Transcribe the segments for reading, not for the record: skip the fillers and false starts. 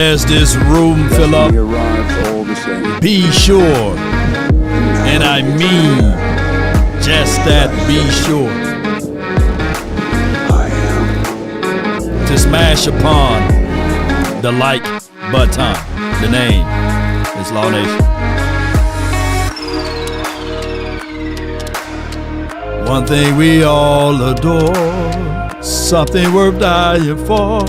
As this room fill up, be sure, and I mean just that, be sure to smash upon the like button. The name is Law Nation. One thing we all adore, something worth dying for.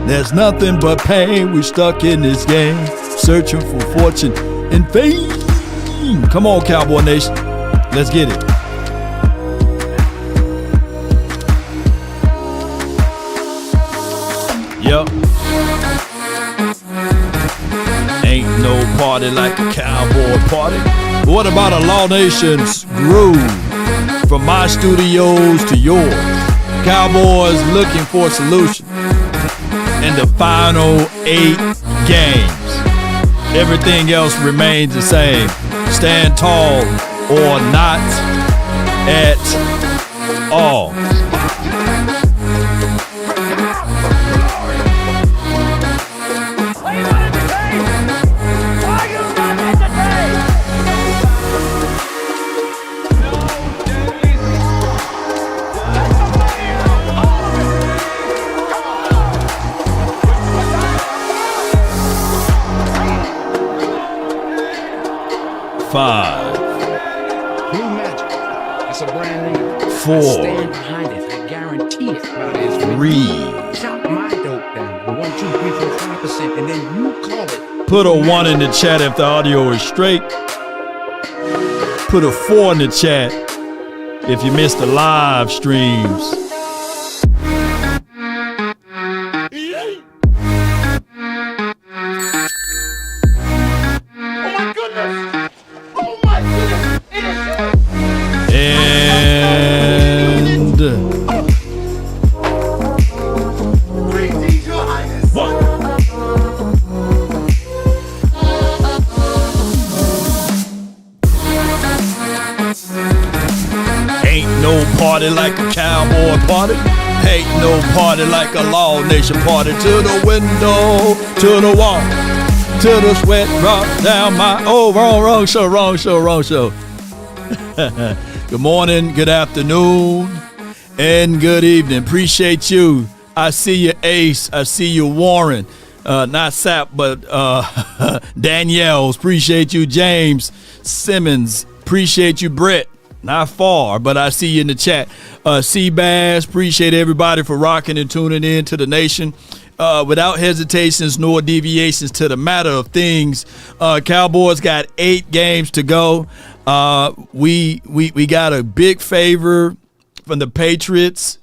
There's nothing but pain. We stuck in this game, searching for fortune and fame. Come on, Cowboy Nation. Let's get it. Yep. Ain't no party like a cowboy party. But what about a Law Nation's groove? From my studios to yours. Cowboys looking for a solution. In the final 8 games, everything else remains the same. Stand tall or not at all. Five. Blue Magic. It's a brand name. 4. I stand behind it. I guarantee it. 3. Chop my dope down. 1, 2, 3, 4, 5%, and then you call it. Put a 1 in the chat if the audio is straight. Put a 4 in the chat if you missed the live streams. Like a cowboy party, ain't no party like a Law Nation party. To the window, to the wall, to the sweat drop down my. Oh, wrong show. Good morning, good afternoon, and good evening. Appreciate you. I see you, Ace. I see you, Warren. Not Sap, but Danielle's. Appreciate you, James Simmons. Appreciate you, Brett. Not far, but I see you in the chat. Seabass, appreciate everybody for rocking and tuning in to the nation. Without hesitations nor deviations to the matter of things, Cowboys got 8 games to go. We got a big favor from the Patriots.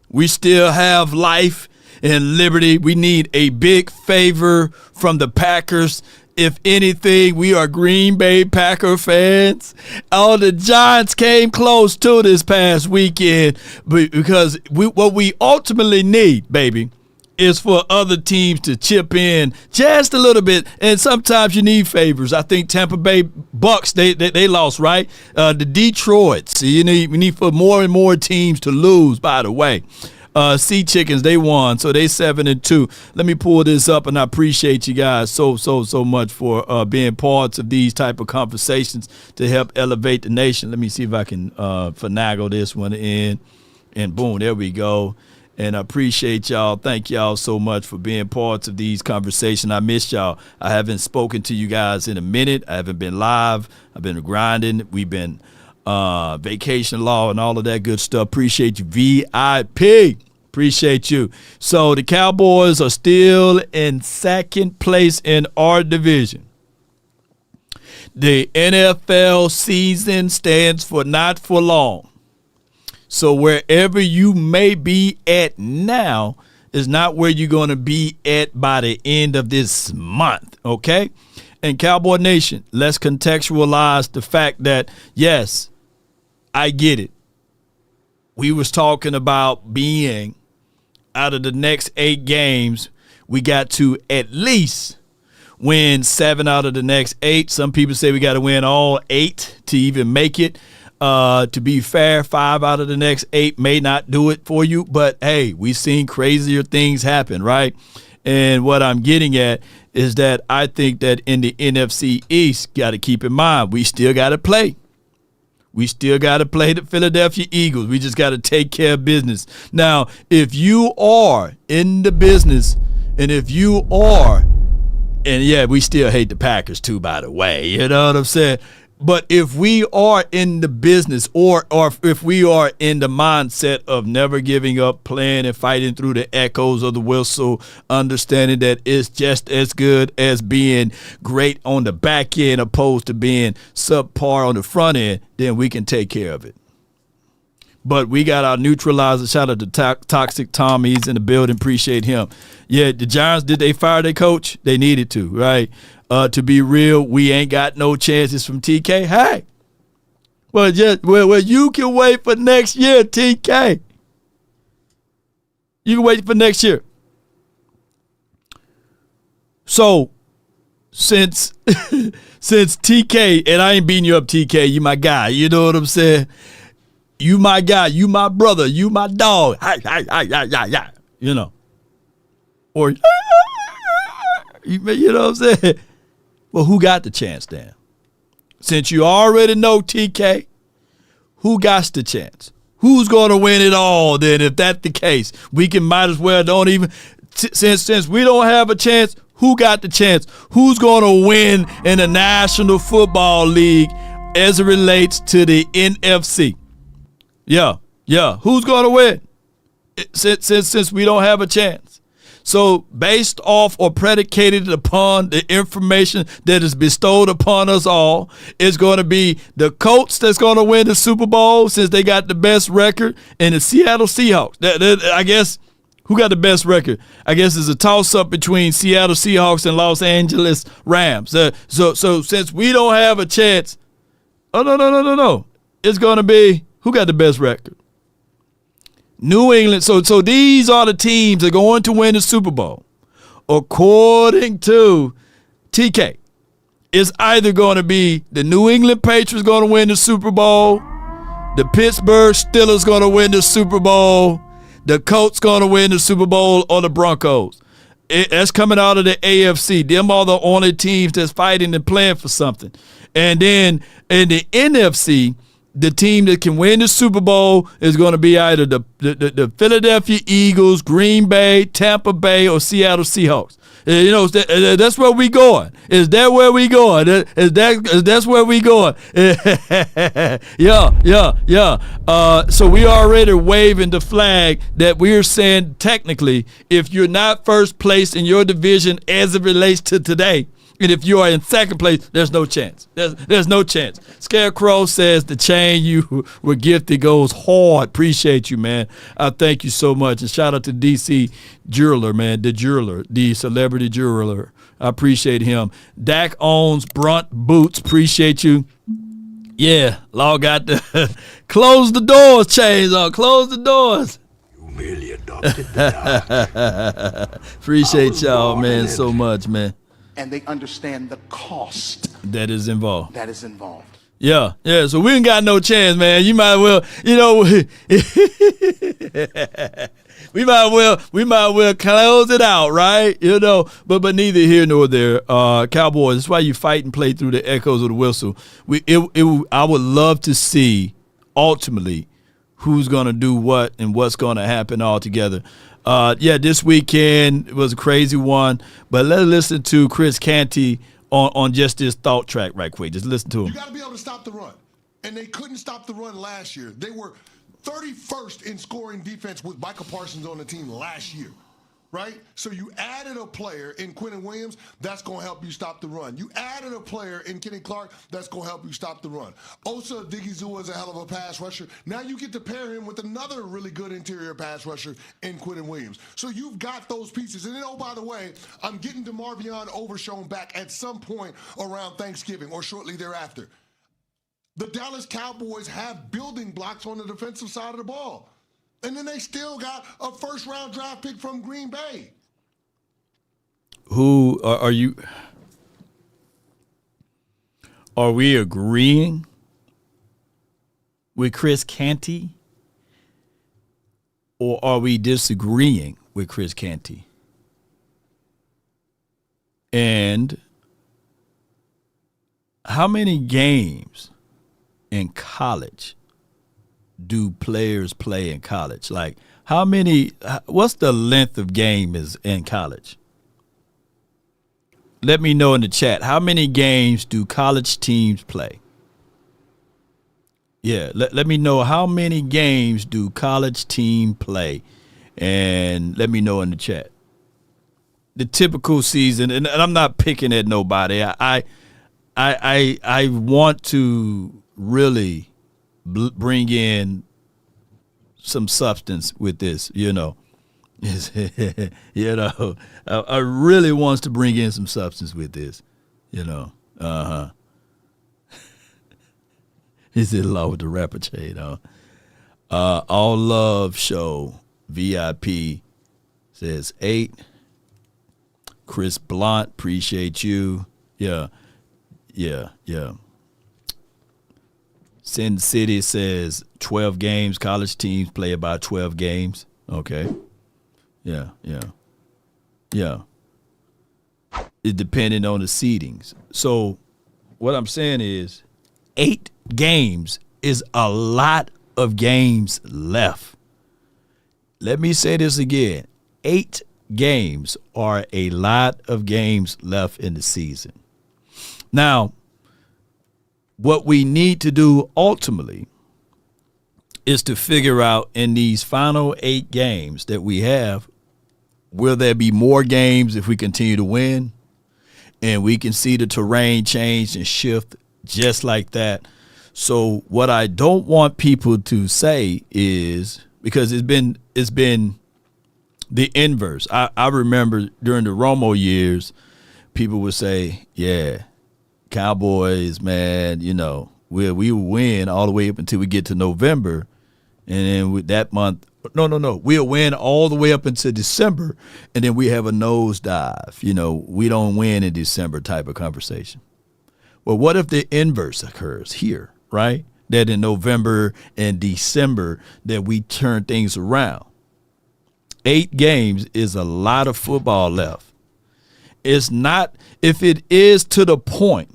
We still have life and liberty. We need a big favor from the Packers. If anything, we are Green Bay Packer fans. Oh, the Giants came close to this past weekend because what we ultimately need, baby, is for other teams to chip in just a little bit. And sometimes you need favors. I think Tampa Bay Bucks, they lost, right? The Detroits. We need for more and more teams to lose, by the way. Sea Chickens, they won, so they 7-2. Let me pull this up, and I appreciate you guys so much for being parts of these type of conversations to help elevate the nation. Let me see if I can finagle this one in, and boom, there we go. And I appreciate y'all. Thank y'all so much for being parts of these conversations. I missed y'all. I haven't spoken to you guys in a minute. I haven't been live. I've been grinding. We've been vacation law and all of that good stuff. Appreciate you, VIP. Appreciate you. So the Cowboys are still in second place in our division. The NFL season stands for not for long. So wherever you may be at now is not where you're going to be at by the end of this month, okay? And Cowboy Nation, let's contextualize the fact that, yes, I get it. We was talking about being out of the next 8 games, we got to at least win 7 out of the next 8. Some people say we got to win all 8 to even make it. To be fair, 5 out of the next 8 may not do it for you, but hey, we've seen crazier things happen, right? And what I'm getting at is that I think that in the NFC East, got to keep in mind, we still got to play. We still got to play the Philadelphia Eagles. We just got to take care of business. Now, if you are in the business, and if you are, and yeah, we still hate the Packers too, by the way, you know what I'm saying? But if we are in the business, or if we are in the mindset of never giving up, playing and fighting through the echoes of the whistle, understanding that it's just as good as being great on the back end opposed to being subpar on the front end, then we can take care of it. But we got our neutralizer. Shout out to Toxic Tom. He's in the building. Appreciate him. Yeah, the Giants, did they fire their coach? They needed to, right? To be real, we ain't got no chances from TK. Hey, well, you can wait for next year, TK. You can wait for next year. So, since TK, and I ain't beating you up, TK, you my guy. You know what I'm saying? You my guy. You my brother. You my dog. Hi. You know. Or, you know what I'm saying? Well, who got the chance then? Since you already know TK, who got the chance? Who's going to win it all then? If that's the case, we can might as well don't even. Since we don't have a chance, who got the chance? Who's going to win in the National Football League as it relates to the NFC? Yeah. Who's going to win? Since we don't have a chance. So based off or predicated upon the information that is bestowed upon us all, it's going to be the Colts that's going to win the Super Bowl since they got the best record, and the Seattle Seahawks. I guess, who got the best record? I guess it's a toss-up between Seattle Seahawks and Los Angeles Rams. So since we don't have a chance, no. It's going to be, who got the best record? New England. So these are the teams that are going to win the Super Bowl. According to TK, it's either going to be the New England Patriots going to win the Super Bowl, the Pittsburgh Steelers going to win the Super Bowl, the Colts going to win the Super Bowl, or the Broncos. That's coming out of the AFC. Them are the only teams that's fighting and playing for something. And then in the NFC, the team that can win the Super Bowl is going to be either the Philadelphia Eagles, Green Bay, Tampa Bay, or Seattle Seahawks. You know, that's where we going. Is that where we going? That's where we going. Yeah. So we already waving the flag that we're saying technically, if you're not first place in your division as it relates to today, and if you are in second place, there's no chance. There's no chance. Scarecrow says the chain you were gifted goes hard. Appreciate you, man. I thank you so much. And shout out to DC Jeweler, man, the celebrity jeweler. I appreciate him. Dak owns Brunt Boots. Appreciate you. Yeah, Law got the close the doors chains on. Close the doors. You merely adopted the Appreciate y'all, man, so much, man. And they understand the cost that is involved. Yeah. So we ain't got no chance, man. You might well, we might well close it out, right? But neither here nor there. Cowboys, that's why you fight and play through the echoes of the whistle. I would love to see ultimately who's gonna do what and what's gonna happen all together. This weekend was a crazy one, but let's listen to Chris Canty on just this thought track right quick. Just listen to him. You got to be able to stop the run, and they couldn't stop the run last year. They were 31st in scoring defense with Michael Parsons on the team last year, right? So you added a player in Quentin Williams, that's going to help you stop the run. You added a player in Kenny Clark, that's going to help you stop the run. Osa Odighizuwa is a hell of a pass rusher. Now you get to pair him with another really good interior pass rusher in Quentin Williams. So you've got those pieces. And then, oh, by the way, I'm getting DeMarvion Overshown back at some point around Thanksgiving or shortly thereafter. The Dallas Cowboys have building blocks on the defensive side of the ball. And then they still got a first-round draft pick from Green Bay. Who are you? Are we agreeing with Chris Canty, or are we disagreeing with Chris Canty? And how many games in college do players play in college? Like, what's the length of game is in college? Let me know in the chat. How many games do college teams play? Yeah, let me know how many games do college team play, and let me know in the chat. The typical season, and I'm not picking at nobody. I want to really bring in some substance with this, you know. You know, I really wants to bring in some substance with this, you know. He's in love with the rapper chain, huh? All Love Show VIP says 8. Chris Blunt, appreciate you. Yeah. Sin City says 12 games. College teams play about 12 games. Okay. Yeah. It depending on the seedings. So what I'm saying is 8 games is a lot of games left. Let me say this again. 8 games are a lot of games left in the season. Now, what we need to do ultimately is to figure out in these final 8 games that we have, will there be more games if we continue to win? And we can see the terrain change and shift just like that. So what I don't want people to say is, because it's been the inverse. I remember during the Romo years, people would say, yeah, Cowboys, man, you know, we will win all the way up until we get to November. And then with that month, no, we'll win all the way up until December. And then we have a nosedive. You know, we don't win in December type of conversation. Well, what if the inverse occurs here, right? That in November and December that we turn things around. 8 games is a lot of football left. It's not, if it is to the point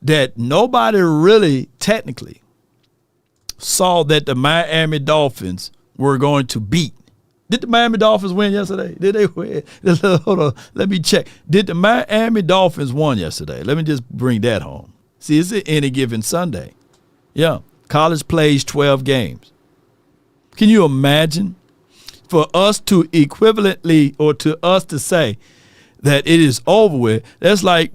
that nobody really technically saw that the Miami Dolphins were going to beat. Did the Miami Dolphins win yesterday? Did they win? Hold on. Let me check. Did the Miami Dolphins win yesterday? Let me just bring that home. See, it's any given Sunday. Yeah. College plays 12 games. Can you imagine for us to equivalently, or to us to say that it is over with? That's like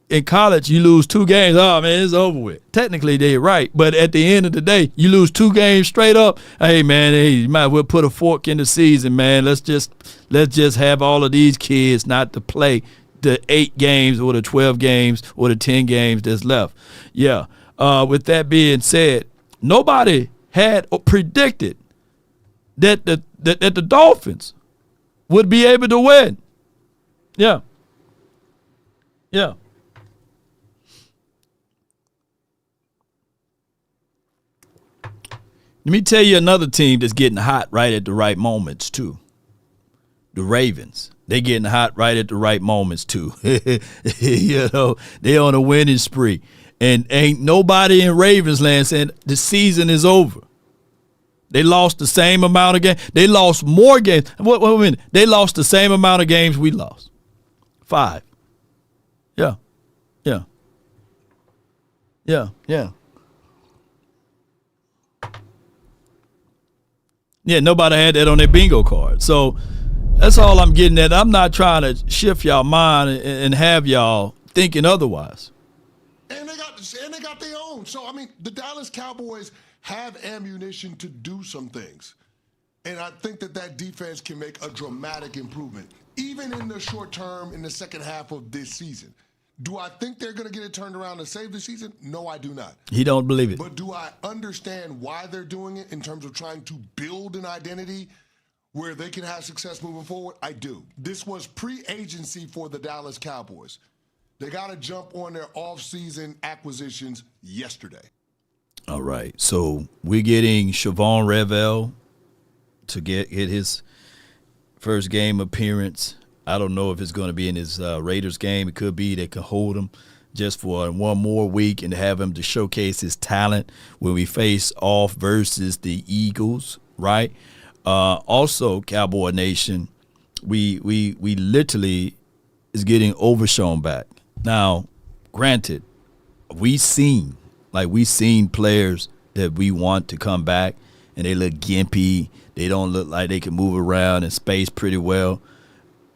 in college, you lose 2 games. Oh, man, it's over with. Technically, they're right. But at the end of the day, you lose 2 games straight up. Hey, man, you might as well put a fork in the season, man. Let's just have all of these kids not to play the 8 games or the 12 games or the 10 games that's left. Yeah. With that being said, nobody had predicted that the Dolphins would be able to win. Yeah. Let me tell you another team that's getting hot right at the right moments, too. The Ravens. They're getting hot right at the right moments, too. You know, they're on a winning spree. And ain't nobody in Ravensland saying the season is over. They lost the same amount of games. They lost more games. Wait a minute. They lost the same amount of games we lost. 5. Yeah. Yeah, nobody had that on their bingo card. So that's all I'm getting at. I'm not trying to shift y'all mind and have y'all thinking otherwise. And they got their own. So, I mean, the Dallas Cowboys have ammunition to do some things. And I think that defense can make a dramatic improvement, even in the short term, in the second half of this season. Do I think they're going to get it turned around and save the season? No, I do not. He don't believe it. But do I understand why they're doing it in terms of trying to build an identity where they can have success moving forward? I do. This was pre-agency for the Dallas Cowboys. They got to jump on their off-season acquisitions yesterday. All right. So we're getting Siobhan Revel to get his first game appearance I don't know if it's going to be in his Raiders game. It could be they could hold him just for one more week and have him to showcase his talent when we face off versus the Eagles, right? Also, Cowboy Nation, we literally is getting Overshown back. Now, granted, we seen players that we want to come back, and they look gimpy. They don't look like they can move around in space pretty well.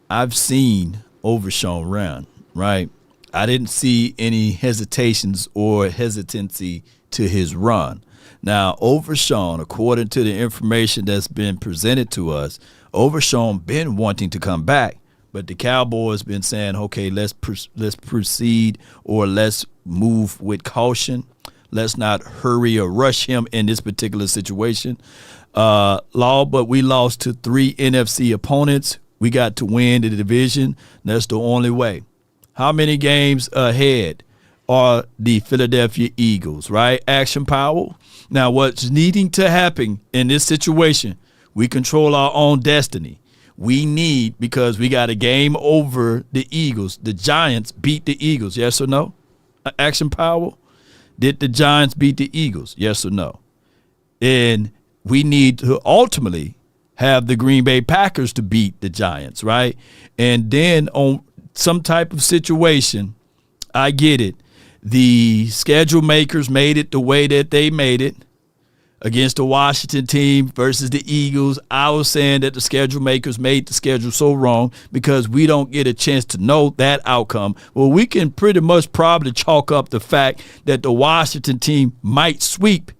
I've seen Overshown run, right? I didn't see any hesitations or hesitancy to his run. Now, Overshown, according to the information that's been presented to us, Overshown been wanting to come back, but the Cowboys been saying, okay, let's proceed, or let's move with caution. Let's not hurry or rush him in this particular situation. But we lost to 3 NFC opponents. We got to win the division. That's the only way. How many games ahead are the Philadelphia Eagles, right? Action power. Now, what's needing to happen in this situation, we control our own destiny. We need, because we got a game over the Eagles. The Giants beat the Eagles, yes or no? Action power. Did the Giants beat the Eagles, yes or no? And we need to ultimately have the Green Bay Packers to beat the Giants, right? And then on some type of situation, I get it. The schedule makers made it the way that they made it against the Washington team versus the Eagles. I was saying that the schedule makers made the schedule so wrong because we don't get a chance to know that outcome. Well, we can pretty much probably chalk up the fact that the Washington team might sweep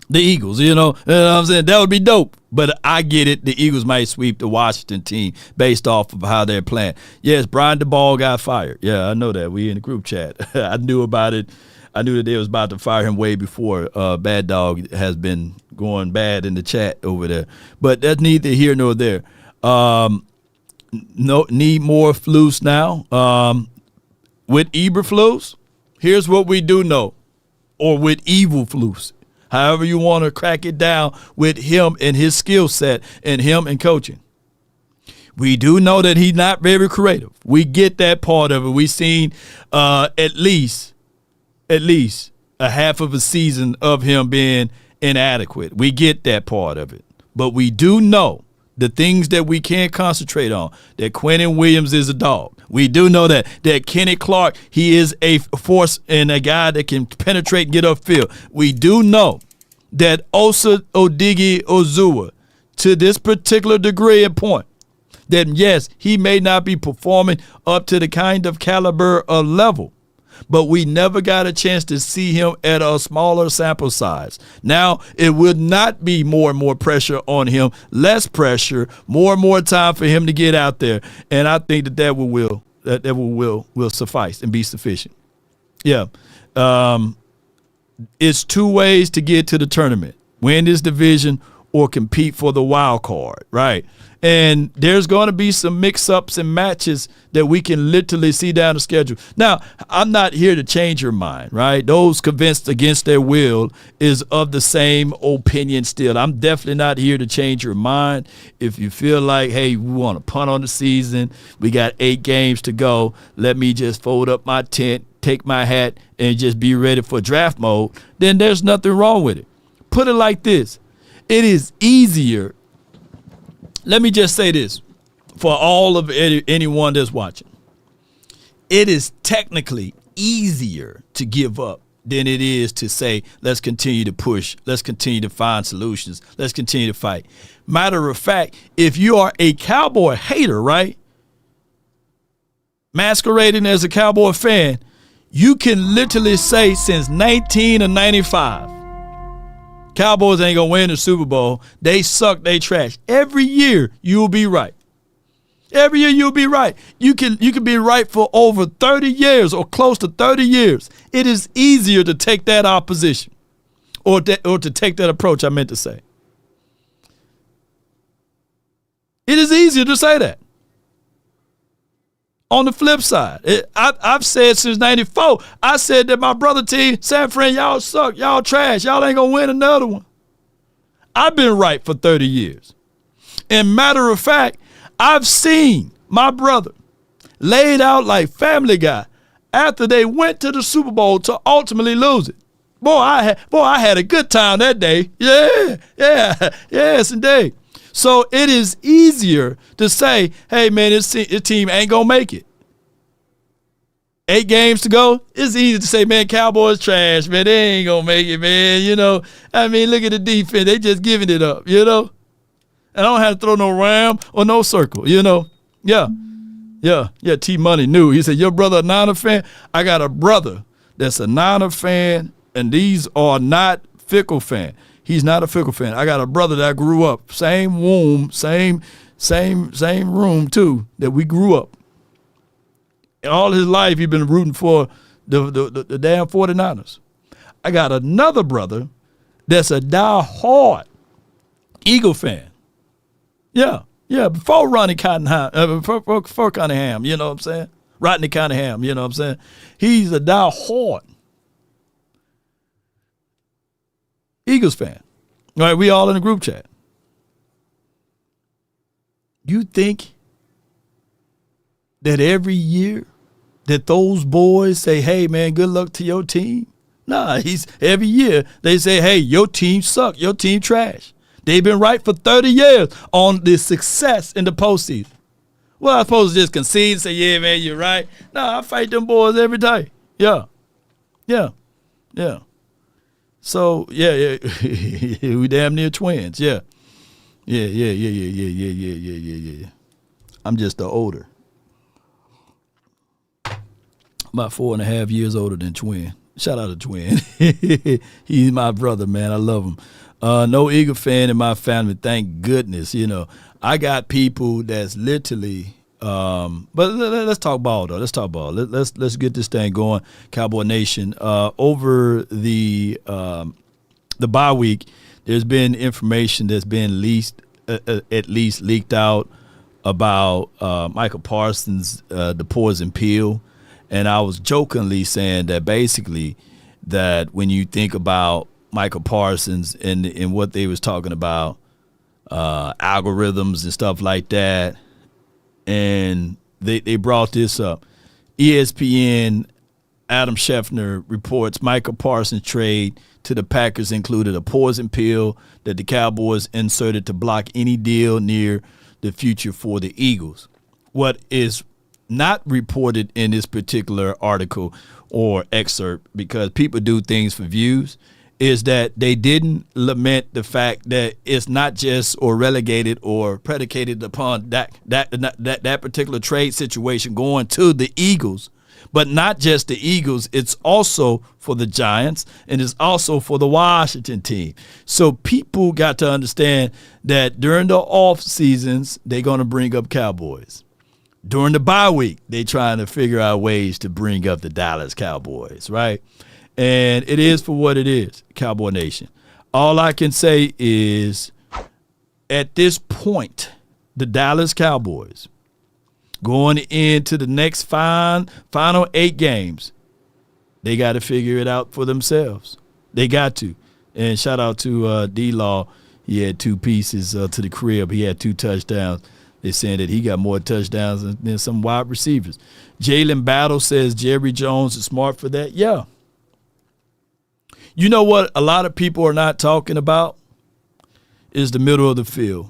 the Eagles, you know what I'm saying? That would be dope. But I get it. The Eagles might sweep the Washington team based off of how they're playing. Yes, Brian DeBall got fired. Yeah, I know that. We in the group chat. I knew about it. I knew that they was about to fire him way before Bad Dog has been going bad in the chat over there. But that's neither here nor there. Need more Flus now. With Eberflus, here's what we do know. Or with Evil Flus. However you want to crack it down with him and his skill set and him and coaching. We do know that he's not very creative. We get that part of it. We've seen at least a half of a season of him being inadequate. We get that part of it. But we do know the things that we can't concentrate on, that Quentin Williams is a dog. We do know that Kenny Clark, he is a force and a guy that can penetrate and get upfield. We do know that Osa Odigi Ozua, to this particular degree and point, that yes, he may not be performing up to the kind of caliber or level, but we never got a chance to see him at a smaller sample size. Now, it would not be more and more pressure on him, less pressure, more and more time for him to get out there. And I think that will suffice and be sufficient. Yeah. It's 2 ways to get to the tournament: win this division or compete for the wild card, right? And there's going to be some mix-ups and matches that we can literally see down the schedule. Now, I'm not here to change your mind, right? Those convinced against their will is of the same opinion still. I'm definitely not here to change your mind. If you feel like, hey, we want to punt on the season, we got 8 games to go, let me just fold up my tent, take my hat, and just be ready for draft mode, then there's nothing wrong with it. Put it like this. It is easier. Let me just say this for all of anyone that's watching. It is technically easier to give up than it is to say, let's continue to push. Let's continue to find solutions. Let's continue to fight. Matter of fact, if you are a Cowboy hater, right, masquerading as a Cowboy fan, you can literally say since 1995, Cowboys ain't going to win the Super Bowl. They suck. They trash. Every year, you'll be right. Every year, you'll be right. You can be right for over 30 years or close to 30 years. It is easier to take that opposition or to take that approach, I meant to say. It is easier to say that. On the flip side, I've said since 94, I said that my brother team, San Fran, y'all suck, y'all trash, y'all ain't going to win another one. I've been right for 30 years. And matter of fact, I've seen my brother laid out like Family Guy after they went to the Super Bowl to ultimately lose it. Boy, I had a good time that day. Yes, indeed. So it is easier to say, hey, man, this team ain't going to make it. 8 games to go. It's easy to say, man, Cowboys trash, man. They ain't going to make it, man. You know, I mean, look at the defense. They just giving it up, you know. And I don't have to throw no ram or no circle, you know. Yeah, T-Money knew. He said, your brother a Niner fan? I got a brother that's a Niner fan, and these are not Fickle fan. He's not a Fickle fan. I got a brother that grew up, same womb, same room too, that we grew up. And all his life he's been rooting for the damn 49ers. I got another brother that's a die-hard Eagle fan. Yeah, before Ronnie Cottonham, before Cunningham, you know what I'm saying? Rodney Cunningham, you know what I'm saying? He's a die-hard Eagles fan. All right, we all in the group chat. You think that every year that those boys say, hey, man, good luck to your team? Nah, every year they say, hey, your team suck, your team trash. They've been right for 30 years on the success in the postseason. Well, I suppose just concede and say, yeah, man, you're right. Nah, I fight them boys every day. Yeah. So, yeah, we damn near twins. Yeah. I'm just the older. About 4.5 years older than Twin. Shout out to Twin. He's my brother, man. I love him. No Eagle fan in my family, thank goodness. You know, I got people that's literally but let's talk ball, though. Let's talk ball. Let's get this thing going. Cowboy Nation. Over the bye week, there's been information that's been at least leaked out about Michael Parsons, the poison pill. And I was jokingly saying that basically that when you think about Michael Parsons and what they was talking about, algorithms and stuff like that, and they brought this up. ESPN, Adam Schefter reports Michael Parsons' trade to the Packers included a poison pill that the Cowboys inserted to block any deal near the future for the Eagles. What is not reported in this particular article or excerpt, because people do things for views, is that they didn't lament the fact that it's not just or relegated or predicated upon that particular trade situation going to the Eagles, but not just the Eagles. It's also for the Giants and it's also for the Washington team. So people got to understand that during the off seasons, they're going to bring up Cowboys. During the bye week, they trying to figure out ways to bring up the Dallas Cowboys, right? And it is for what it is, Cowboy Nation. All I can say is at this point, the Dallas Cowboys going into the next final 8 games, they got to figure it out for themselves. They got to. And shout out to D-Law. He had 2 pieces to the crib. He had 2 touchdowns. They're saying that he got more touchdowns than some wide receivers. Jalen Battle says Jerry Jones is smart for that. Yeah. You know what a lot of people are not talking about is the middle of the field,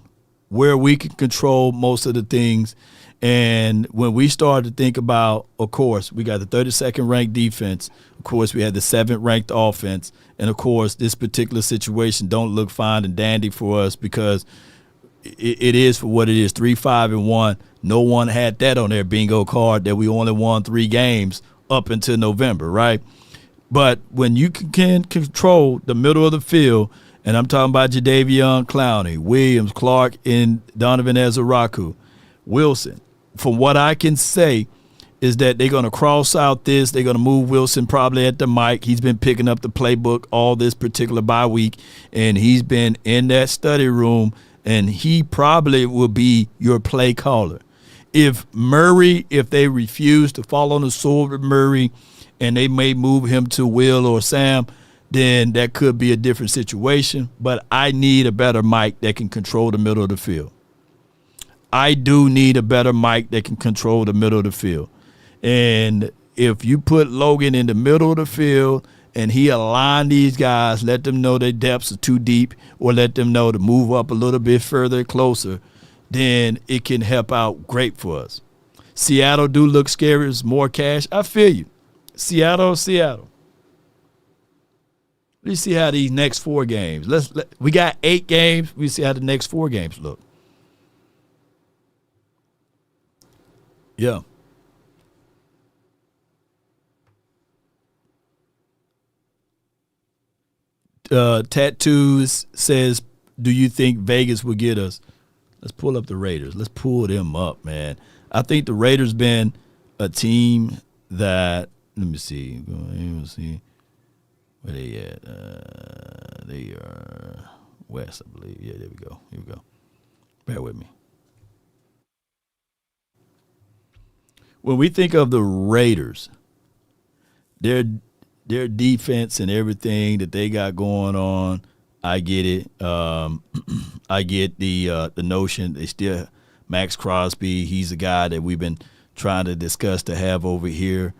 where we can control most of the things. And when we start to think about, of course, we got the 32nd ranked defense. Of course, we had the 7th ranked offense. And, of course, this particular situation don't look fine and dandy for us because it is for what it is, 3-5-1. No one had that on their bingo card that we only won 3 games up until November, right? But when you can control the middle of the field, and I'm talking about Jadeveon Clowney, Williams, Clark, and Donovan Ezeraku, Wilson, from what I can say is that they're going to cross out this. They're going to move Wilson probably at the mic. He's been picking up the playbook all this particular bye week, and he's been in that study room, and he probably will be your play caller. If they refuse to fall on the sword with Murray, and they may move him to Will or Sam, then that could be a different situation. But I need a better mic that can control the middle of the field. I do need a better Mike that can control the middle of the field. And if you put Logan in the middle of the field and he align these guys, let them know their depths are too deep, or let them know to move up a little bit further, closer, then it can help out great for us. Seattle do look scary. It's more cash. I feel you. Seattle. Let's see how these next 4 games. We got 8 games. We see how the next 4 games look. Yeah. Tattoos says, do you think Vegas will get us? Let's pull up the Raiders. Let's pull them up, man. I think the Raiders been a team that, let me see. Where they at? They are west, I believe. Yeah, there we go. Here we go. Bear with me. When we think of the Raiders, their defense and everything that they got going on, I get it. I get the notion they still Max Crosby. He's a guy that we've been trying to discuss to have over here.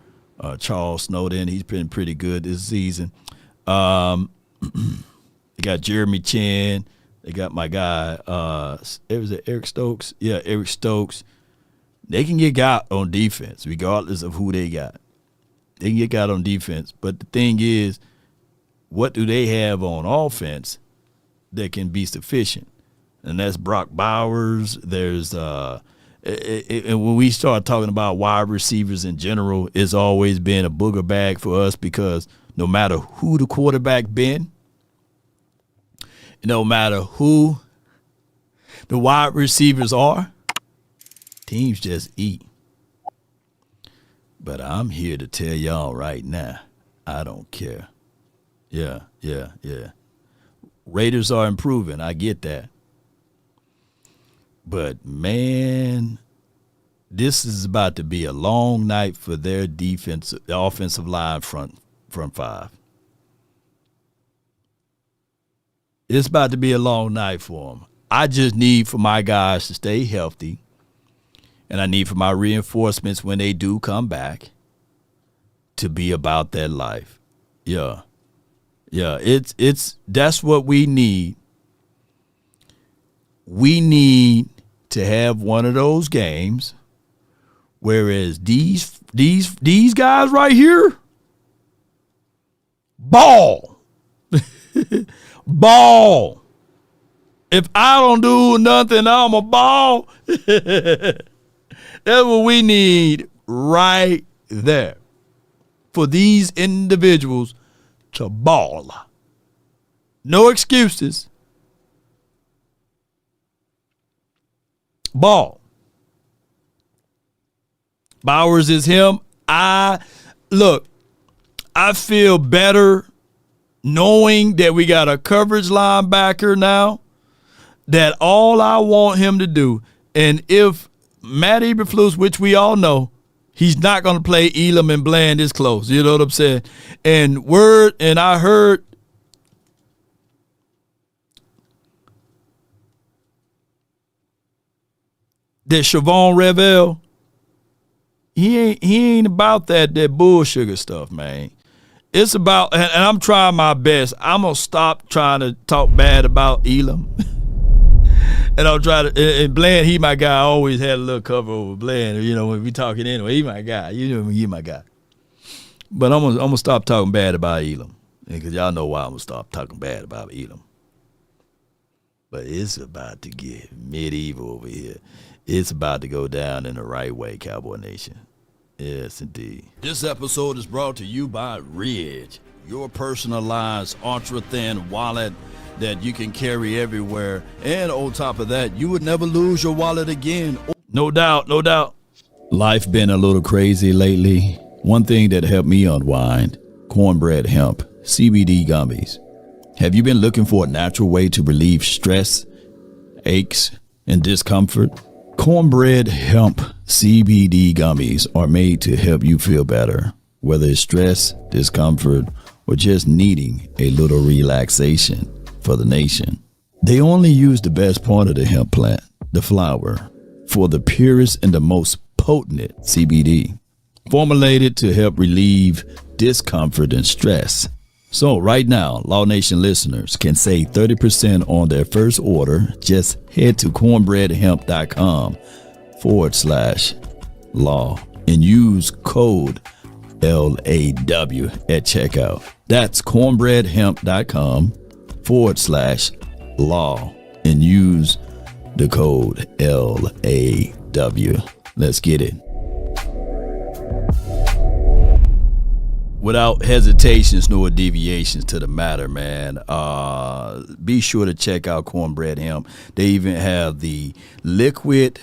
Charles Snowden, he's been pretty good this season. They got Jeremy Chin. They got my guy. Was it Eric Stokes? Yeah, Eric Stokes. They can get got on defense regardless of who they got. They can get got on defense. But the thing is, what do they have on offense that can be sufficient? And that's Brock Bowers. There's and when we start talking about wide receivers in general, it's always been a booger bag for us because no matter who the quarterback been, no matter who the wide receivers are, teams just eat. But I'm here to tell y'all right now, I don't care. Yeah. Raiders are improving. I get that. But, man, this is about to be a long night for their defense, the offensive line front 5. It's about to be a long night for them. I just need for my guys to stay healthy, and I need for my reinforcements when they do come back to be about that life. Yeah, it's that's what we need. We need to have one of those games, whereas these guys right here, ball. Ball. If I don't do nothing, I'm a ball. That's what we need right there. For these individuals to ball. No excuses. Ball. Bowers is him. I feel better knowing that we got a coverage linebacker now, that all I want him to do, and if Matt Eberflus, which we all know, he's not going to play Elam and Bland this close. You know what I'm saying? And I heard that Siobhan Revel, he ain't about that bullsugar stuff, man. It's about, and I'm trying my best. I'm going to stop trying to talk bad about Elam. And I'll try to, and Bland, he my guy. I always had a little cover over Bland. You know, when we talking anyway, he my guy. You know, he my guy. But I'm gonna stop talking bad about Elam, because y'all know why I'm gonna stop talking bad about Elam. But it's about to get medieval over here. It's about to go down in the right way, Cowboy Nation. Yes, indeed. This episode is brought to you by Ridge, your personalized ultra-thin wallet that you can carry everywhere. And on top of that, you would never lose your wallet again. No doubt, no doubt. Life been a little crazy lately. One thing that helped me unwind, cornbread hemp, CBD gummies. Have you been looking for a natural way to relieve stress, aches, and discomfort? Cornbread hemp CBD gummies are made to help you feel better, whether it's stress, discomfort, or just needing a little relaxation for the nation. They only use the best part of the hemp plant, the flower. for the purest and the most potent CBD, formulated to help relieve discomfort and stress. So right now, Law Nation listeners can save 30% on their first order. Just head to cornbreadhemp.com/law and use code LAW at checkout. That's cornbreadhemp.com/law and use the code LAW. Let's get it. Without hesitations nor deviations to the matter, man, be sure to check out Cornbread Hemp. They even have the liquid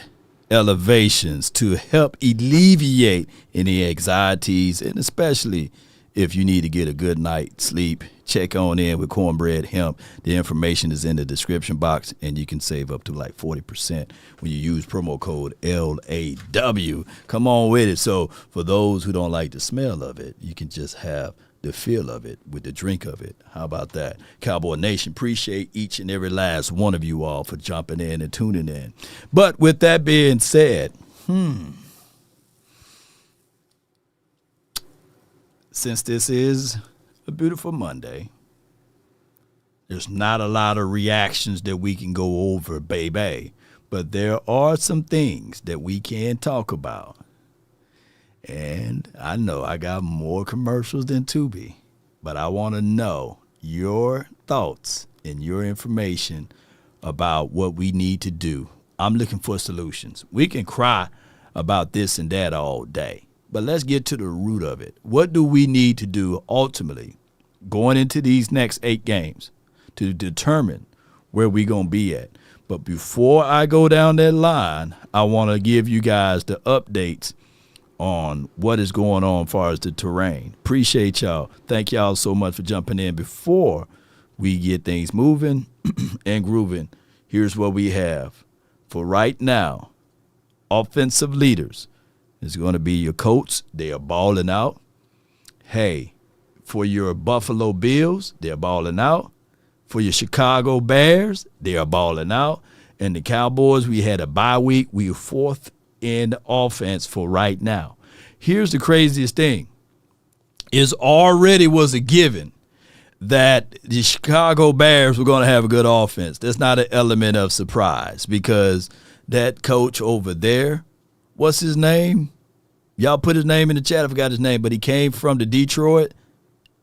elevations to help alleviate any anxieties, and especially if you need to get a good night's sleep, check on in with Cornbread Hemp. The information is in the description box, and you can save up to like 40% when you use promo code LAW. Come on with it. So for those who don't like the smell of it, you can just have the feel of it with the drink of it. How about that? Cowboy Nation, appreciate each and every last one of you all for jumping in and tuning in. But with that being said, since this is a beautiful Monday, there's not a lot of reactions that we can go over, baby. But there are some things that we can talk about. And I know I got more commercials than Tubi, but I want to know your thoughts and your information about what we need to do. I'm looking for solutions. We can cry about this and that all day, but let's get to the root of it. What do we need to do ultimately going into these next 8 games to determine where we're going to be at? But before I go down that line, I want to give you guys the updates on what is going on as far as the terrain. Appreciate y'all. Thank y'all so much for jumping in. Before we get things moving and grooving, here's what we have. For right now, offensive leaders is going to be your Colts. They are balling out. Hey, for your Buffalo Bills, they're balling out. For your Chicago Bears, they are balling out. And the Cowboys, we had a bye week. We are 4th in offense for right now. Here's the craziest thing. It already was a given that the Chicago Bears were going to have a good offense. That's not an element of surprise because that coach over there, what's his name? Y'all put his name in the chat. I forgot his name, but he came from the Detroit.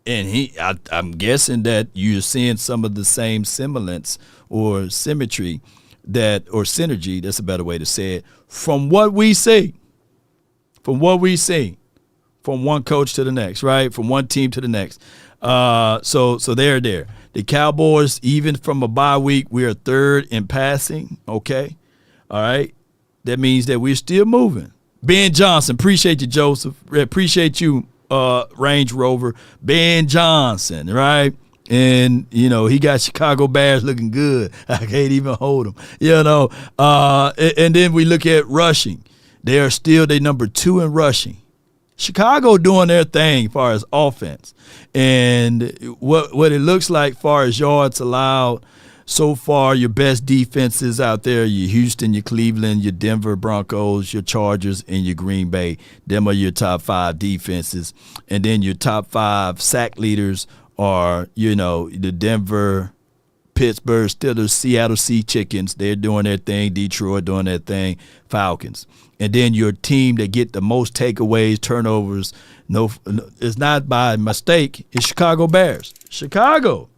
And I'm guessing that you're seeing some of the same semblance or symmetry or synergy, that's a better way to say it, from what we see, from one coach to the next, right? From one team to the next. So they're there. The Cowboys, even from a bye week, we are 3rd in passing, okay? All right? That means that we're still moving. Ben Johnson, appreciate you, Joseph. Appreciate you, Range Rover. Ben Johnson, right? And, he got Chicago Bears looking good. I can't even hold them, And then we look at rushing. They are still number 2 in rushing. Chicago doing their thing as far as offense. And what it looks like as far as yards allowed so far, your best defenses out there, your Houston, your Cleveland, your Denver Broncos, your Chargers, and your Green Bay. Them are your top 5 defenses. And then your top 5 sack leaders are, the Denver, Pittsburgh, Steelers, Seattle Sea Chickens. They're doing their thing. Detroit doing their thing. Falcons. And then your team that get the most takeaways, turnovers, it's not by mistake. It's Chicago Bears. Chicago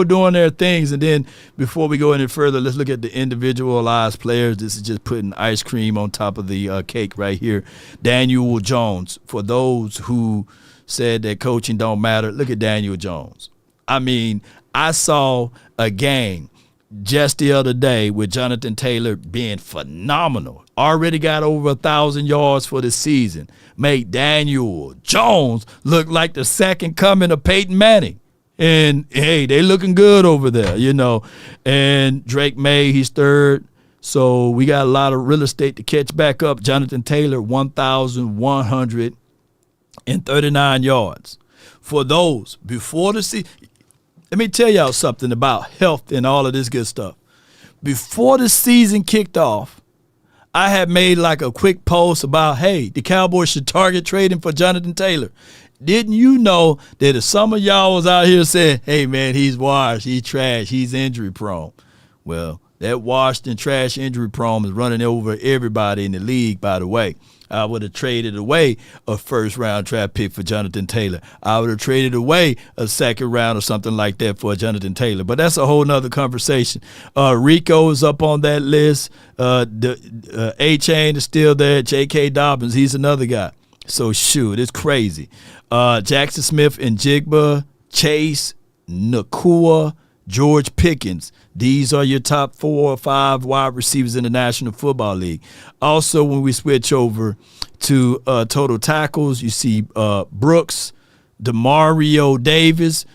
doing their things. And then before we go any further, let's look at the individualized players. This is just putting ice cream on top of the cake right here. Daniel Jones. For those who said that coaching don't matter, look at Daniel Jones. I mean, I saw a game just the other day with Jonathan Taylor being phenomenal. Already got over 1,000 yards for the season. Made Daniel Jones look like the second coming of Peyton Manning. And, hey, they looking good over there, And Drake May, he's 3rd. So we got a lot of real estate to catch back up. Jonathan Taylor, 1,139 yards. For those before the season, let me tell y'all something about health and all of this good stuff. Before the season kicked off, I had made like a quick post about, hey, the Cowboys should target trading for Jonathan Taylor. Didn't you know that if some of y'all was out here saying, hey, man, he's washed, he's trash, he's injury prone? Well, that washed and trash injury prone is running over everybody in the league, by the way. I would have traded away a first-round draft pick for Jonathan Taylor. I would have traded away a second round or something like that for Jonathan Taylor. But that's a whole nother conversation. Rico is up on that list. A-Chain is still there. J.K. Dobbins, he's another guy. So, shoot, it's crazy. Jackson Smith and Jigba, Chase, Nakua, George Pickens. These are your top 4 or 5 wide receivers in the National Football League. Also, when we switch over to total tackles, you see Brooks, DeMario Davis,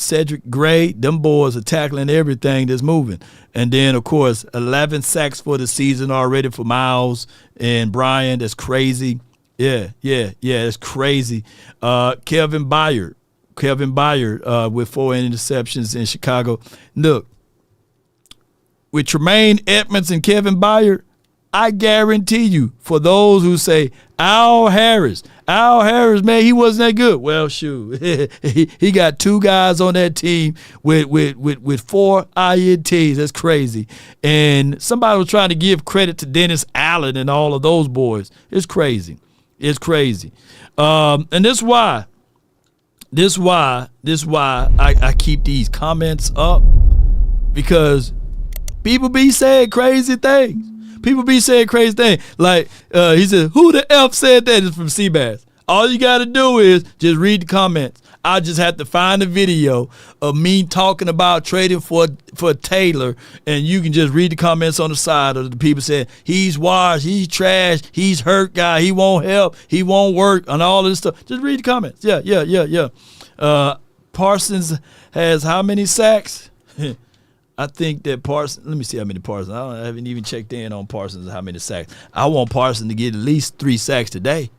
Cedric Gray. Them boys are tackling everything that's moving. And then, of course, 11 sacks for the season already for Miles and Brian. That's crazy. Yeah, that's crazy. Kevin Byard with 4 interceptions in Chicago. Look, with Tremaine Edmonds and Kevin Byard, I guarantee you, for those who say, Al Harris, man, he wasn't that good. Well, shoot, he got 2 guys on that team with 4 INTs. That's crazy. And somebody was trying to give credit to Dennis Allen and all of those boys. It's crazy. It's crazy. And this is why I keep these comments up, because people be saying crazy things. Like he said, who the F said that? Is from Seabass. All you got to do is just read the comments. I just have to find a video of me talking about trading for Taylor, and you can just read the comments on the side of the people saying he's washed, he's trash, he's hurt guy, he won't help, he won't work, and all this stuff. Just read the comments. Yeah. Parsons has how many sacks? I think that Parsons, let me see how many Parsons. I haven't even checked in on Parsons how many sacks. I want Parsons to get at least 3 sacks today.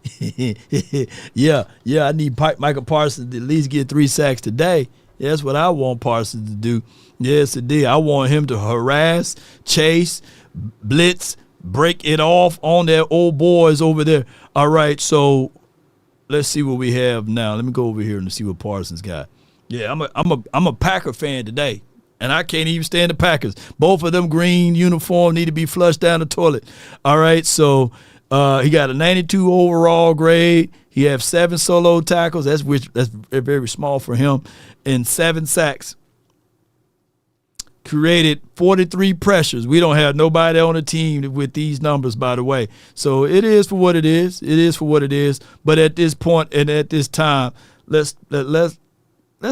Yeah, I need Michael Parsons to at least get 3 sacks today. That's what I want Parsons to do. Yes, indeed. I want him to harass, chase, blitz, break it off on their old boys over there. All right, so let's see what we have now. Let me go over here and see what Parsons got. Yeah, I'm a Packer fan today. And I can't even stand the Packers. Both of them green uniform need to be flushed down the toilet. All right, so he got a 92 overall grade. He has 7 solo tackles. That's very small for him. And 7 sacks. Created 43 pressures. We don't have nobody on the team with these numbers, by the way. So it is for what it is. But at this point and at this time, let's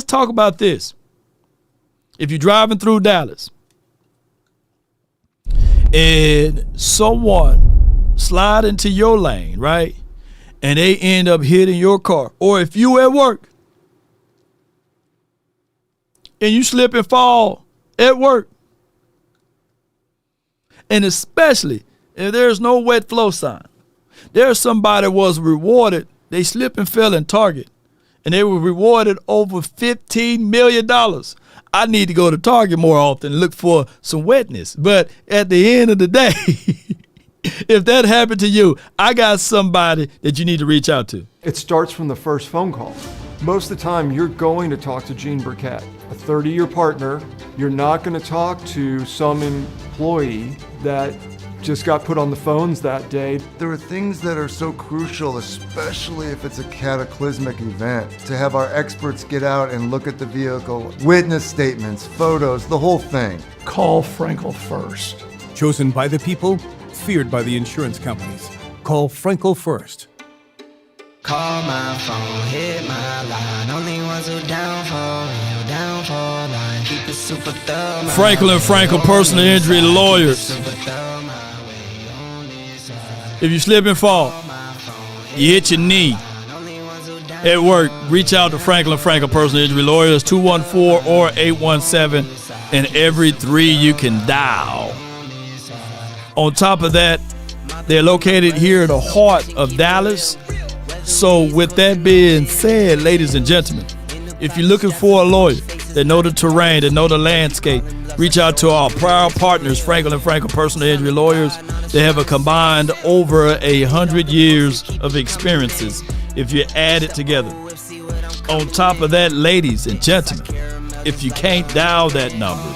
talk about this. If you're driving through Dallas and someone slide into your lane, right, and they end up hitting your car, or if you at work and you slip and fall at work, and especially if there's no wet flow sign, there's somebody was rewarded, they slip and fell in Target, and they were rewarded over $15 million. I need to go to Target more often and look for some wetness. But at the end of the day, if that happened to you, I got somebody that you need to reach out to. It starts from the first phone call. Most of the time, you're going to talk to Gene Burkett, a 30-year partner. You're not going to talk to some employee that just got put on the phones that day. There are things that are so crucial, especially if it's a cataclysmic event, to have our experts get out and look at the vehicle, witness statements, photos, the whole thing. Call Frenkel first. Chosen by the people, feared by the insurance companies. Call Frenkel first. Call my phone, hit my line. Only ones who down for line. Keep it super thorough. Frenkel, personal injury lawyers. If you slip and fall, you hit your knee at work, reach out to Frenkel personal injury lawyers, 214 or 817, and every 3 you can dial. On top of that, they're located here in the heart of Dallas. So with that being said, ladies and gentlemen, if you're looking for a lawyer that know the terrain, that know the landscape, Reach out to our prior partners, Frenkel and Frenkel Personal Injury Lawyers. They have a combined over 100 years of experiences if you add it together. On top of that, ladies and gentlemen, if you can't dial that number,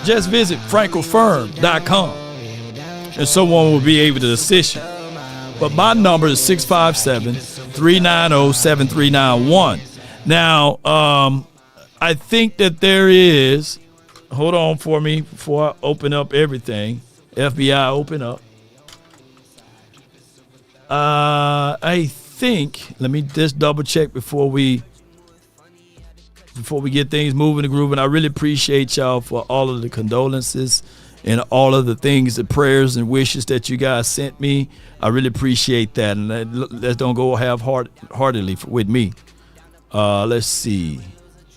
just visit frankelfirm.com and someone will be able to assist you. But my number is 657-390-7391. Now, I think that there is, hold on for me before I open up everything. FBI, open up. I think, let me just double check before we get things moving and grooving. I really appreciate y'all for all of the condolences and all of the things, the prayers and wishes that you guys sent me. I really appreciate that. And let's don't go half-heartedly with me. Let's see.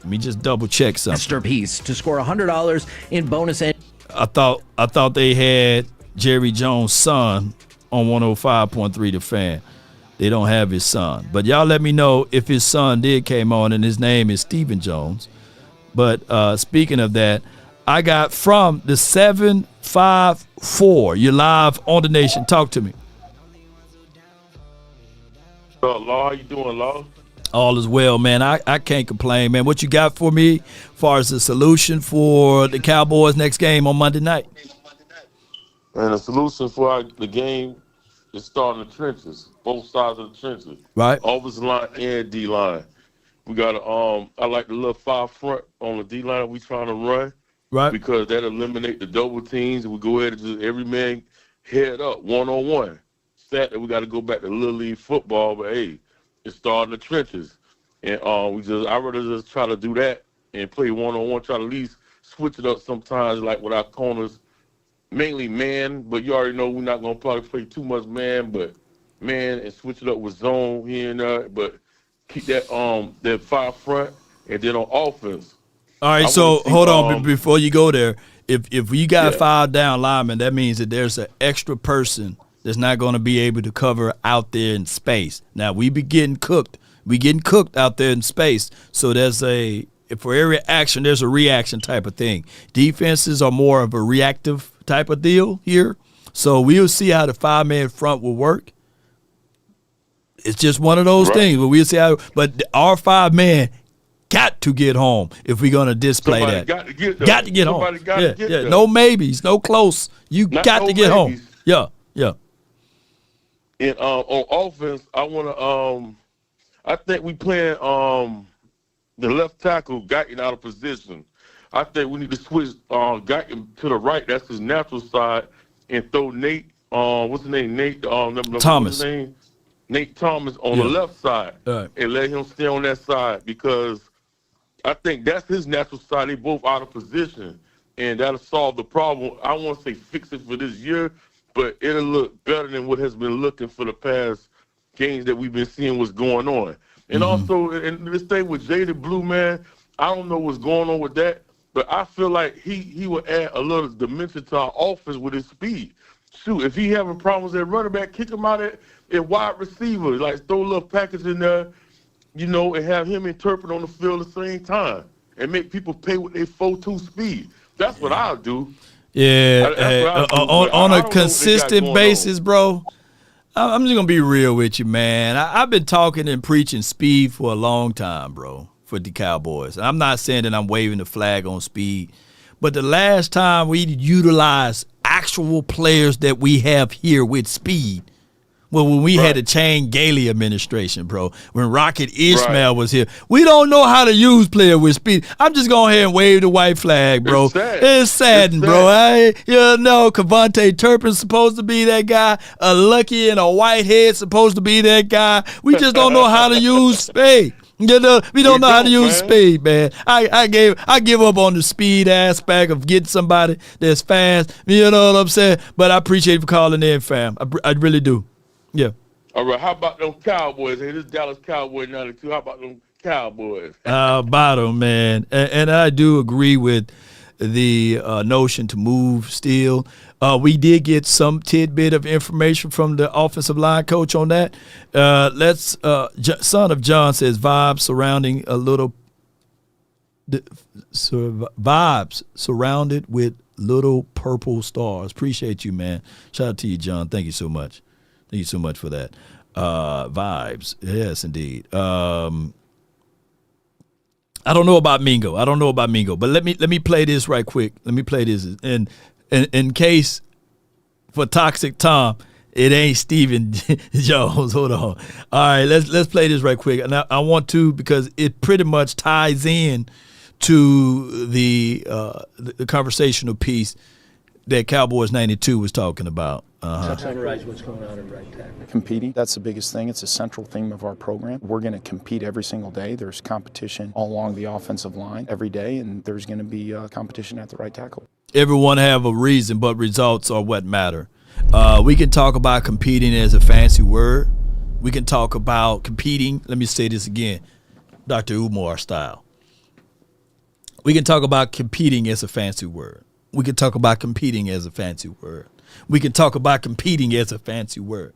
Let me just double check something. Masterpiece to score $100 in bonus. I thought they had Jerry Jones' son on 105.3 The Fan. They don't have his son. But y'all let me know if his son did came on, and his name is Stephen Jones. But speaking of that, I got from the 754. You're live on the Nation. Talk to me. Law, how you doing, Law? All is well, man. I can't complain, man. What you got for me as far as the solution for the Cowboys next game on Monday night? And the solution for the game is starting the trenches, both sides of the trenches. Right. Offensive line and D-line. We got I like the little 5 front on the D-line we trying to run. Right. Because that eliminate the double teams, and we go ahead and just every man head up, one-on-one. Sad that we got to go back to Little League football, but hey, it's starting the trenches. And I'd rather just try to do that and play one-on-one, try to at least switch it up sometimes, like with our corners, mainly man, but you already know we're not going to probably play too much man, and switch it up with zone here and there, but keep that 5 front, and then on offense. All right, so hold on before you go there. If you got 5 down linemen, that means that there's an extra person that's not going to be able to cover out there in space. Now, we be getting cooked. We getting cooked out there in space. So for every action, there's a reaction type of thing. Defenses are more of a reactive type of deal here. So we'll see how the 5-man front will work. It's just one of those things. But we'll see how. But our 5-man got to get home if we're going to display that. Got to get home. Got to get there. No maybes, no close. You got to get home. Yeah. And on offense, I want to. I think we playing the left tackle Guyton out of position. I think we need to switch Guyton to the right. That's his natural side, and throw Nate. What's his name? Nate Thomas. What's his name? Nate Thomas on the left side, and let him stay on that side because I think that's his natural side. They both out of position, and that'll solve the problem. I won't say fix it for this year, but it'll look better than what has been looking for the past games that we've been seeing what's going on. And also, and this thing with Jaded Blue, man, I don't know what's going on with that, but I feel like he will add a little dimension to our offense with his speed. Shoot, if he having problems at running back, kick him out at wide receiver. Like, throw a little package in there, and have him interpret on the field at the same time and make people pay with their 4.2 speed. That's what I'll do. Yeah, on a consistent basis, bro. I'm just going to be real with you, man. I've been talking and preaching speed for a long time, bro, for the Cowboys. I'm not saying that I'm waving the flag on speed, but the last time we utilized actual players that we have here with speed, well, when we had the Chain Gailey administration, bro, when Rocket Ismail was here, we don't know how to use player with speed. I'm just going ahead and wave the white flag, bro. It's saddened, bro. Cavante Turpin's supposed to be that guy. A Lucky and a Whitehead supposed to be that guy. We just don't know how to use speed. We don't know how to use speed, man. I give up on the speed aspect of getting somebody that's fast. You know what I'm saying? But I appreciate you for calling in, fam. I really do. Yeah. All right. How about them Cowboys? Hey, this Dallas Cowboy 92. How about them Cowboys? About them, man. And I do agree with the notion to move still. We did get some tidbit of information from the offensive line coach on that. Son of John says vibes surrounding a little vibes surrounded with little purple stars. Appreciate you, man. Shout out to you, John. Thank you so much. Thank you so much for that. Vibes. Yes, indeed. I don't know about Mingo. But let me play this right quick. Let me play this. And in case for Toxic Tom, it ain't Steven Jones. Hold on. All right, let's play this right quick. And I want to, because it pretty much ties in to the conversational piece that Cowboys 92 was talking about. Summarize what's going on in right tackle. Competing, that's the biggest thing. It's a central theme of our program. We're going to compete every single day. There's competition all along the offensive line every day, and there's going to be competition at the right tackle. Everyone have a reason, but results are what matter. We can talk about competing as a fancy word. We can talk about competing. Let me say this again, Dr. Umar style. We can talk about competing as a fancy word. We can talk about competing as a fancy word. We can talk about competing as a fancy word.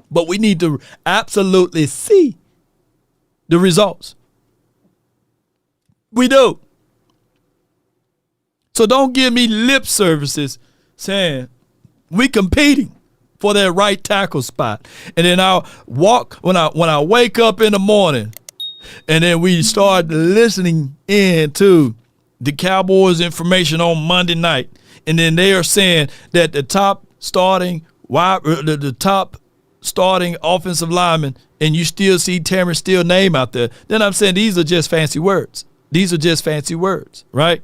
But we need to absolutely see the results. We do. So don't give me lip services saying we competing for that right tackle spot. And then I'll walk when I wake up in the morning, and then we start listening in to the Cowboys information on Monday night. And then they are saying that the top starting offensive lineman, and you still see Terrence Steele's name out there. Then I'm saying these are just fancy words. Right?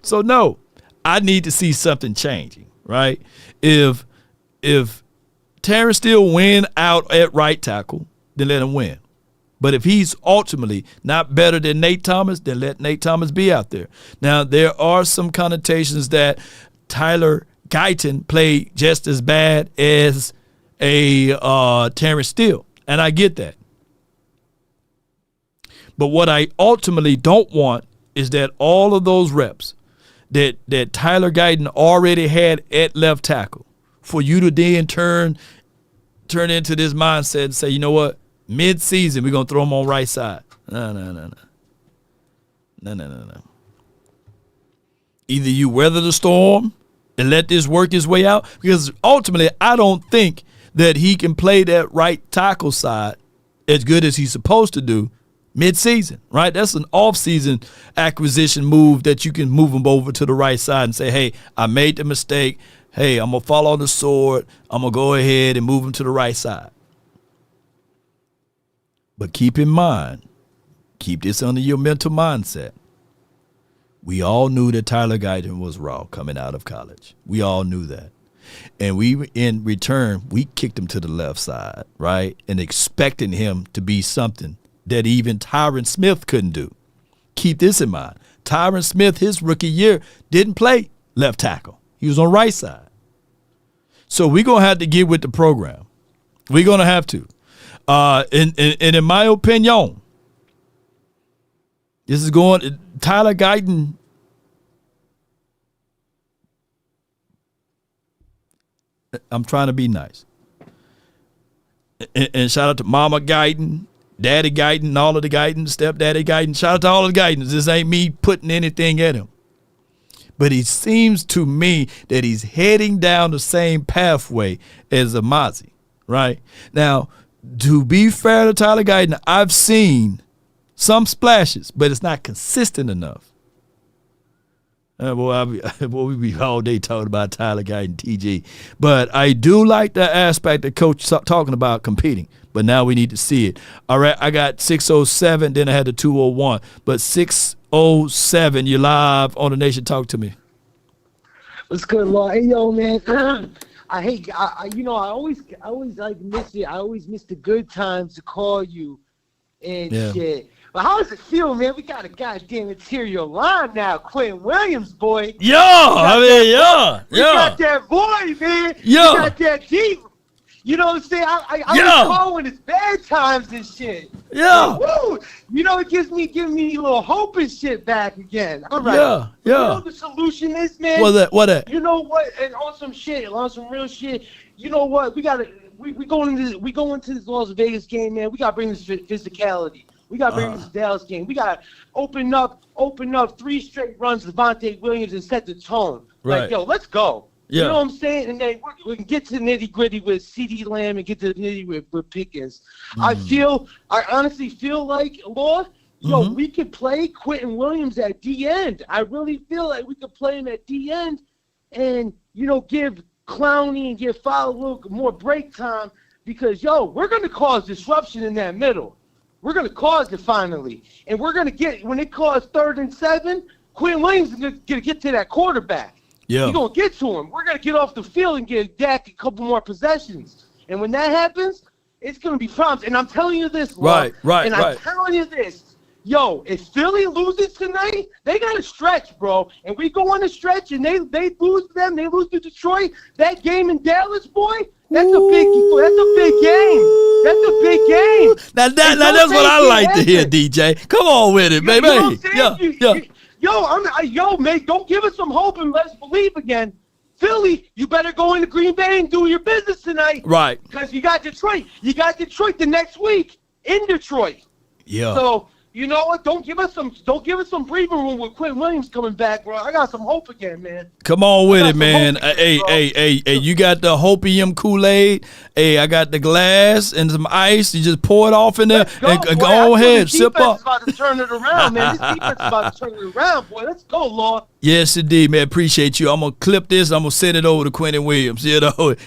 So no, I need to see something changing, right? If Terrence Steele win out at right tackle, then let him win. But if he's ultimately not better than Nate Thomas, then let Nate Thomas be out there. Now, there are some connotations that Tyler Guyton played just as bad as a Terrence Steele, and I get that. But what I ultimately don't want is that all of those reps that Tyler Guyton already had at left tackle, for you to then turn into this mindset and say, you know what, mid-season we're going to throw him on right side. No. Either you weather the storm and let this work his way out, because ultimately I don't think that he can play that right tackle side as good as he's supposed to do mid-season, right? That's an off-season acquisition move that you can move him over to the right side and say, hey, I made the mistake. Hey, I'm going to fall on the sword. I'm going to go ahead and move him to the right side. But keep in mind, keep this under your mental mindset. We all knew that Tyler Guyton was raw coming out of college. We all knew that. And we, in return, we kicked him to the left side, right? And expecting him to be something that even Tyron Smith couldn't do. Keep this in mind. Tyron Smith, his rookie year, didn't play left tackle. He was on right side. So we're going to have to get with the program. We're going to have to. And in my opinion, this is going – Tyler Guyton – I'm trying to be nice. And shout out to Mama Guyton, Daddy Guyton, all of the Guytons, Stepdaddy Guyton. Shout out to all of the Guytons. This ain't me putting anything at him. But it seems to me that he's heading down the same pathway as Amazi, right? Now, to be fair to Tyler Guyton, I've seen splashes, but it's not consistent enough. We be all day talking about Tyler Guyton, TG. But I do like the aspect that Coach talking about competing. But now we need to see it. All right, I got 607, then I had the 201. But 607, you're live on the Nation. Talk to me. What's good, Law? Hey, yo, man. I always like miss it. I always miss the good times to call you and shit. But how does it feel, man? We got a goddamn interior line now, Quentin Williams, boy. We got that boy, man. We got that deep. You know what I'm saying? I was call when it's bad times and shit. Yeah. Woo! You know, it gives me a little hope and shit back again. All right. Yeah. You know what the solution is, man? What that? You know what? And on some real shit. You know what? We going into this Las Vegas game, man. We gotta bring this physicality. We got to bring this Dallas game. We got to open up 3 straight runs to Devontae Williams and set the tone. Right. Like, yo, let's go. Yeah. You know what I'm saying? And then we can get to the nitty-gritty with CeeDee Lamb and get to the nitty with Pickens. I honestly feel like, Lord, we could play Quentin Williams at the end. I really feel like we could play him at the end and, give Clowney and give Fowler a little more break time because, we're going to cause disruption in that middle. We're going to cause it finally. And we're going to get, when it calls 3rd and 7, Quentin Williams is going to get to that quarterback. Yeah. You're going to get to him. We're going to get off the field and get Dak a couple more possessions. And when that happens, it's going to be problems. And I'm telling you this, Lord, Right. I'm telling you this. Yo, if Philly loses tonight, they got to stretch, bro. And we go on a stretch and they lose to Detroit. That game in Dallas, boy, that's a big game. That's a big game. Now that's what I like to hear, DJ. Come on with it, baby. Yo, mate, don't give us some hope and let us believe again. Philly, you better go into Green Bay and do your business tonight. Right. Because you got Detroit. You got Detroit the next week in Detroit. Yeah. So, you know what? Don't give us some breathing room with Quentin Williams coming back, bro. I got some hope again, man. Come on with it, man. Hey, you got the Hopium Kool-Aid. Hey, I got the glass and some ice. You just pour it off in there and go ahead, sip up. This defense is about to turn it around, man. This defense is about to turn it around, boy. Let's go, Lord. Yes, indeed, man. Appreciate you. I'm going to clip this. I'm going to send it over to Quentin Williams. He followed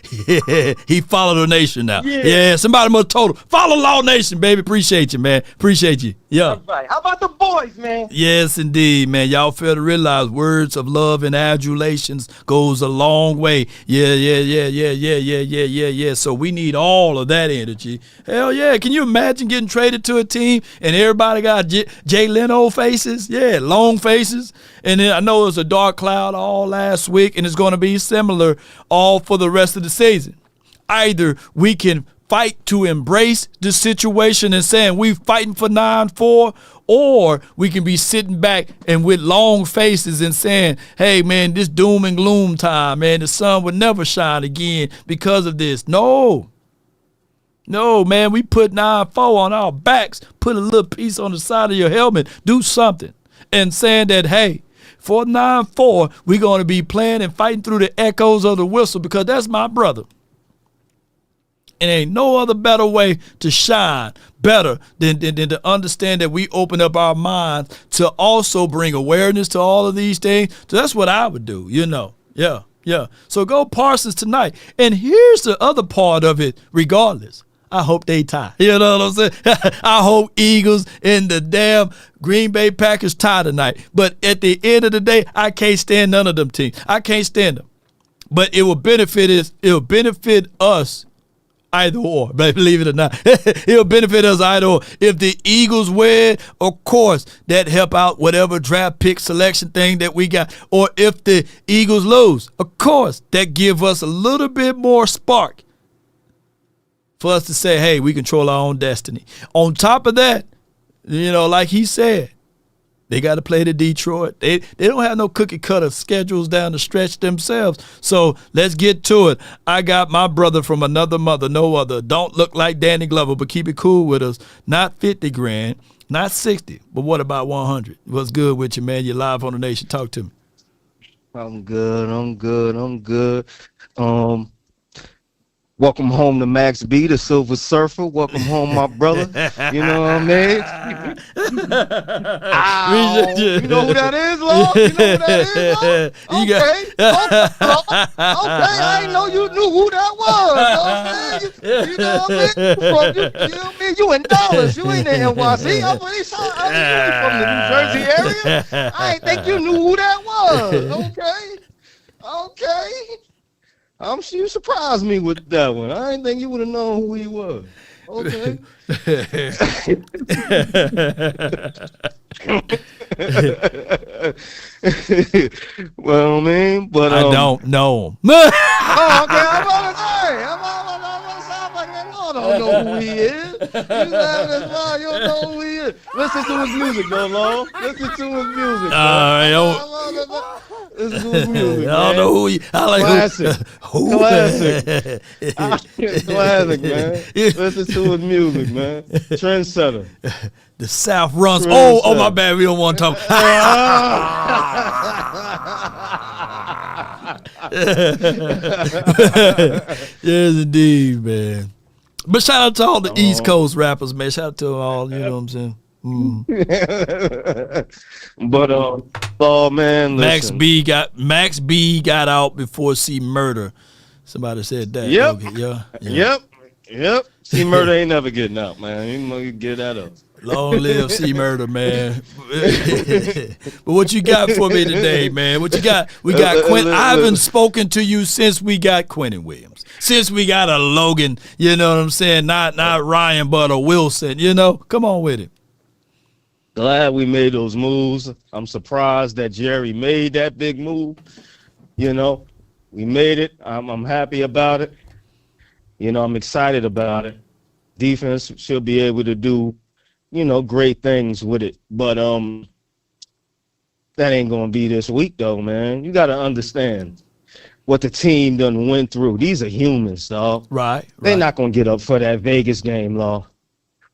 the nation now. Yeah, somebody must have told him. Follow Law Nation, baby. Appreciate you, man. Appreciate you. Yeah. All right. How about the boys, man? Yes, indeed, man. Y'all fail to realize words of love and adulations goes a long way. Yeah. So we need all of that energy. Hell yeah. Can you imagine getting traded to a team and everybody got Jay Leno faces? Yeah, long faces. And then I know it was a dark cloud all last week, and it's going to be similar all for the rest of the season. Either we can fight to embrace the situation and saying we fighting for 9-4, or we can be sitting back and with long faces and saying, hey, man, this doom and gloom time, man, the sun would never shine again because of this. No, man, we put 9-4 on our backs, put a little piece on the side of your helmet, do something, and saying that, hey, for 9-4, we're going to be playing and fighting through the echoes of the whistle because that's my brother. And ain't no other better way to shine better than to understand that we open up our minds to also bring awareness to all of these things. So that's what I would do, Yeah. So go Parsons tonight. And here's the other part of it, regardless. I hope they tie. You know what I'm saying? I hope Eagles and the damn Green Bay Packers tie tonight. But at the end of the day, I can't stand none of them teams. I can't stand them. But it will benefit us either or, believe it or not. It'll benefit us either or. If the Eagles win, of course, that help out whatever draft pick selection thing that we got. Or if the Eagles lose, of course, that give us a little bit more spark for us to say, hey, we control our own destiny. On top of that, like he said, they got to play the Detroit. They don't have no cookie cutter schedules down the stretch themselves. So let's get to it. I got my brother from another mother, no other. Don't look like Danny Glover, but keep it cool with us. Not 50 grand, not 60, but what about 100? What's good with you, man? You're live on the Nation. Talk to me. I'm good. Welcome home to Max B, the Silver Surfer. Welcome home, my brother. You know what I mean? Ow. You know who that is, Lord? You know who that is, Lord? Okay, I didn't know you knew who that was. You know what I mean? You in Dallas. You ain't in NYC. I'm from the New Jersey area. I didn't think you knew who that was. Okay. You surprised me with that one. I didn't think you would have known who he was. Okay. Well, I mean, but I don't know him. Okay. I'm about to say, I don't know who he is. You don't know who he is. Listen to his music, though, Lord. Listen to his music. All right. Listen to his music, I don't know who he. I like classic. who. Classic. Classic, man. Listen to his music, man. Trendsetter. The South runs. Oh, my bad. We don't want to talk. Yes, indeed, man. But shout out to all the East Coast rappers, man. Shout out to all. You know what I'm saying? But oh man, listen. Max B got out before C Murder. Somebody said that. Yep. Okay, Yep. C Murder ain't never getting out, man. You get that up. Long live C Murder, man. But what you got for me today, man? What you got? We got Quinn. I haven't spoken to you since we got Quentin Williams. Since we got a Logan, you know what I'm saying? Not Ryan, but a Wilson. You know, come on with it. Glad we made those moves. I'm surprised that Jerry made that big move. You know, we made it. I'm happy about it. You know, I'm excited about it. Defense should be able to do, you know, great things with it. But that ain't gonna be this week though, man. You gotta understand what the team done went through. These are humans, dog. Right. They're not gonna get up for that Vegas game, Law.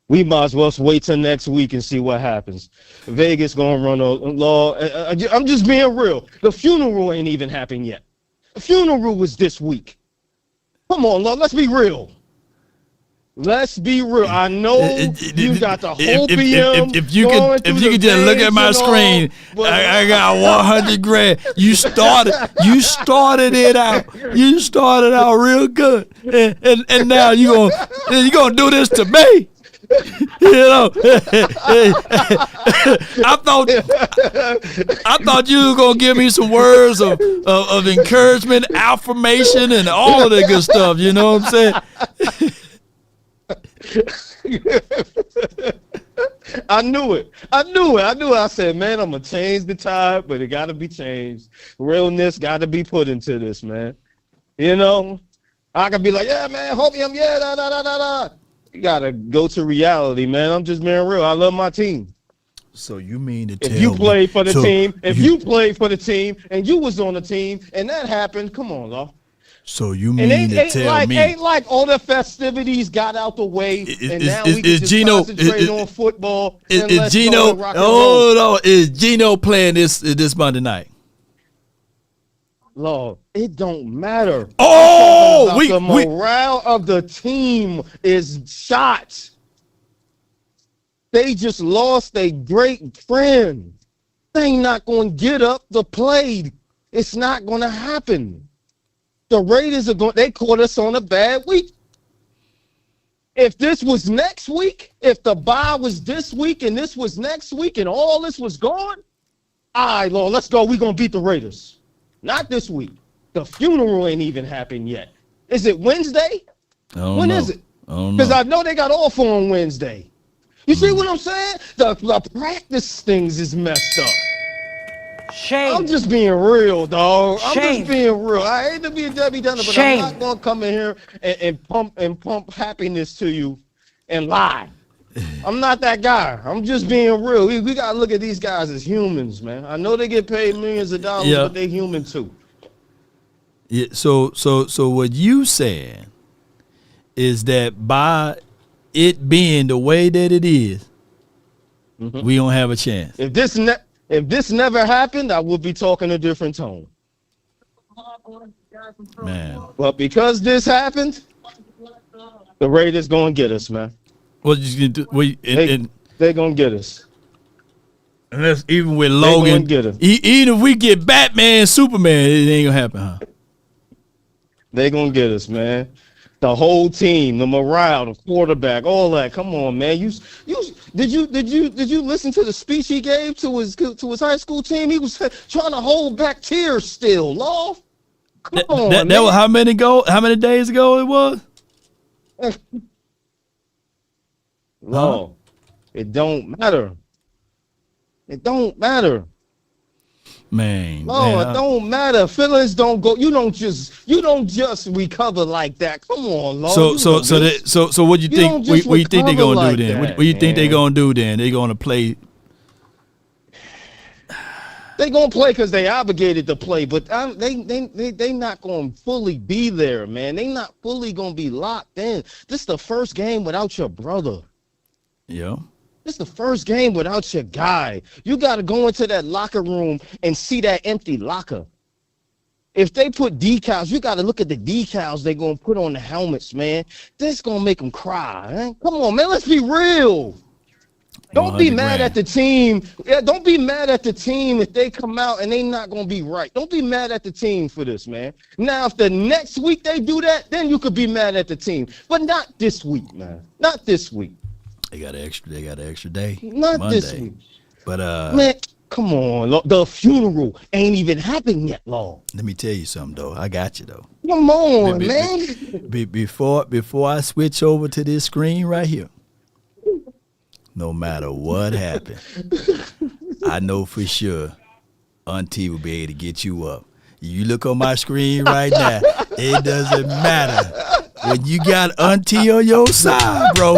We might as well wait till next week and see what happens. Vegas gonna run a Law. I'm just being real. The funeral ain't even happened yet. The funeral was this week. Come on, Law. Let's be real. Let's be real. I know you got the whole PM. If you could just look at my screen, I got 100 grand. You started it out. You started out real good, and now you gonna do this to me. You know, I thought you were gonna give me some words of encouragement, affirmation, and all of that good stuff. You know what I'm saying? I knew it. I said, man, I'm gonna change the tide, but it gotta be changed. Realness gotta be put into this, man. You know, I can be like, yeah, man, Hopium, yeah, da. You gotta go to reality, man. I'm just being real. I love my team. So you mean to tell me if you played for the team and you was on the team and that happened, come on, Law. So you mean to tell me? Ain't like all the festivities got out the way, and now we can just concentrate on football. Is Gino? No, is Gino playing this Monday night? Lord, it don't matter. Oh, the morale of the team is shot. They just lost a great friend. They not going to get up to play. It's not going to happen. The Raiders they caught us on a bad week. If this was next week, if the bye was this week and this was next week and all this was gone, all right, Lord, let's go. We're going to beat the Raiders. Not this week. The funeral ain't even happened yet. Is it Wednesday? When is it? Because I know they got off on Wednesday. You see what I'm saying? The practice things is messed up. Shame. I'm just being real, dog. Shame. I'm just being real. I hate to be a Debbie Downer, but Shame. I'm not gonna come in here and pump happiness to you and lie. I'm not that guy. I'm just being real. We gotta look at these guys as humans, man. I know they get paid millions of dollars, but they're human too. Yeah. So what you saying is that by it being the way that it is, we don't have a chance. If this never happened, I would be talking a different tone. Man. But because this happened, the Raiders gonna get us, man. What you do? They're gonna get us. Unless even with Logan, even if we get Batman, Superman, it ain't gonna happen, huh? They gonna get us, man. The whole team, the morale, the quarterback, all that. Come on, man. Did you listen to the speech he gave to his high school team? He was trying to hold back tears still, Law. Come on, man. That was how many days ago it was? No, it don't matter. It don't matter. Man, no, it don't matter. Feelings don't go. You don't just recover like that. Come on, Lord. So what do you think? What you think they're gonna do then? What do you think they're gonna do then? They're gonna play. They gonna play because they obligated to play, but they not gonna fully be there, man. They not fully gonna be locked in. This is the first game without your brother. Yeah. This is the first game without your guy. You gotta go into that locker room and see that empty locker. If they put decals, you gotta look at the decals they gonna put on the helmets, man. This gonna make them cry, man. Come on, man. Let's be real. Don't be mad at the team. Yeah, don't be mad at the team if they come out and they not gonna be right. Don't be mad at the team for this, man. Now, if the next week they do that, then you could be mad at the team. But not this week, man. Not this week. They got an extra day. Not Monday. this week. But man, come on. The funeral ain't even happened yet, long. Let me tell you something though. I got you though. Come on, man. Before I switch over to this screen right here. No matter what happened, I know for sure Auntie will be able to get you up. You look on my screen right now, it doesn't matter. When you got Auntie on your side, bro.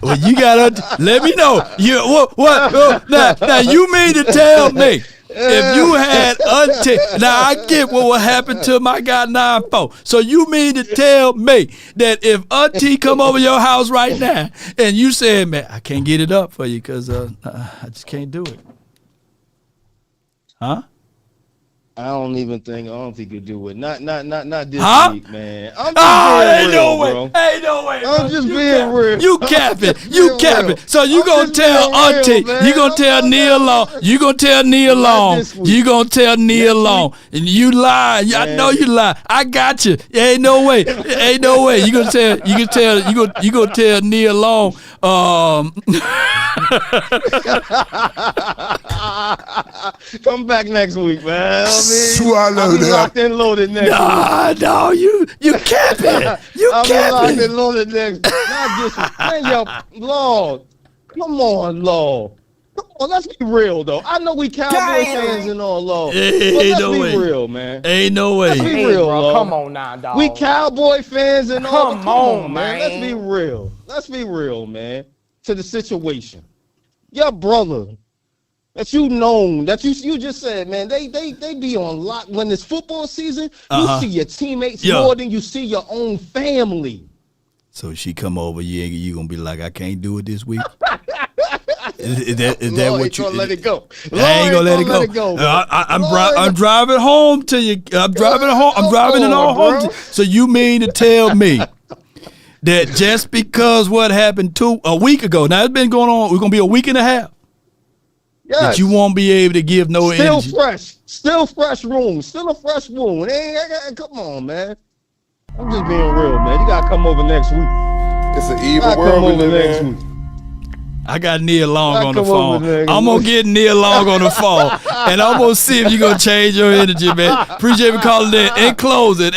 When you got Auntie, let me know. Now you mean to tell me if you had Auntie, now I get what will happen to my guy 9-4. So you mean to tell me that if Auntie come over your house right now and you said, man, I can't get it up for you because I just can't do it. Huh? I don't even think Auntie could do it. Not this week, man. I'm just being real. You capping. You capping. So you gonna tell Auntie, you gonna tell Neil Long, you gonna tell Neil Long, you gonna tell Neil Long, and you lie. I know you lie. I got you. Ain't no way. Ain't no way. You gonna tell Neil Long. Come back next week, man. Swallow I'll be that. locked and loaded next week. No, you capping. You I'll be capping. locked and loaded next week. Not this week. Man, yo, Lord. Come on, Lord. Come on, let's be real, though. I know we Cowboy fans and all, Lord. But let's be real, man. Ain't no way. Let's be real, bro. Lord. Come on now, dog. We Cowboy fans and all. Come on, man. Let's be real. Let's be real, man. To the situation. Your brother that you know, that you just said, man, they be on lock when it's football season. You see your teammates more than you see your own family. So she come over, you gonna be like, I can't do it this week. Is that what you gonna let it go? I ain't gonna let it go. I'm driving home to you. I'm driving home. I'm driving it all home. So you mean to tell me that just because what happened a week ago, now it's been going on, we're gonna be a week and a half. Yes. That you won't be able to give no energy. Still fresh room, still a fresh wound. Come on, man. I'm just being real, man. You gotta come over next week. It's an evil world we live in. I got Neil Long on the phone. I'm going to get Neil Long on the phone, and I'm going to see if you're going to change your energy, man. Appreciate you calling in. And close it.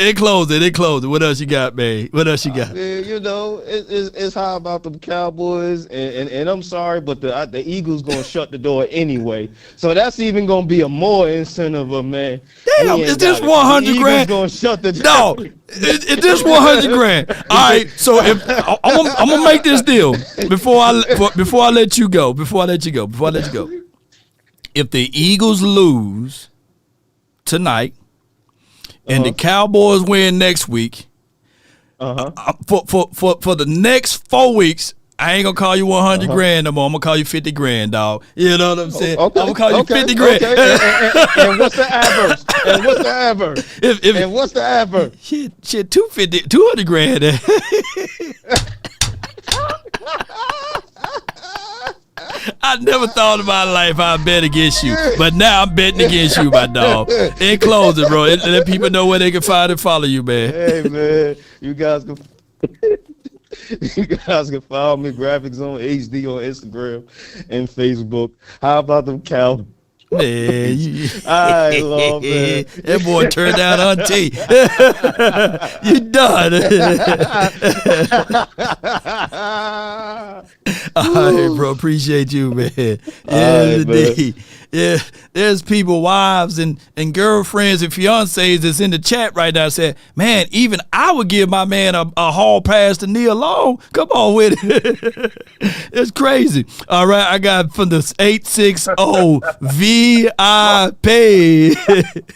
What else you got, man? What else you got? Man, you know, it's how about the Cowboys, and I'm sorry, but the Eagles going to shut the door anyway. So that's even going to be a more incentive, man. Damn, is this 100 grand? Going to shut the door. No, is this 100 grand? All right, so if I'm going to make this deal before I let you go. If the Eagles lose tonight and the Cowboys win next week, for the next 4 weeks, I ain't gonna call you 100 grand no more. I'm gonna call you 50 grand, dog. You know what I'm saying? Okay, I'm gonna call you 50 grand. And what's the adverse? And what's the adverse? Shit, 200 grand. I never thought in my life I'd bet against you, but now I'm betting against you, my dog. In closing, bro, let people know where they can find and follow you, man. Hey, man, you guys can follow me, Graphics on HD on Instagram and Facebook. How about them Cowboys? Man, I love man. That boy turned down Auntie. You done. All right, bro. Appreciate you, man. Yeah, right, indeed. Yeah, there's people, wives and girlfriends and fiancés that's in the chat right now said, man, even I would give my man a hall pass to kneel long. Come on with it. It's crazy. All right, I got from the 860 VIP.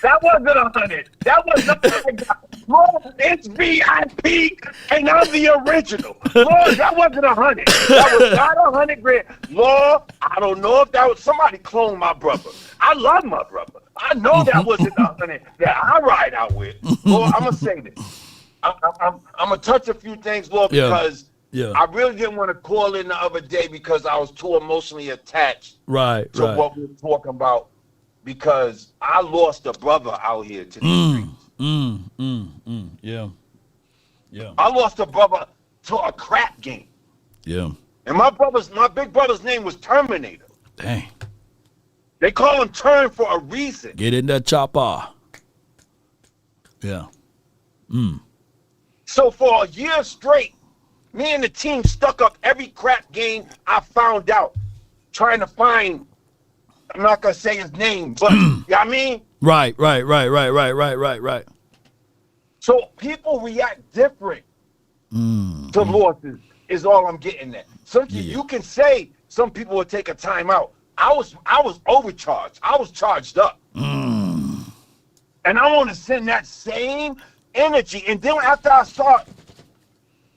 That wasn't 100. That was the Lord, it's VIP, and I'm the original. Lord, that wasn't 100. That was not 100 grand. Lord, I don't know if that was somebody cloned my brother. I love my brother. I know that wasn't 100 that I ride out with. Lord, I'm gonna say this. I'm gonna touch a few things, Lord, because I really didn't want to call in the other day because I was too emotionally attached to what we were talking about. Because I lost a brother out here to the streets. Yeah. Yeah. I lost a brother to a crap game. Yeah. And my big brother's name was Terminator. Dang. They call him Turn for a reason. Get in that chopper. Yeah. So for a year straight, me and the team stuck up every crap game I found out, trying to find, I'm not going to say his name, but, you know what I mean? Right. So people react different to losses is all I'm getting at. You can say some people will take a timeout. I was overcharged. I was charged up. And I want to send that same energy. And then after I start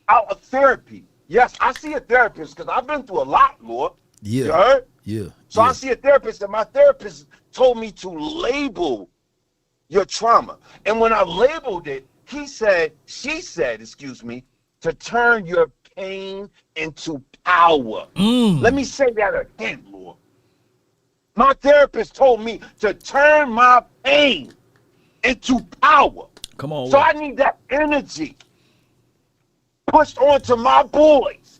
out of therapy, yes, I see a therapist because I've been through a lot, Lord. Yeah. You heard? Yeah. So I see a therapist, and my therapist told me to label your trauma. And when I labeled it, she said, to turn your pain into power. Let me say that again, Lord. My therapist told me to turn my pain into power. Come on. So I need that energy pushed onto my boys.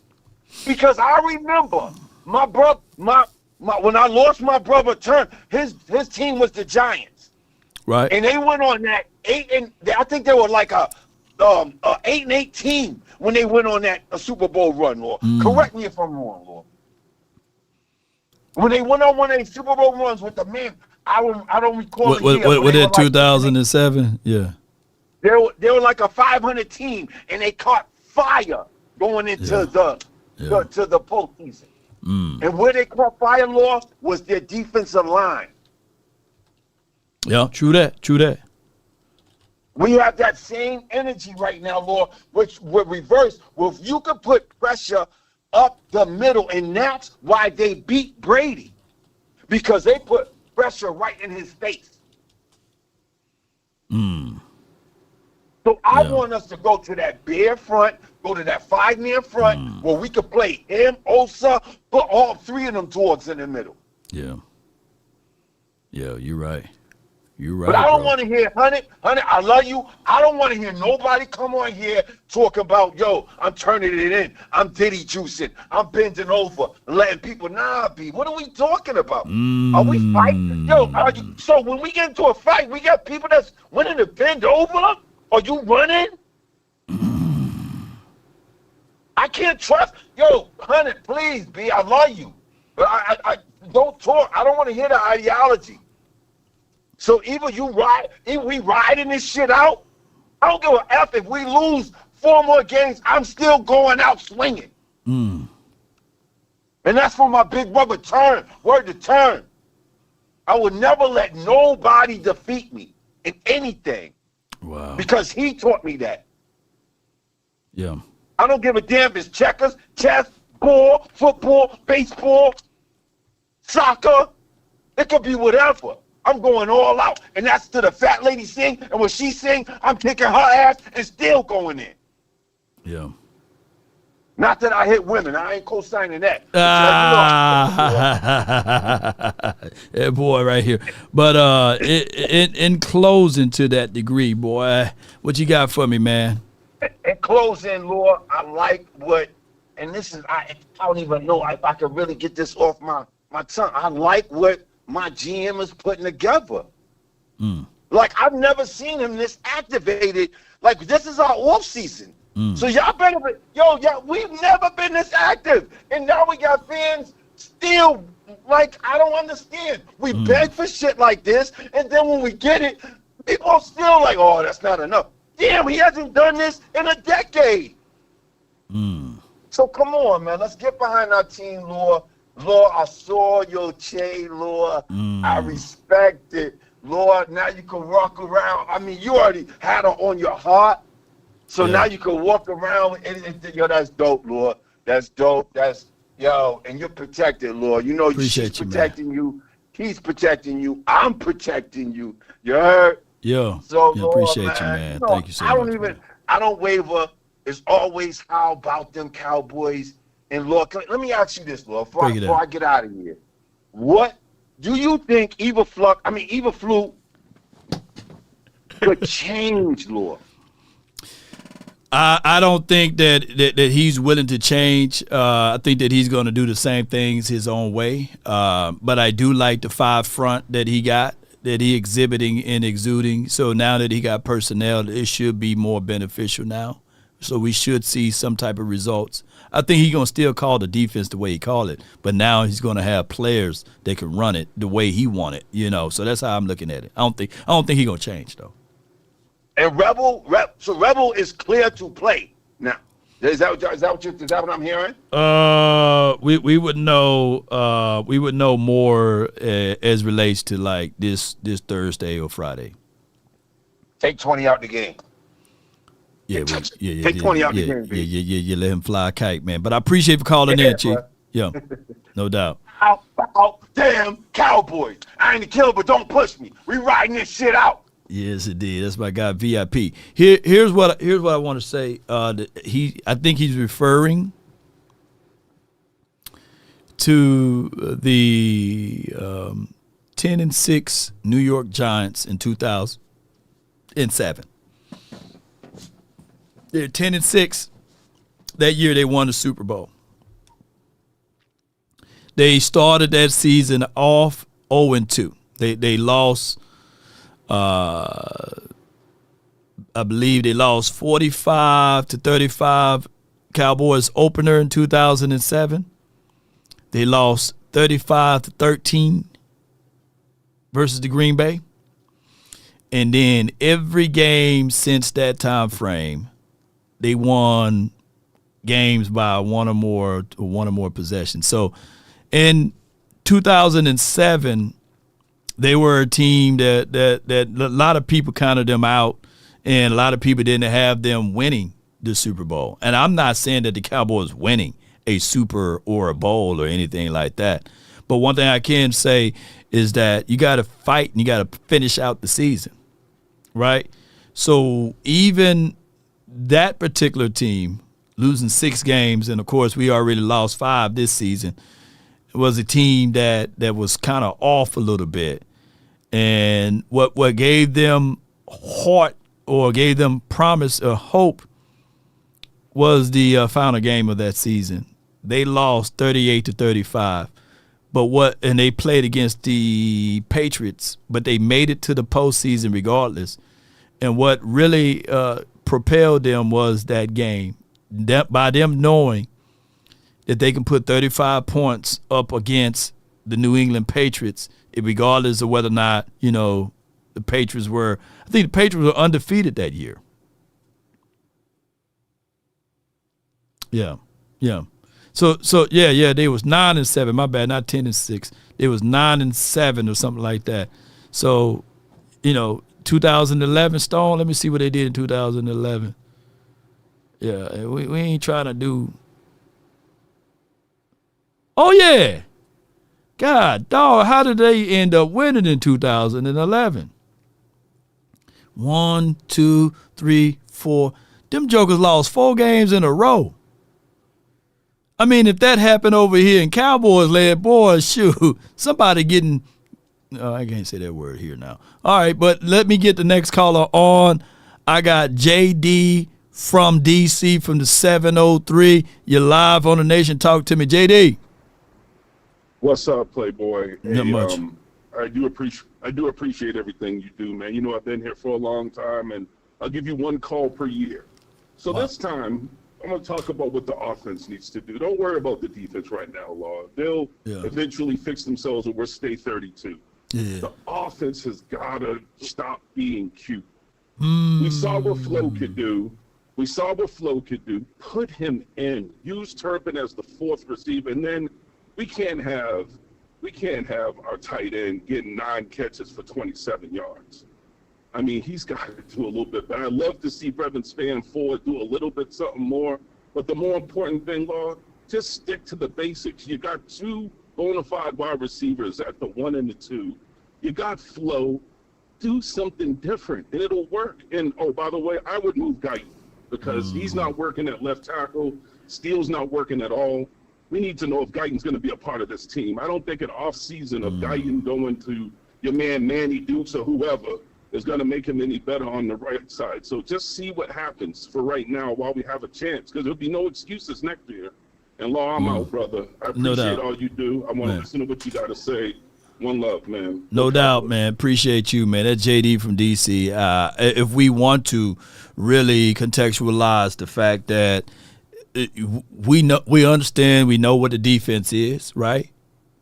Because I remember my brother, when I lost my brother, his team was the Giants. Right. And they went on that I think they were like a 8-8 team when they went on that Super Bowl run, Lord. Correct me if I'm wrong, Lord. When they went on one of these Super Bowl runs with the man, I don't recall the year. What in 2007? Yeah. They were like a 500 team, and they caught fire going into the postseason. And where they caught fire, Lord, was their defensive line. Yeah, true that. We have that same energy right now, Lord, which would reverse. Well, if you could put pressure up the middle, and that's why they beat Brady, because they put pressure right in his face. So I want us to go to that bare front, go to that 5-man front where we could play him, Osa, put all three of them towards in the middle. Yeah. Yeah, you're right. But I don't want to hear, honey, I love you. I don't want to hear nobody come on here talk about, yo, I'm turning it in. I'm Diddy juicing. I'm bending over and letting people, be. What are we talking about? Are we fighting? Yo, so when we get into a fight, we got people that's wanting to bend over? Are you running? I can't trust. Yo, honey, please, B, I love you. But I don't talk. I don't want to hear the ideology. So either we riding this shit out. I don't give a F if we lose 4 more games. I'm still going out swinging. And that's for my big brother Turn. Word to Turn. I would never let nobody defeat me in anything. Wow. Because he taught me that. Yeah. I don't give a damn if it's checkers, chess, ball, football, baseball, soccer. It could be whatever. I'm going all out. And that's to the fat lady sing. And when she sing, I'm kicking her ass and still going in. Yeah. Not that I hit women. I ain't co-signing that. Yeah, boy, right here. But in closing to that degree, boy, what you got for me, man? In closing, Lord, I like what, and this is, I don't even know if I can really get this off my tongue. I like what my GM is putting together. Like, I've never seen him this activated. Like, this is our off season. So y'all better be, yeah, we've never been this active. And now we got fans still, like, I don't understand. We beg for shit like this, and then when we get it, people are still like, oh, that's not enough. Damn, he hasn't done this in a decade. So come on, man. Let's get behind our team, Lord. Lord, I saw your chain, Lord. I respect it. Lord, now you can walk around. I mean, you already had her on your heart. So now you can walk around and yo, that's dope, Lord. That's dope. That's, yo, and you're protected, Lord. You know, she's protecting you. He's protecting you. I'm protecting you. You heard? Yeah. So, yeah, Lord, appreciate you, man. You know, Thank you so much. I don't waver. It's always how about them Cowboys. And Lord, let me ask you this, Lord, before I get out of here. What do you think Eva Flu could change, Lord? I don't think that he's willing to change. I think that he's going to do the same things his own way. But I do like the 5 front that he got, that he exhibiting and exuding. So now that he got personnel, it should be more beneficial now. So we should see some type of results. I think he's going to still call the defense the way he called it, but now he's going to have players that can run it the way he wanted, you know. So that's how I'm looking at it. I don't think he's going to change, though. And Rebel is clear to play now. Is that what I'm hearing? We would know. We would know more as relates to like this Thursday or Friday. Take 20 out the game. Take 20 out the game. You let him fly a kite, man. But I appreciate you for calling in, Chief. Yeah, no doubt. Damn Cowboys! I ain't a killer, but don't push me. We riding this shit out. Yes, it did. That's my guy, VIP. Here's what I want to say. I think he's referring to the 10-6 New York Giants in 2007. They're 10-6. That year they won the Super Bowl. They started that season off 0-2. They lost. I believe they lost 45-35 Cowboys opener in 2007. They lost 35-13 versus the Green Bay. And then every game since that time frame, they won games by one or more possessions. So in 2007, they were a team that a lot of people counted them out, and a lot of people didn't have them winning the Super Bowl. And I'm not saying that the Cowboys winning a Super or a Bowl or anything like that. But one thing I can say is that you got to fight and you got to finish out the season, right? So even that particular team losing 6 games, and of course we already lost 5 this season, was a team that was kind of off a little bit. And what gave them heart or gave them promise or hope was the final game of that season. They lost 38-35. And they played against the Patriots, but they made it to the postseason regardless. And what really propelled them was that game. By them knowing that they can put 35 points up against the New England Patriots, regardless of whether or not, you know, the Patriots were – I think the Patriots were undefeated that year. Yeah. So they was 9-7. My bad, not 10-6. It was 9-7 or something like that. So, you know, 2011 Stone. Let me see what they did in 2011. Yeah, we ain't trying to do. Oh yeah, God, dog, how did they end up winning in 2011? 1, 2, 3, 4. Them jokers lost 4 games in a row. I mean, if that happened over here in Cowboys land, boys, shoot, somebody getting. Oh, I can't say that word here now. All right, but let me get the next caller on. I got JD from DC from the 703. You're live on the Nation. Talk to me, JD. What's up, Playboy? Not much. I do appreciate everything you do, man. You know, I've been here for a long time, and I'll give you one call per year. So this time, I'm going to talk about what the offense needs to do. Don't worry about the defense right now, Law. They'll eventually fix themselves, and we'll stay 32. Yeah. The offense has got to stop being cute. We saw what Flo could do. Put him in. Use Turpin as the fourth receiver, and then we can't have our tight end getting 9 catches for 27 yards. I mean, he's got to do a little bit better. I'd love to see Brevin Spann do a little bit something more. But the more important thing, Law, just stick to the basics. You got 2 bona fide wide receivers at the 1 and the 2. You got Flo. Do something different, and it'll work. And, oh, by the way, I would move Guyton because he's not working at left tackle. Steele's not working at all. We need to know if Guyton's going to be a part of this team. I don't think an offseason of Guyton going to your man Manny Dukes or whoever is going to make him any better on the right side. So just see what happens for right now while we have a chance, because there'll be no excuses next year. And Law, I'm out, brother. I appreciate all you do. I want to listen to what you got to say. One love, man. No doubt, man. Appreciate you, man. That's JD from DC. If we want to really contextualize the fact that we understand, we know what the defense is, right?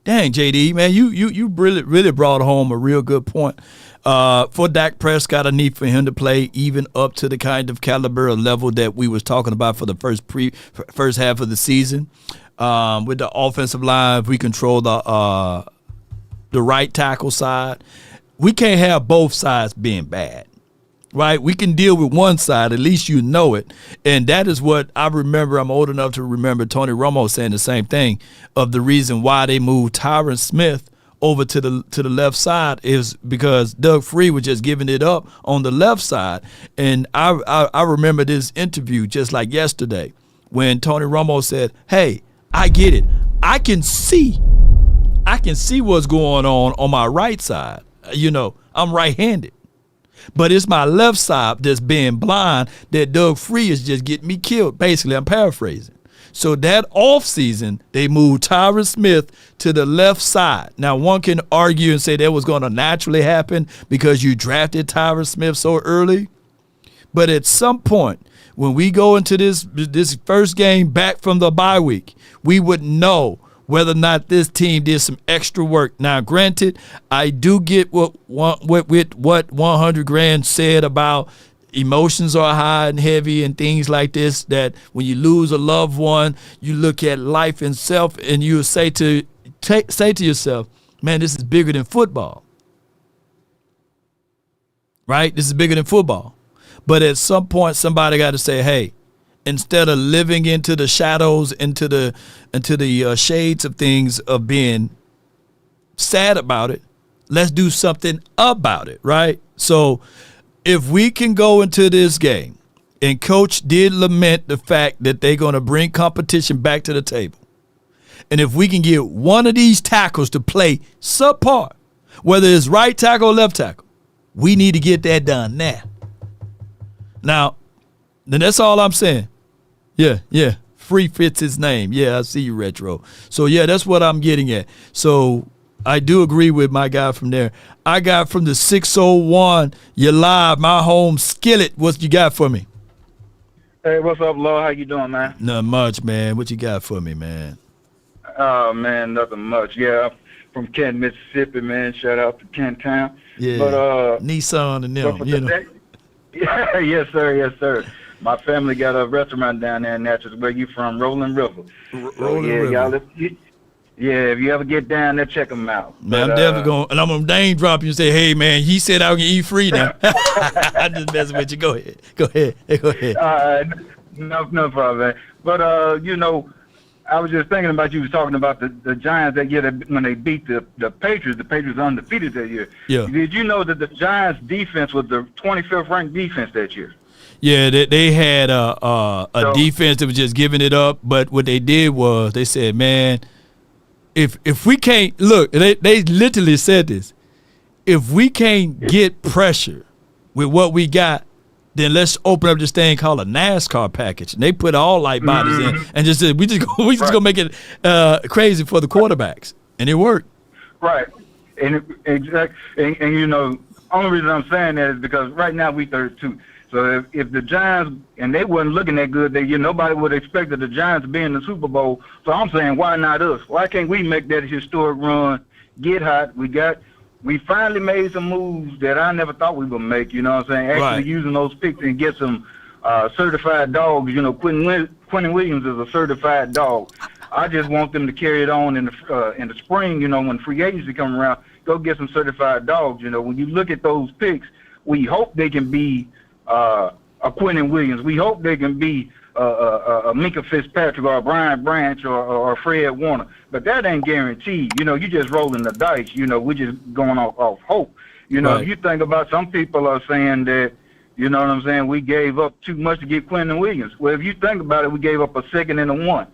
Dang, JD, man, you really brought home a real good point. For Dak Prescott, a need for him to play even up to the kind of caliber or level that we was talking about for the first half of the season. With the offensive line, if we control the right tackle side, we can't have both sides being bad, right? We can deal with one side, at least you know it. And that is what I remember. I'm old enough to remember Tony Romo saying the same thing of the reason why they moved Tyron Smith over to the left side is because Doug Free was just giving it up on the left side. And I remember this interview just like yesterday when Tony Romo said, hey, I get it. I can see what's going on my right side. You know, I'm right-handed. But it's my left side that's being blind that Doug Free is just getting me killed. Basically, I'm paraphrasing. So that offseason, they moved Tyron Smith to the left side. Now, one can argue and say that was going to naturally happen because you drafted Tyron Smith so early. But at some point, when we go into this first game back from the bye week, we would know whether or not this team did some extra work. Now, granted, I do get what 100 Grand said about emotions are high and heavy and things like this, that when you lose a loved one, you look at life itself and you say to yourself, man, this is bigger than football. Right? This is bigger than football. But at some point, somebody got to say, hey, instead of living into the shadows, into the shades of things of being sad about it, let's do something about it, right? So if we can go into this game, and Coach did lament the fact that they're going to bring competition back to the table, and if we can get one of these tackles to play subpar, whether it's right tackle or left tackle, we need to get that done now. Now, then that's all I'm saying. Yeah. Free fits his name. Yeah, I see you, Retro. So, yeah, that's what I'm getting at. So, I do agree with my guy from there. I got from the 601, you're live, my home skillet. What you got for me? Hey, what's up, Lo? How you doing, man? Not much, man. What you got for me, man? Oh, man, nothing much. Yeah, I'm from Kent, Mississippi, man. Shout out to Kent Town. Yeah, but, Nissan and them, you know. Yeah, yes, sir. My family got a restaurant down there in Natchez. Where you from? Rolling River. Rolling River. Y'all, if you ever get down there, check them out. Man, I'm definitely going, and I'm going to name drop you and say, hey, man, he said I can eat free now. I'm just messing with you. Go ahead. No problem, man. But, you know, I was just thinking about you was talking about the Giants that year when they beat the Patriots. The Patriots undefeated that year. Yeah. Did you know that the Giants' defense was the 25th ranked defense that year? Yeah, they had a defense that was just giving it up. But what they did was they said, man, if we can't – look, they literally said this. If we can't get pressure with what we got, then let's open up this thing called a NASCAR package. And they put all light bodies in and just said, we just gonna make it crazy for the quarterbacks. And it worked. Right. And you know, only reason I'm saying that is because right now we 32. So if the Giants, and they wasn't looking that good, nobody would have expected the Giants to be in the Super Bowl. So I'm saying, why not us? Why can't we make that historic run, get hot? We finally made some moves that I never thought we would make, you know what I'm saying? Actually using those picks and get some certified dogs. You know, Quentin Williams is a certified dog. I just want them to carry it on in the spring, you know, when free agency come around, go get some certified dogs. You know, when you look at those picks, we hope they can be a Quentin Williams. We hope they can be a Minka Fitzpatrick or a Brian Branch or Fred Warner. But that ain't guaranteed. You know, you just rolling the dice. You know, we're just going off hope. You know, if you think about, some people are saying that, you know what I'm saying, we gave up too much to get Quentin Williams. Well, if you think about it, we gave up a second and a one.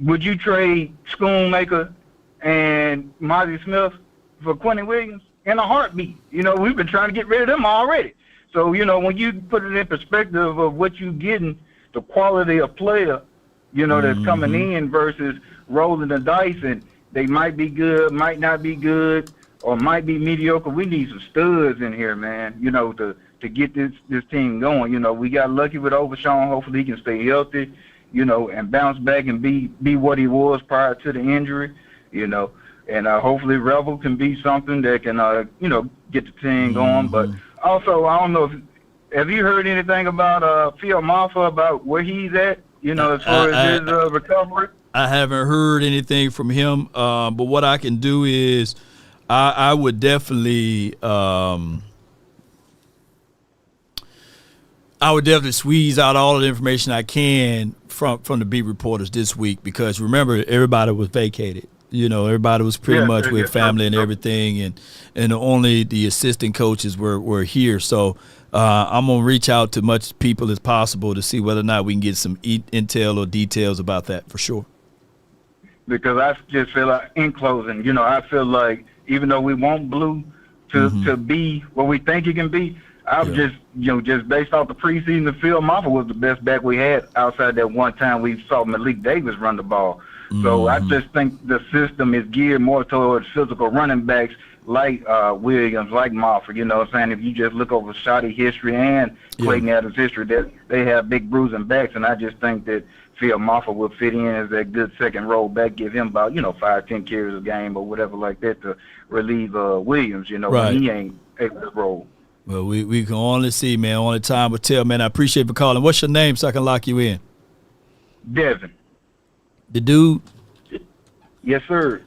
Would you trade Schoonmaker and Marty Smith for Quentin Williams? In a heartbeat. You know, we've been trying to get rid of them already. So, you know, when you put it in perspective of what you're getting, the quality of player, you know, that's coming in versus rolling the dice, and they might be good, might not be good, or might be mediocre. We need some studs in here, man, you know, to get this team going. You know, we got lucky with Overshawn. Hopefully he can stay healthy, you know, and bounce back and be what he was prior to the injury, you know. And hopefully Rebel can be something that can, you know, get the team going. But also, I don't know, have you heard anything about Phil Maffa, about where he's at, you know, as far as his recovery? I haven't heard anything from him, but what I can do is I would definitely squeeze out all of the information I can from the beat reporters this week, because remember, everybody was vacated. You know, everybody was pretty much with family and everything, and only the assistant coaches were here. So I'm going to reach out to much people as possible to see whether or not we can get some intel or details about that for sure. Because I just feel like, in closing, you know, I feel like even though we want Blue to be what we think he can be, just based off the preseason, the Phil Maffa was the best back we had outside that one time we saw Malik Davis run the ball. So I just think the system is geared more towards physical running backs like Williams, like Maffa. You know what I'm saying? If you just look over Shoddy history and Clayton Adams' history, that they have big bruising backs, and I just think that Phil Maffa will fit in as that good second row back, give him about, 5-10 carries a game or whatever like that to relieve Williams, when he ain't able to roll. Well, we can only see, man. Only time will tell, man. I appreciate you for calling. What's your name so I can lock you in? Devin. The dude? Yes, sir.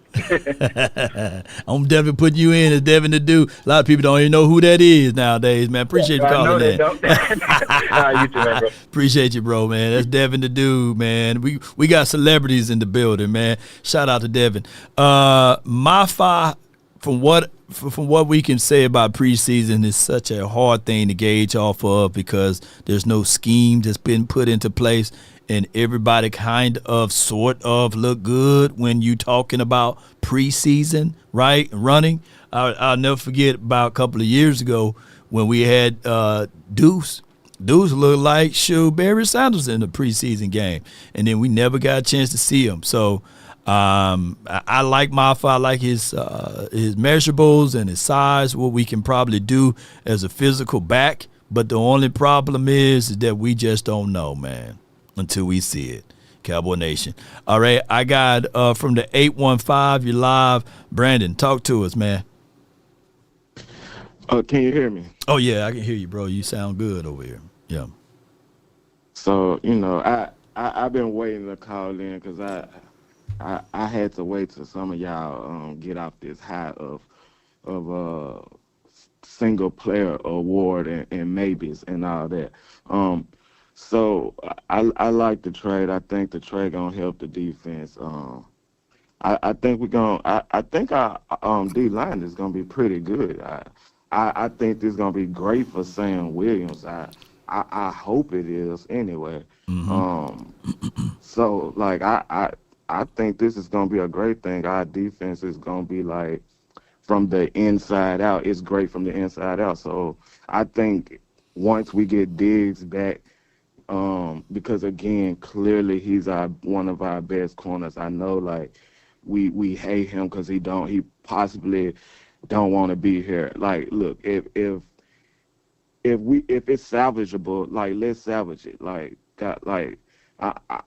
I'm definitely putting you in as Devin the dude. A lot of people don't even know who that is nowadays, man. Appreciate you calling, man. You too, man, bro. Appreciate you, bro, man. That's Devin the dude, man. We got celebrities in the building, man. Shout out to Devin. Maffa, from what we can say about preseason, is such a hard thing to gauge off of because there's no scheme that's been put into place. And everybody kind of sort of look good when you talking about preseason, right? Running. I'll never forget about a couple of years ago when we had Deuce. Deuce looked like Barry Sanders in the preseason game. And then we never got a chance to see him. So I like Maffa. I like his measurables and his size, what we can probably do as a physical back. But the only problem is that we just don't know, man, until we see it. Cowboy Nation. All right, I got from the 815, you're live. Brandon, talk to us, man. Can you hear me? Oh, yeah, I can hear you, bro. You sound good over here. Yeah. So, I've been waiting to call in because I had to wait till some of y'all get off this high of single player award and maybes and all that. So I like the trade. I think the trade gonna help the defense. I think I think our D line is gonna be pretty good. I think this is gonna be great for Sam Williams. I hope it is anyway. So like I think this is gonna be a great thing. Our defense is gonna be like from the inside out. It's great from the inside out. So I think once we get Diggs back. Because again, clearly he's one of our best corners. I know, like we hate him because he possibly don't want to be here. Like, look, if if it's salvageable, like let's salvage it.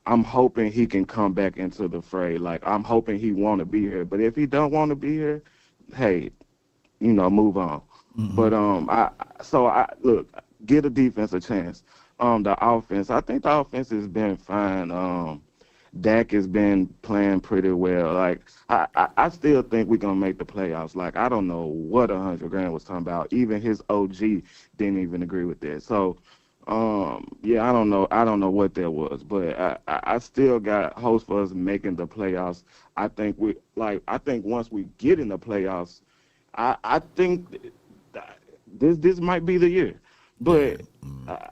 I'm hoping he can come back into the fray. Like I'm hoping he want to be here. But if he don't want to be here, hey, move on. But I look, give the defense a chance. The offense, I think the offense has been fine. Dak has been playing pretty well. Like I still think we're gonna make the playoffs. Like I don't know what 100 grand was talking about. Even his OG didn't even agree with that. So yeah, I don't know what that was, but I still got hopes for us making the playoffs. I think once we get in the playoffs, I think this might be the year. But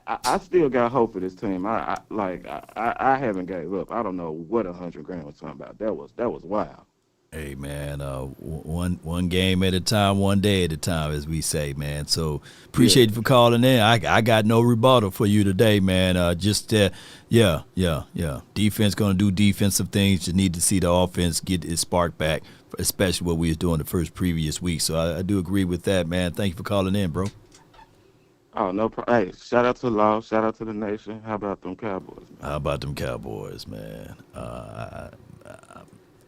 I still got hope for this team. I haven't gave up. I don't know what 100 grand was talking about. That was wild. Hey man, one game at a time, one day at a time, as we say, man. So appreciate you for calling in. I got no rebuttal for you today, man. Defense gonna do defensive things. You need to see the offense get its spark back, especially what we was doing the previous week. So I do agree with that, man. Thank you for calling in, bro. Oh, no problem. Hey, shout out to Law. Shout out to the nation. How about them Cowboys? How about them Cowboys, man?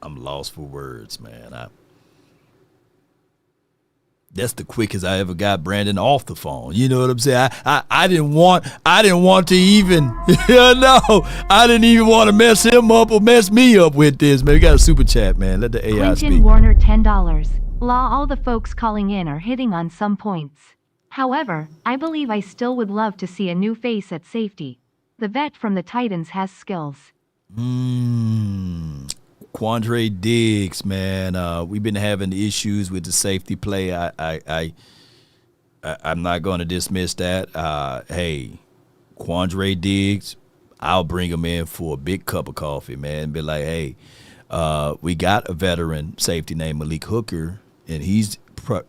I'm lost for words, man. That's the quickest I ever got Brandon off the phone. You know what I'm saying? I didn't want to even, I didn't even want to mess him up or mess me up with this, man. We got a super chat, man. Let the AI speak. Quentin Warner, $10. Law, all the folks calling in are hitting on some points. However, I believe I still would love to see a new face at safety. The vet from the Titans has skills. Quandre Diggs, man. We've been having issues with the safety play. I'm not going to dismiss that. Hey, Quandre Diggs, I'll bring him in for a big cup of coffee, man. Be like, hey, we got a veteran safety named Malik Hooker, and he's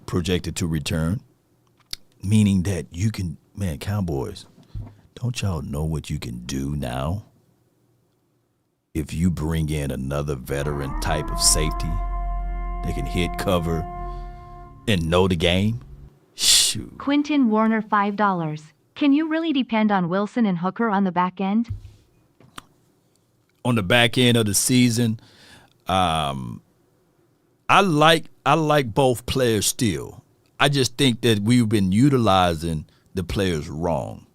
projected to return. Meaning that you can, man, Cowboys, don't y'all know what you can do now? If you bring in another veteran type of safety that can hit cover and know the game? Shoot. Quentin Warner, $5. Can you really depend on Wilson and Hooker on the back end? On the back end of the season, I like both players still. I just think that we've been utilizing the players wrong.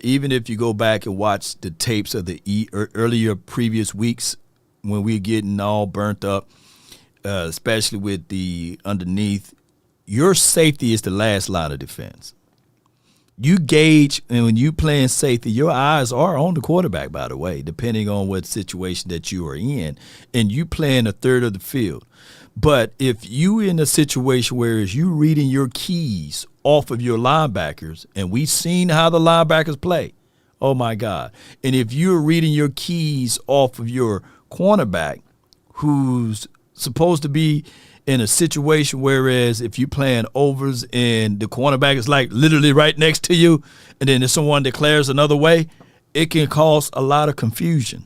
Even if you go back and watch the tapes of the earlier previous weeks when we're getting all burnt up, especially with the underneath, your safety is the last line of defense. You gauge, and when you playing safety, your eyes are on the quarterback, by the way, depending on what situation that you are in, and you playing a third of the field. But if you in a situation where you reading your keys off of your linebackers, and we've seen how the linebackers play, oh my God. And if you're reading your keys off of your cornerback, who's supposed to be in a situation, whereas if you're playing overs and the cornerback is like literally right next to you, and then if someone declares another way, it can cause a lot of confusion.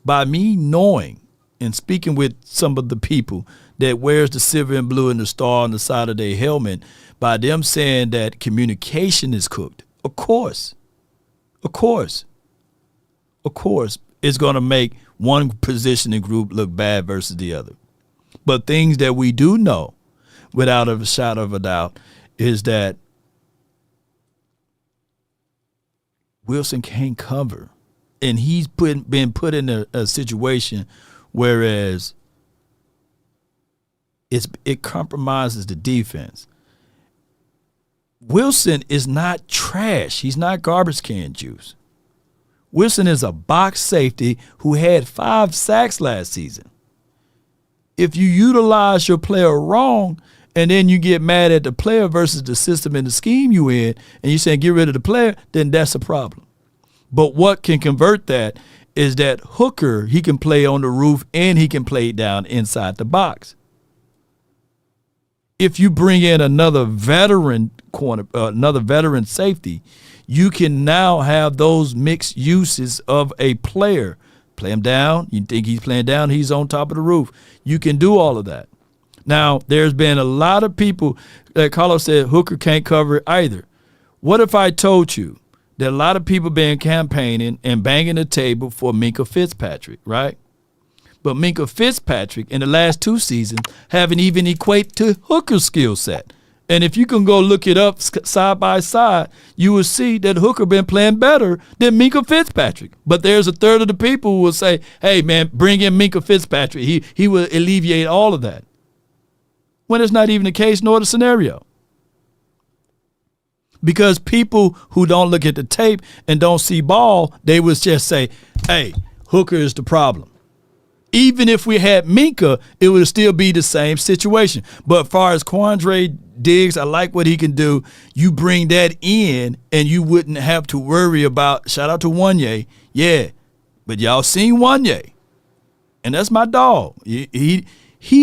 By me knowing and speaking with some of the people that wears the silver and blue and the star on the side of their helmet, by them saying that communication is cooked, of course, it's going to make one positioning group look bad versus the other. But things that we do know, without a shadow of a doubt, is that Wilson can't cover. And he's been put in a situation whereas it compromises the defense. Wilson is not trash. He's not garbage can juice. Wilson is a box safety who had 5 sacks last season. If you utilize your player wrong and then you get mad at the player versus the system and the scheme you in, and you say get rid of the player, then that's a problem. But what can convert that is that Hooker, he can play on the roof and he can play down inside the box. If you bring in another veteran safety, you can now have those mixed uses of a player. Play him down. You think he's playing down, he's on top of the roof. You can do all of that. Now, there's been a lot of people that Carlos said Hooker can't cover it either. What if I told you that a lot of people been campaigning and banging the table for Minkah Fitzpatrick, right? But Minkah Fitzpatrick in the last 2 seasons haven't even equate to Hooker's skill set. And if you can go look it up side by side, you will see that Hooker been playing better than Minkah Fitzpatrick. But there's a third of the people who will say, hey, man, bring in Minkah Fitzpatrick. He will alleviate all of that. When it's not even the case nor the scenario. Because people who don't look at the tape and don't see ball, they would just say, hey, Hooker is the problem. Even if we had Minkah, it would still be the same situation. But as far as Quandre Diggs, I like what he can do. You bring that in and you wouldn't have to worry about, shout out to Wanye. Yeah, but y'all seen Wanye. And that's my dog. He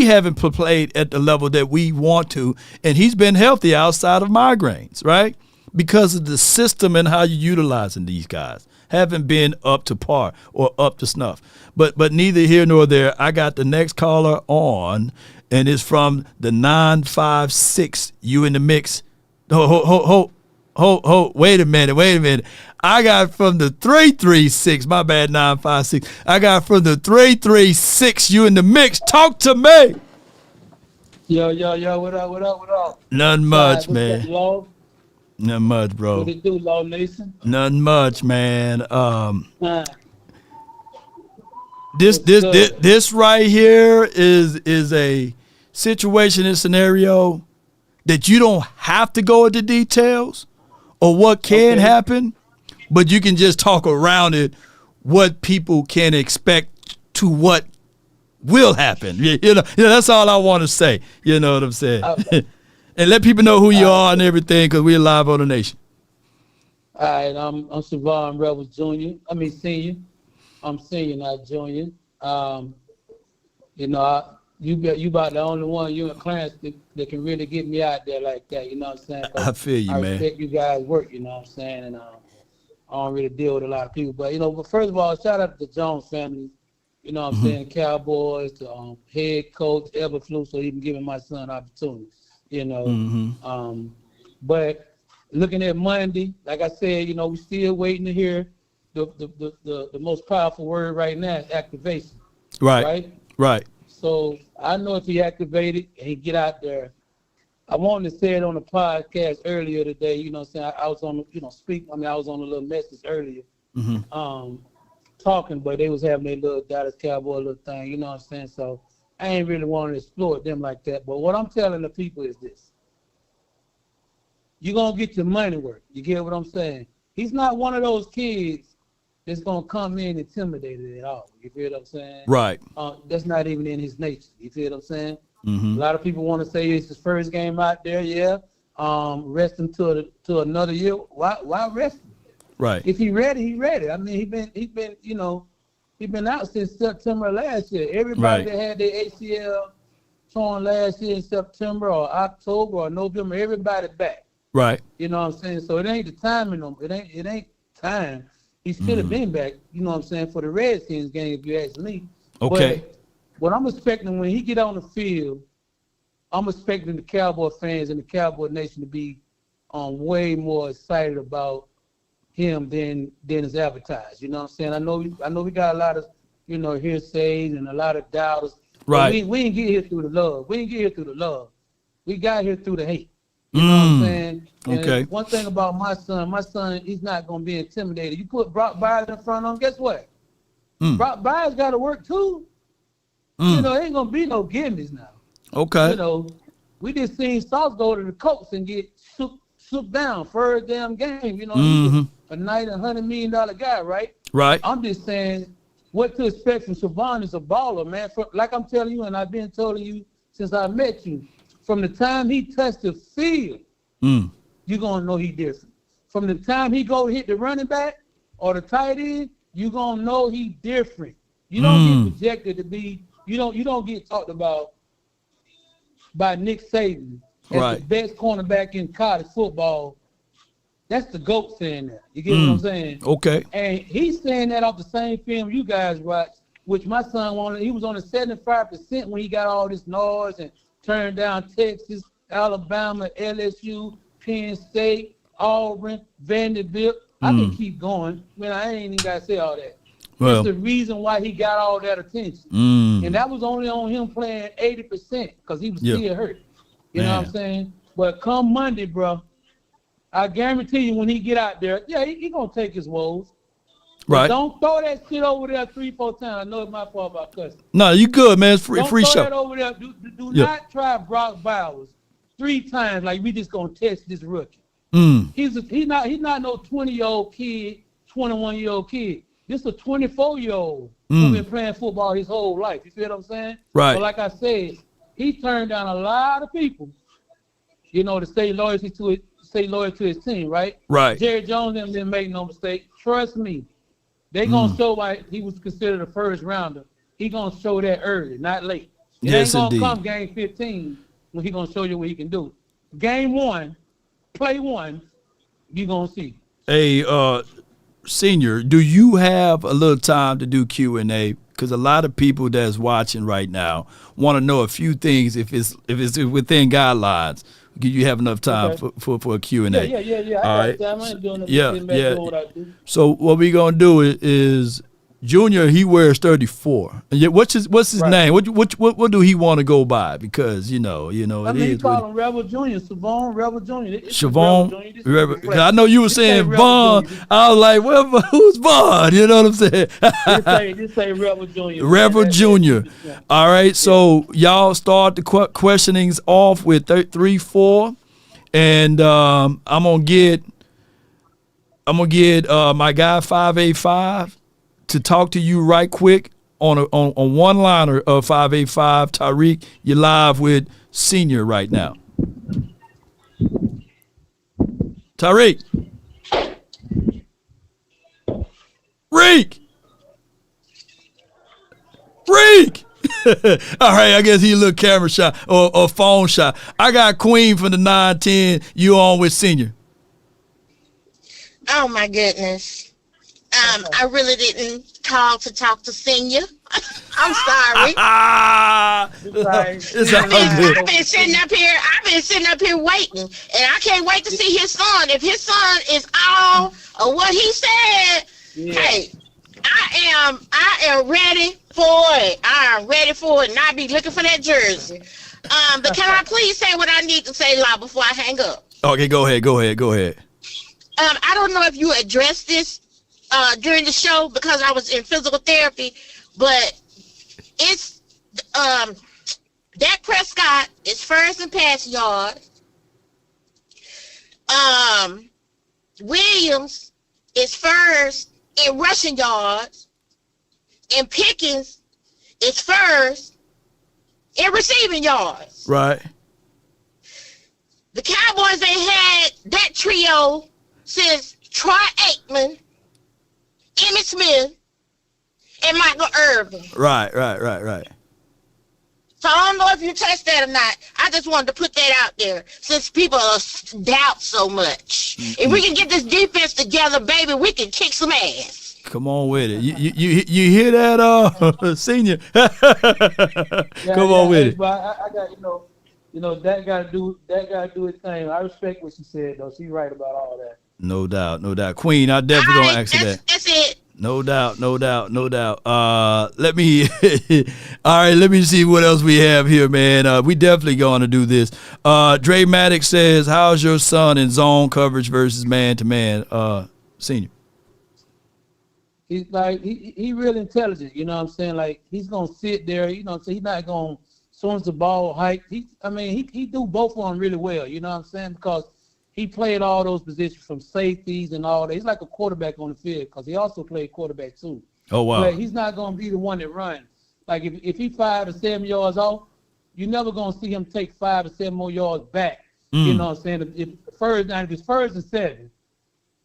haven't played at the level that we want to, and he's been healthy outside of migraines, right? Because of the system and how you're utilizing these guys. Haven't been up to par or up to snuff. But neither here nor there. I got the next caller on, and it's from the 956. You in the mix. Wait a minute. I got from the 336. My bad, 956. I got from the 336. You in the mix. Talk to me. Yo, what up? Nothing much, man. What's up, Law? Nothing much, bro. What it do, Law Nation? Nothing much, man. This right here is a situation and scenario that you don't have to go into details or what can happen, but you can just talk around it, what people can expect to what will happen. You know, that's all I want to say. You know what I'm saying? And let people know who you are and everything, because we're live on the nation. All right, I'm Savon Rebels Jr. Senior. I'm senior, not junior. You about the only one, you and Clarence, that can really get me out there like that, you know what I'm saying? I feel you, man. I respect you guys' work, you know what I'm saying? And I don't really deal with a lot of people. But, but first of all, shout out to the Jones family, you know what I'm saying? Cowboys, the head coach, Eberflus, so he can give my son opportunity. But looking at Monday, like I said, we still waiting to hear the most powerful word right now is activation. Right. So I know if he activated and he get out there, I wanted to say it on the podcast earlier today. You know what I'm saying? I was on, I was on a little message earlier, talking, but they was having their little Dallas Cowboy little thing. You know what I'm saying? So I ain't really want to exploit them like that. But what I'm telling the people is this. You're going to get your money worth. You get what I'm saying? He's not one of those kids that's going to come in intimidated at all. You feel what I'm saying? Right. That's not even in his nature. You feel what I'm saying? A Mm-hmm. lot of people want to say it's his first game out there. Yeah. Rest him to another year. Why rest him? Right. If he ready, he ready. I mean, he been out since September last year. Everybody that had their ACL torn last year in September or October or November, everybody back. Right. You know what I'm saying? So it ain't the timing. It ain't time. He should have been back. You know what I'm saying, for the Redskins game, if you ask me. Okay. But what I'm expecting when he get on the field, I'm expecting the Cowboy fans and the Cowboy Nation to be way more excited about him than is advertised. You know what I'm saying? I know we got a lot of hearsays and a lot of doubters. Right. We didn't get here through the love. We got here through the hate. You know what I'm saying? And okay. One thing about my son, he's not gonna be intimidated. You put Brock Byers in front of him, guess what? Brock Byers got to work too. It ain't gonna be no gimmies now. Okay. We just seen Sauce go to the Colts and get shook down first damn game. He's a $100 million guy, right? Right. I'm just saying what to expect from Siobhan is a baller, man. Like I'm telling you, and I've been telling you since I met you, from the time he touched the field, you're gonna know he different. From the time he go hit the running back or the tight end, you're gonna know he different. You don't get projected to be. You don't get talked about by Nick Saban as the best cornerback in college football. That's the GOAT saying that. You get what I'm saying? Okay. And he's saying that off the same film you guys watched, which my son wanted. He was on the 75% when he got all this noise and turned down Texas, Alabama, LSU, Penn State, Auburn, Vanderbilt. I can keep going. Man, I ain't even got to say all that. Well, It's the reason why he got all that attention. And that was only on him playing 80% because he was still hurt. You know what I'm saying? But come Monday, bro, I guarantee you when he get out there, he going to take his woes. Right. But don't throw that shit over there 3-4 times. I know it's my fault about cussing. No, you good, man. It's free Don't free throw show. that over there. Do not try Brock Bowers 3 times like we just going to test this rookie. He's not no 20-year-old kid, 21-year-old kid. This is a 24-year-old who's been playing football his whole life. You feel what I'm saying? Right. But like I said, he turned down a lot of people, to stay loyal to his team, right? Right. Jerry Jones didn't make no mistake. Trust me. They gonna show why he was considered a first rounder. He gonna show that early, not late. It Yes, ain't indeed. gonna come game 15 when he gonna show you what he can do. Game 1, play 1, you gonna see. Hey, Senior, do you have a little time to do Q&A? Because a lot of people that's watching right now want to know a few things if it's within guidelines. Do you have enough time for a Q&A? Yeah. All I right. got time. I ain't doing nothing. Doing what I do. So what we gonna do is Junior, he wears 34. And yet, what's his name? What do he want to go by? Because I mean, he call him Rebel Junior, Savon Rebel Junior. Siobhan, Rebel. I know you were saying Vaughn. I was like, well, who's Vaughn? You know what I'm saying? Just say Rebel Junior. Rebel Junior. All right, so y'all start the questionings off with 3-4, and I'm gonna get my guy 585 to talk to you right quick on one liner of 585. Tariq, you're live with Senior right now. Tariq. Reek. All right, I guess he a little camera shot or phone shot. I got Queen from the 910. You on with Senior. Oh my goodness. I really didn't call to talk to Senior. I'm sorry. It's all good. I've been sitting up here waiting, and I can't wait to see his son. If his son is all of what he said, hey, I am ready for it. I am ready for it, and I'll be looking for that jersey. But can I please say what I need to say, La, before I hang up? Okay, go ahead. I don't know if you addressed this during the show because I was in physical therapy, but it's Dak Prescott is first in passing yards. Williams is first in rushing yards, and Pickens is first in receiving yards. Right. The Cowboys ain't had that trio since Troy Aikman, Emmitt Smith, and Michael Irvin. Right. So I don't know if you touched that or not. I just wanted to put that out there since people doubt so much. If we can get this defense together, baby, we can kick some ass. Come on with it. You hear that, Senior? Come on with it. But I got that got to do his thing. I respect what she said though. She's right about all that. No doubt. Queen, I definitely gonna ask you that. That's it. No doubt. Let me let me see what else we have here, man. We definitely gonna do this. Dre Maddox says, how's your son in zone coverage versus man-to-man? Senior. He's like he real intelligent, you know what I'm saying? Like he's gonna sit there, you know, so he's not gonna as soon as the ball hike, he do both of them really well, you know what I'm saying? Because he played all those positions from safeties and all that. He's like a quarterback on the field because he also played quarterback too. Oh, wow. But he's not going to be the one that runs. Like if he 5 to 7 yards off, you're never going to see him take 5 to 7 more yards back. You know what I'm saying? If it's first and 7,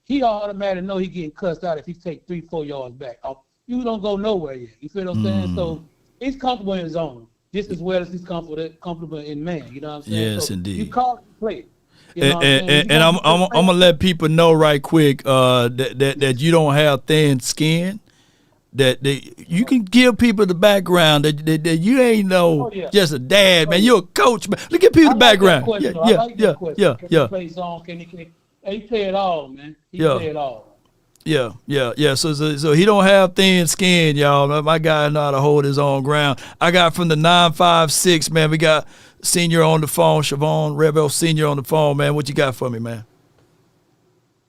he automatically know he getting cussed out if he take 3-4 yards back. You don't go nowhere yet. You feel what I'm saying? So he's comfortable in his zone just as well as he's comfortable in man. You know what I'm saying? Yes, so indeed. You call it, play it. And I'm gonna let people know right quick that you don't have thin skin. That you can give people the background that you ain't just a dad, man. You're a coach, man. Look at people's background. Can he play zone? Can He play it all, man. He Yeah. play it all. Yeah. So he don't have thin skin, y'all. My guy know how to hold his own ground. I got from the 956, man. We got Senior on the phone, Siobhan Rebel Senior on the phone, man. What you got for me, man?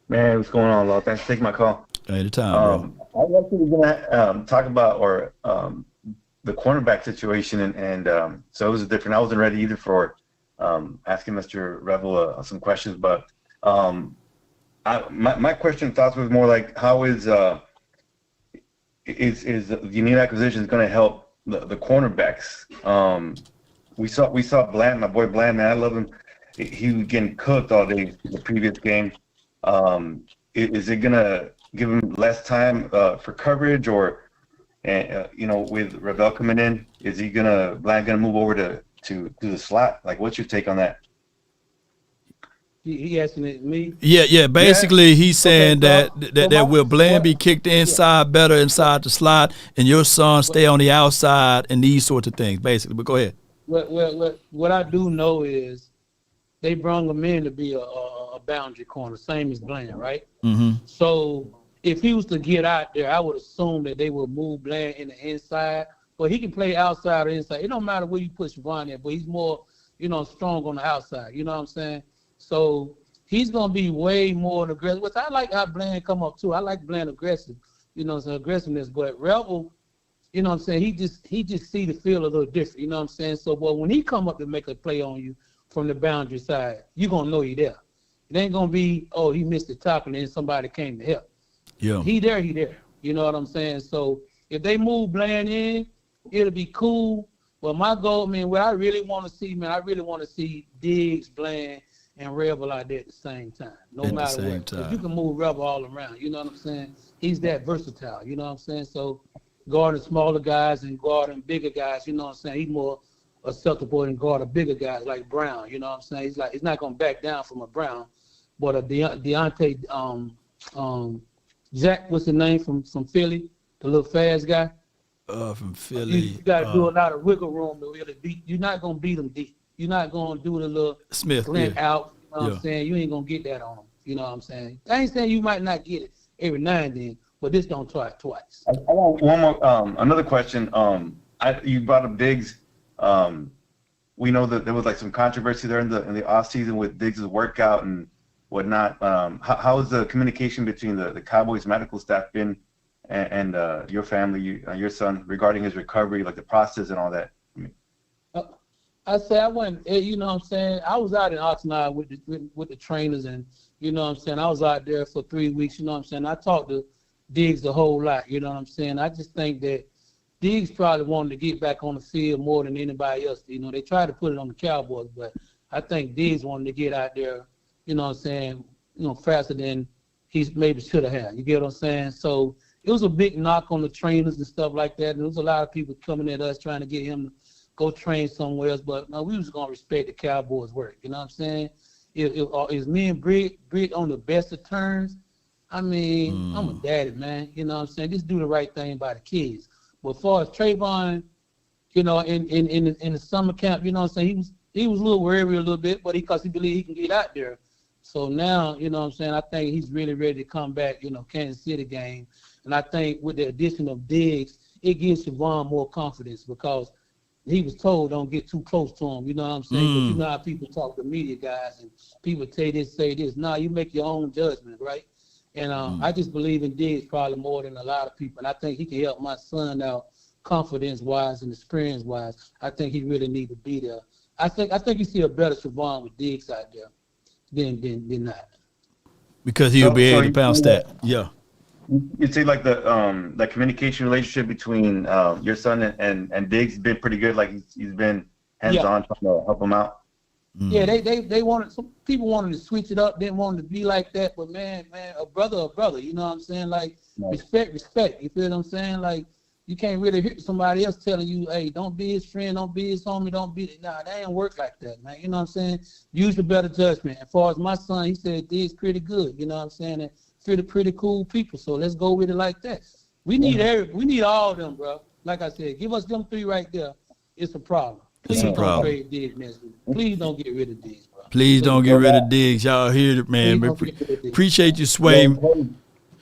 Man, what's going on, Law? Thanks for taking my call. Anytime, bro. I was actually gonna talk about the cornerback situation, and so it was different. I wasn't ready either for asking Mr. Rebel some questions, but my question and thoughts was more like, how is the unique acquisition going to help the cornerbacks? We saw Bland, my boy Bland, man, I love him. He was getting cooked all day the previous game. Is it going to give him less time for coverage, or with Rebel coming in, is Bland gonna move over to the slot? Like, what's your take on that? He asking it me. Yeah. Basically, he's saying Okay, that will Bland be kicked inside better inside the slot, and your son stay on the outside, and these sorts of things, basically. But go ahead. What I do know is they brought him in to be a boundary corner, same as Bland, right? Mm-hmm. So if he was to get out there, I would assume that they would move Bland in the inside, but he can play outside or inside. It don't matter where you put Siobhan at, but he's more, strong on the outside. You know what I'm saying? So he's gonna be way more aggressive. Which I like how Bland come up too. I like Bland aggressive, some aggressiveness. But Rebel, you know what I'm saying? He just see the field a little different. You know what I'm saying? So, but when he come up to make a play on you from the boundary side, you gonna know he there. It ain't gonna be, oh, he missed the tackle and then somebody came to help. Yeah. He there. You know what I'm saying? So if they move Bland in, it'll be cool. But my goal, man, what I really want to see, man, I really want to see Diggs, Bland, and Rebel out there at the same time, no matter what. Because you can move Rebel all around. You know what I'm saying? He's that versatile. You know what I'm saying? So guarding smaller guys and guarding bigger guys, you know what I'm saying? He's more acceptable than guarding bigger guys like Brown. You know what I'm saying? He's not gonna back down from a Brown, but a Deontay, Jack, what's the name from Philly, the little fast guy. From Philly. You got to do a lot of wiggle room to really beat. You're not gonna beat him deep. You're not gonna do the little Smith glint out. You know what I'm saying? You ain't gonna get that on him. You know what I'm saying? I ain't saying you might not get it every now and then, but this don't try it twice. I want one more, another question. You brought up Diggs. We know that there was like some controversy there in the off season with Diggs' workout and whatnot. How has the communication between the Cowboys medical staff been and your family, your son, regarding his recovery, like the process and all that? I say I went, you know what I'm saying? I was out in Oxnard with the trainers, and you know what I'm saying? I was out there for 3 weeks, you know what I'm saying? I talked to Diggs a whole lot, you know what I'm saying? I just think that Diggs probably wanted to get back on the field more than anybody else. You know, they tried to put it on the Cowboys, but I think Diggs wanted to get out there, you know what I'm saying, faster than he maybe should have had. You get what I'm saying? So it was a big knock on the trainers and stuff like that. And there was a lot of people coming at us trying to get him to go train somewhere else, but no, we was going to respect the Cowboys' work. You know what I'm saying? Is me and Britt on the best of terms? I mean, I'm a daddy, man. You know what I'm saying? Just do the right thing by the kids. But as far as Trayvon, in the summer camp, you know what I'm saying? He was a little worried a little bit, but because he believed he can get out there. So now, you know what I'm saying, I think he's really ready to come back, Kansas City game. And I think with the addition of Diggs, it gives Siobhan more confidence because he was told don't get too close to him, you know what I'm saying? But you know how people talk to media guys and people say this. No, you make your own judgment, right? And I just believe in Diggs probably more than a lot of people. And I think he can help my son out confidence-wise and experience-wise. I think he really need to be there. I think you see a better Siobhan with Diggs out there than not. Because he'll be able to bounce that. Yeah. You'd say like the communication relationship between your son and Diggs has been pretty good. Like he's been hands-on trying to help him out. Yeah, they wanted, some people wanted to switch it up, didn't want it to be like that, but man, a brother, you know what I'm saying? Like respect, you feel what I'm saying? Like you can't really hear somebody else telling you, hey, don't be his friend, don't be his homie, that ain't work like that, man. You know what I'm saying? Use the better judgment. As far as my son, he said Diggs pretty good, you know what I'm saying? And pretty cool people, so let's go with it like that. We need all of them, bro. Like I said, give us them three right there. It's a problem. Please don't problem. trade Diggs next week. Please don't get rid of Diggs, bro. Please don't get rid of Diggs. Y'all hear it, man. Appreciate you, Sway.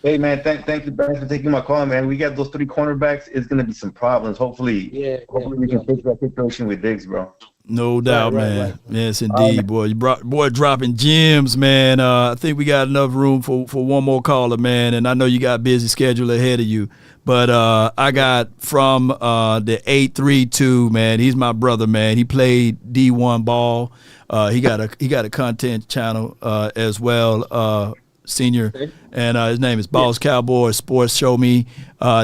Hey man, thank you guys for taking my call, man. We got those 3 cornerbacks. It's gonna be some problems. Hopefully we can fix that situation with Diggs, bro. No doubt, man. Yes, indeed, boy. You boy dropping gems, man. I think we got enough room for one more caller, man. And I know you got a busy schedule ahead of you. But I got from the 832, man. He's my brother, man. He played D1 ball. He got a content channel as well, Senior. And his name is Boss Cowboy Sports Show Me.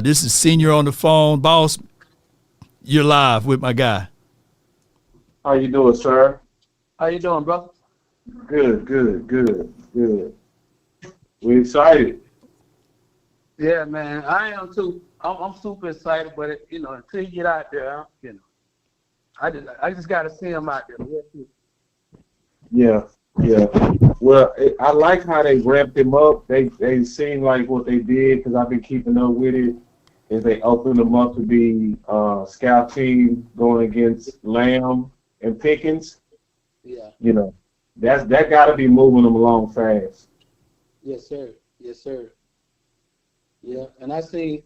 This is Senior on the phone. Boss, you're live with my guy. How you doing, sir? How you doing, bro? Good. We excited. Yeah, man. I am too. I'm super excited, but until you get out there, I just gotta see him out there. Yeah. Well, I like how they ramped him up. They seem like what they did, because I've been keeping up with it, is they opened him up to be scout team going against Lamb and Pickens. Yeah. That got to be moving them along fast. Yes, sir. Yeah, and I seen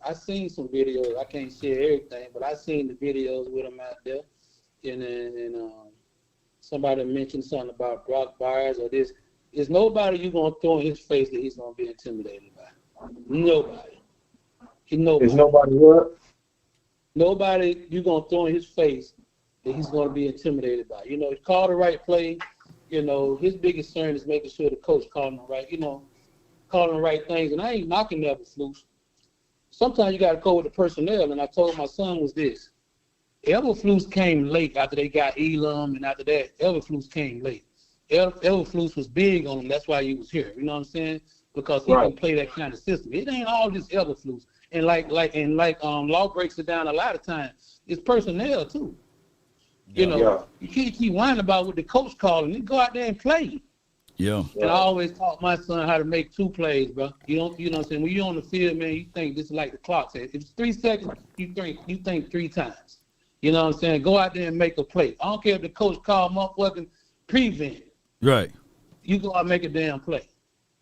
some videos. I can't share everything, but I seen the videos with him out there, and somebody mentioned something about Brock Byers or this. There's nobody you gonna throw in his face that he's gonna be intimidated by. Nobody. Is nobody what? Nobody you gonna throw in his face that he's gonna be intimidated by. He called the right play. His biggest concern is making sure the coach calling the right, calling the right things. And I ain't knocking Eberflus. Sometimes you got to go with the personnel. And I told my son was this. Eberflus came late after they got Elam, and after that, Eberflus came late. Eberflus was big on him. That's why he was here. You know what I'm saying? Because he can play that kind of system. It ain't all just Eberflus. And like Law breaks it down a lot of times. It's personnel too. You can't keep whining about what the coach calling. You go out there and play. Yeah. And I always taught my son how to make 2 plays, bro. You know what I'm saying? When you're on the field, man, you think this is like the clock says. If it's 3 seconds, you think 3 times. You know what I'm saying? Go out there and make a play. I don't care if the coach called motherfucking prevent. Right. You go out and make a damn play.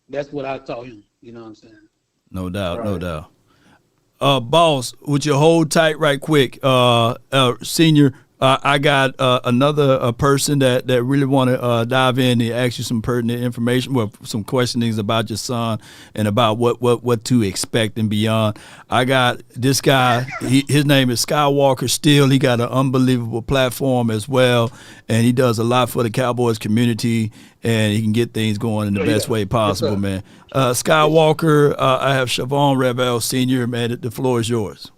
That's what I taught him. You know what I'm saying? No doubt. Boss, would you hold tight right quick? Senior, I got another person that really want to dive in and ask you some pertinent information, well, some questionings about your son and about what to expect and beyond. I got this guy. His name is Skywalker Steele. He got an unbelievable platform as well, and he does a lot for the Cowboys community, and he can get things going in the best way possible, man. Skywalker, I have Siobhan Revel Sr., man. The floor is yours.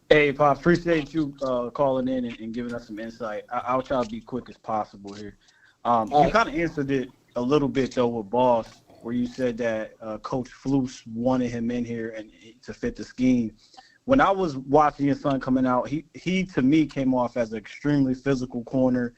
Hey, Pop, appreciate you calling in and giving us some insight. I'll try to be quick as possible here. You kind of answered it a little bit, though, with Boss, where you said that Coach Flus wanted him in here and to fit the scheme. When I was watching your son coming out, he to me came off as an extremely physical corner,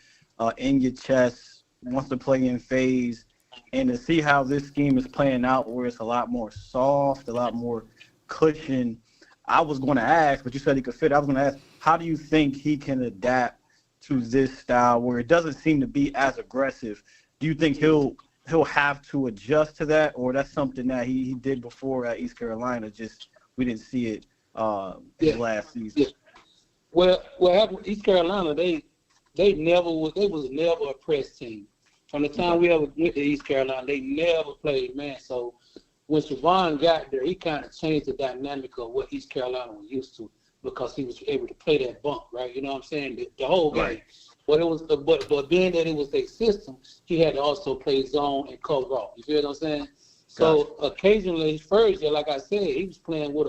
in your chest, wants to play in phase. And to see how this scheme is playing out, where it's a lot more soft, a lot more cushion, I was going to ask, but you said he could fit. I was going to ask, how do you think he can adapt to this style where it doesn't seem to be as aggressive? Do you think he'll have to adjust to that, or that's something that he did before at East Carolina, just we didn't see it last season? Yeah. Well, East Carolina, they was never a press team. From the time we ever went to East Carolina, they never played man. So when Siobhan got there, he kind of changed the dynamic of what East Carolina was used to, because he was able to play that bump, right? You know what I'm saying? The whole game. Right. But it was, but being that it was their system, he had to also play zone and cover off. You feel what I'm saying? So occasionally, first year, like I said, he was playing with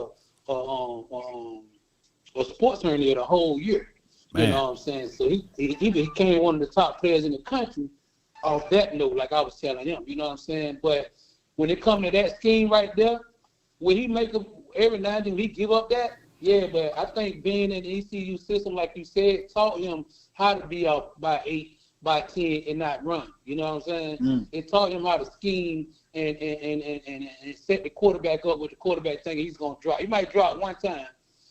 a sports hernia the whole year. Man. You know what I'm saying? So he became one of the top players in the country off that note, like I was telling him. You know what I'm saying? But when it comes to that scheme right there, will he make every now and then he give up that? Yeah, but I think being in the ECU system, like you said, taught him how to be out by 8, by 10, and not run. You know what I'm saying? It taught him how to scheme and set the quarterback up with the quarterback thinking he's going to drop. He might drop one time,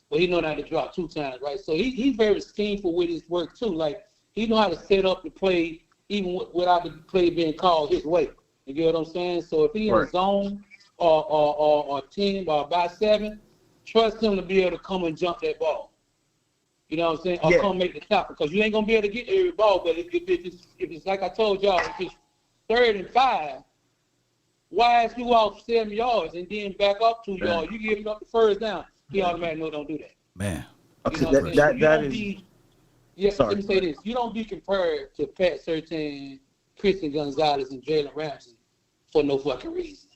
but he know how to drop 2 times, right? So he's very schemeful with his work too. Like he know how to set up the play even without the play being called his way. You get what I'm saying? So if he in a zone or 10 or by 7, trust him to be able to come and jump that ball. You know what I'm saying? Or come make the tackle, because you ain't gonna be able to get every ball. But if it's like I told y'all, if it's 3rd and 5, why is you off 7 yards and then back up 2 yards? You give him up the first down. He automatically know don't do that. Man. You know what I'm saying? Let me say this. You don't be compared to Pat Surtain, Christian Gonzalez, and Jalen Ramsey for no fucking reason.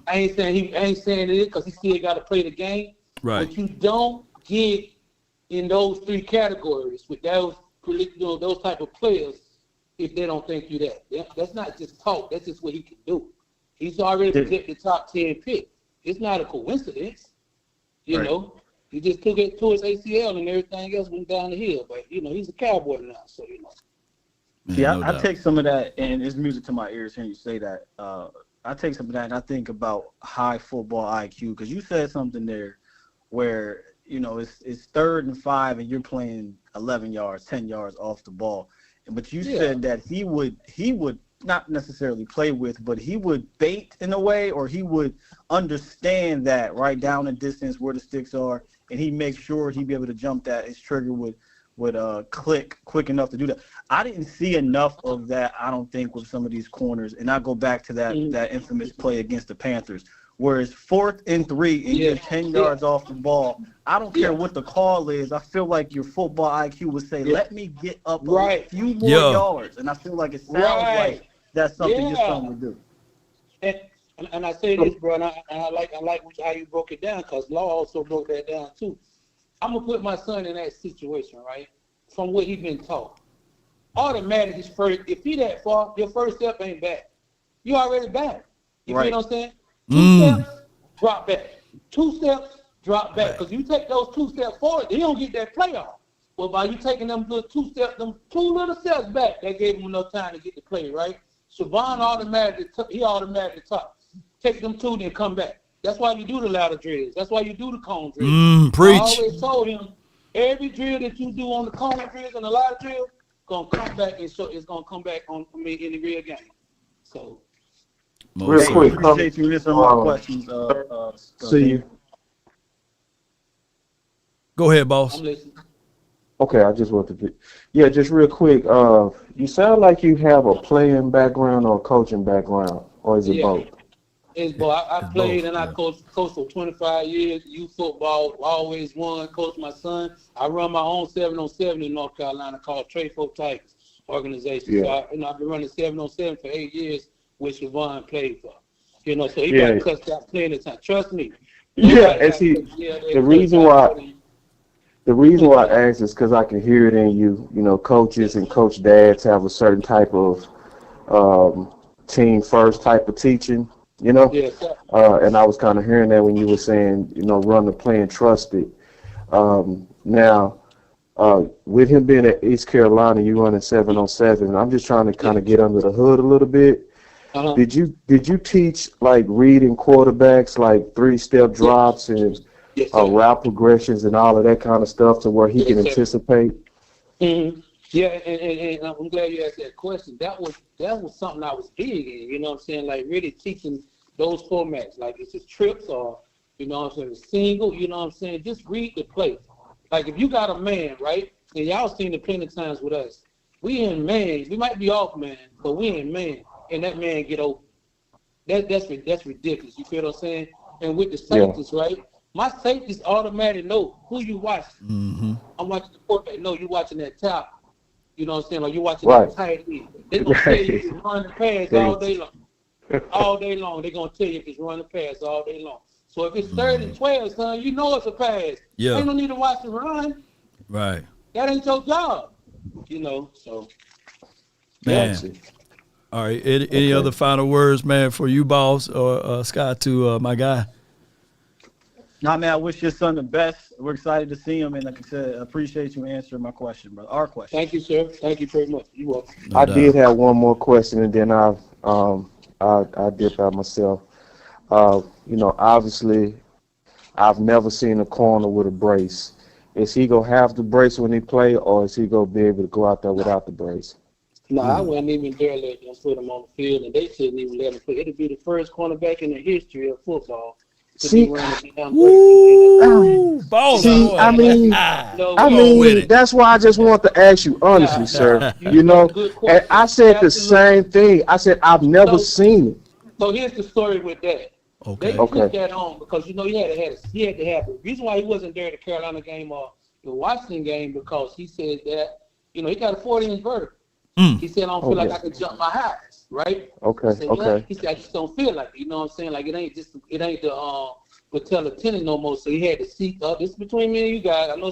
I ain't saying it because he still got to play the game. Right. But you don't get in those 3 categories with those type of players if they don't think you that. That's not just talk. That's just what he can do. He's already projected top 10 pick. It's not a coincidence. You know, he just took it to his ACL and everything else went down the hill. But, you know, he's a Cowboy now, so, you know. See, I take some of that, and it's music to my ears hearing you say that. I take some of that, and I think about high football IQ, because you said something there where, you know, it's 3rd and 5, and you're playing 11 yards, 10 yards off the ball. But you said that he would not necessarily play with, but he would bait in a way, or he would understand that right down the distance where the sticks are, and he makes sure he'd be able to jump that. His trigger would click quick enough to do that. I didn't see enough of that, I don't think, with some of these corners. And I go back to that infamous play against the Panthers, where it's 4th and 3 and you're 10 yards off the ball. I don't care what the call is. I feel like your football IQ would say, let me get up a few more yards. And I feel like it sounds like that's something your son would do. And I say this, bro, and I like how you broke it down, because Law also broke that down too. I'm gonna put my son in that situation, right? From what he's been taught. Automatically, if he that far, your first step ain't back. You already back. You feel what I'm saying? 2 steps, drop back. 2 steps, drop back. Because you take those 2 steps forward, he don't get that playoff. Well, by you taking them 2 little steps back, that gave him enough time to get the play, right? Siobhan automatically top. Take them 2, then come back. That's why you do the ladder drills. That's why you do the cone drills. Preach. I always told him, every drill that you do on the cone drills and the ladder drill, gonna come back and it's gonna come back on me in the real game. So real quick, appreciate you answering my questions. See you. Go ahead, boss. I'm listening. Okay, I just want to just real quick. You sound like you have a playing background or a coaching background, or is it both? It's both. I played and I coached for 25 years. Youth football, always won. Coached my son. I run my own 7-on-7 in North Carolina called Trade Folk Tigers organization. Yeah. So I've been running 7-on-7 for 8 years, which Siobhan played for. You know, so he got cussed out playing the time. Trust me. And see, the reason why I ask is because I can hear it in you. You know, coaches and coach dads have a certain type of team first type of teaching. You know, and I was kind of hearing that when you were saying, you know, run the play and trust it. Now, with him being at East Carolina, you running 7-on-7. I'm just trying to kind of get under the hood a little bit. Did you teach like reading quarterbacks, like 3-step drops and route progressions and all of that kind of stuff to where he can anticipate? Yeah, and I'm glad you asked that question. That was something I was big in, you know what I'm saying? Like really teaching those formats, like it's just trips or, you know what I'm saying, a single, you know what I'm saying? Just read the play. Like if you got a man, right? And y'all seen it plenty of times with us. We in man, we might be off man, but we in man, and that man get open. That's ridiculous. You feel what I'm saying? And with the safeties, right? My safeties automatically know who you watching. I'm watching the quarterback. No, you watching that top. You know what I'm saying? Like you watching that tight end. They're gonna tell you if it's running pass all day long. All day long. They're gonna tell you if it's running pass all day long. So if it's 3rd and 12, son, you know it's a pass. Yeah. Ain't no need to watch the run. Right. That ain't your job. You know, so man. All right. Any other final words, man, for you, boss, or Scott, to my guy? Nah, man, I wish your son the best. We're excited to see him, and like I said, I appreciate you answering my question, brother. Our question. Thank you, sir. Thank you very much. You welcome. I did have one more question, and then I dip out myself. You know, obviously, I've never seen a corner with a brace. Is he gonna have the brace when he play, or is he gonna be able to go out there without the brace? No, I wouldn't even dare let them put him on the field, and they shouldn't even let him play. It'd be the first cornerback in the history of football to be running down. I mean, that's why I just want to ask you honestly, sir. You know, and I said the same thing. I said I've never seen it. So here's the story with that. Okay. They put that on because he had to have it. The reason why he wasn't there at the Carolina game or the Washington game because he said that he got a 40-inch vertical. He said I don't feel like I can jump my highs, right? Okay. He said I just don't feel like it. You know what I'm saying? Like it ain't the patella tendon no more. So he had to seek up. This is between me and you guys. I know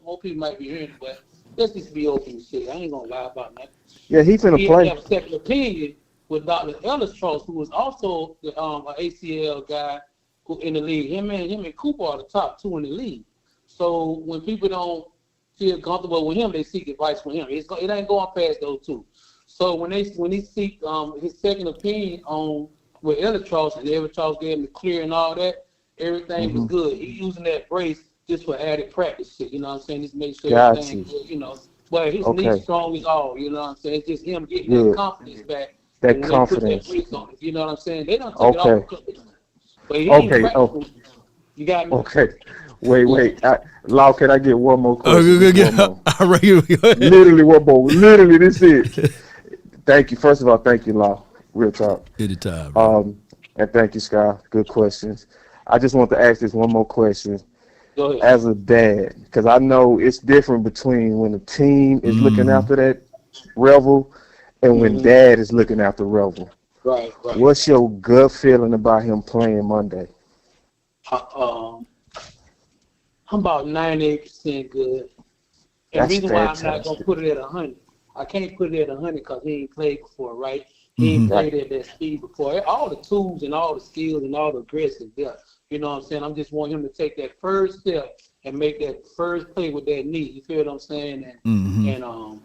more people might be hearing it, but let's just be open and shit. I ain't gonna lie about that. Yeah, he finna play. He had a second opinion with Dr. Ellis-Trost, who was also the an ACL guy who in the league. Him and Cooper are the top two in the league. So when people don't feel comfortable with him, they seek advice from him. It ain't going past those two. So when he seek his second opinion on with Ellis-Trost, and Ellis-Trost gave him the clear and all that, everything was good. He using that brace just for added practice shit. You know what I'm saying? Just make sure everything good, you know. But his knee's strong as all. You know what I'm saying? It's just him getting that confidence back. That confidence. On it, you know what I'm saying? They don't take it off. But he you got me. Okay. Wait. Law, can I get one more question? Literally one more. Literally, this is it. Thank you. First of all, thank you, Law. Real talk. Anytime. And thank you, Scott. Good questions. I just want to ask this one more question. Go ahead. As a dad, because I know it's different between when the team is looking after that Revel and when dad is looking after Revel. Right. What's your gut feeling about him playing Monday? I'm about 98% good. And the reason why I'm not going to put it at 100, I can't put it at 100 because he ain't played before, right? He ain't played at that speed before. All the tools and all the skills and all the aggressive depth. You know what I'm saying? I'm just want him to take that first step and make that first play with that knee. You feel what I'm saying? And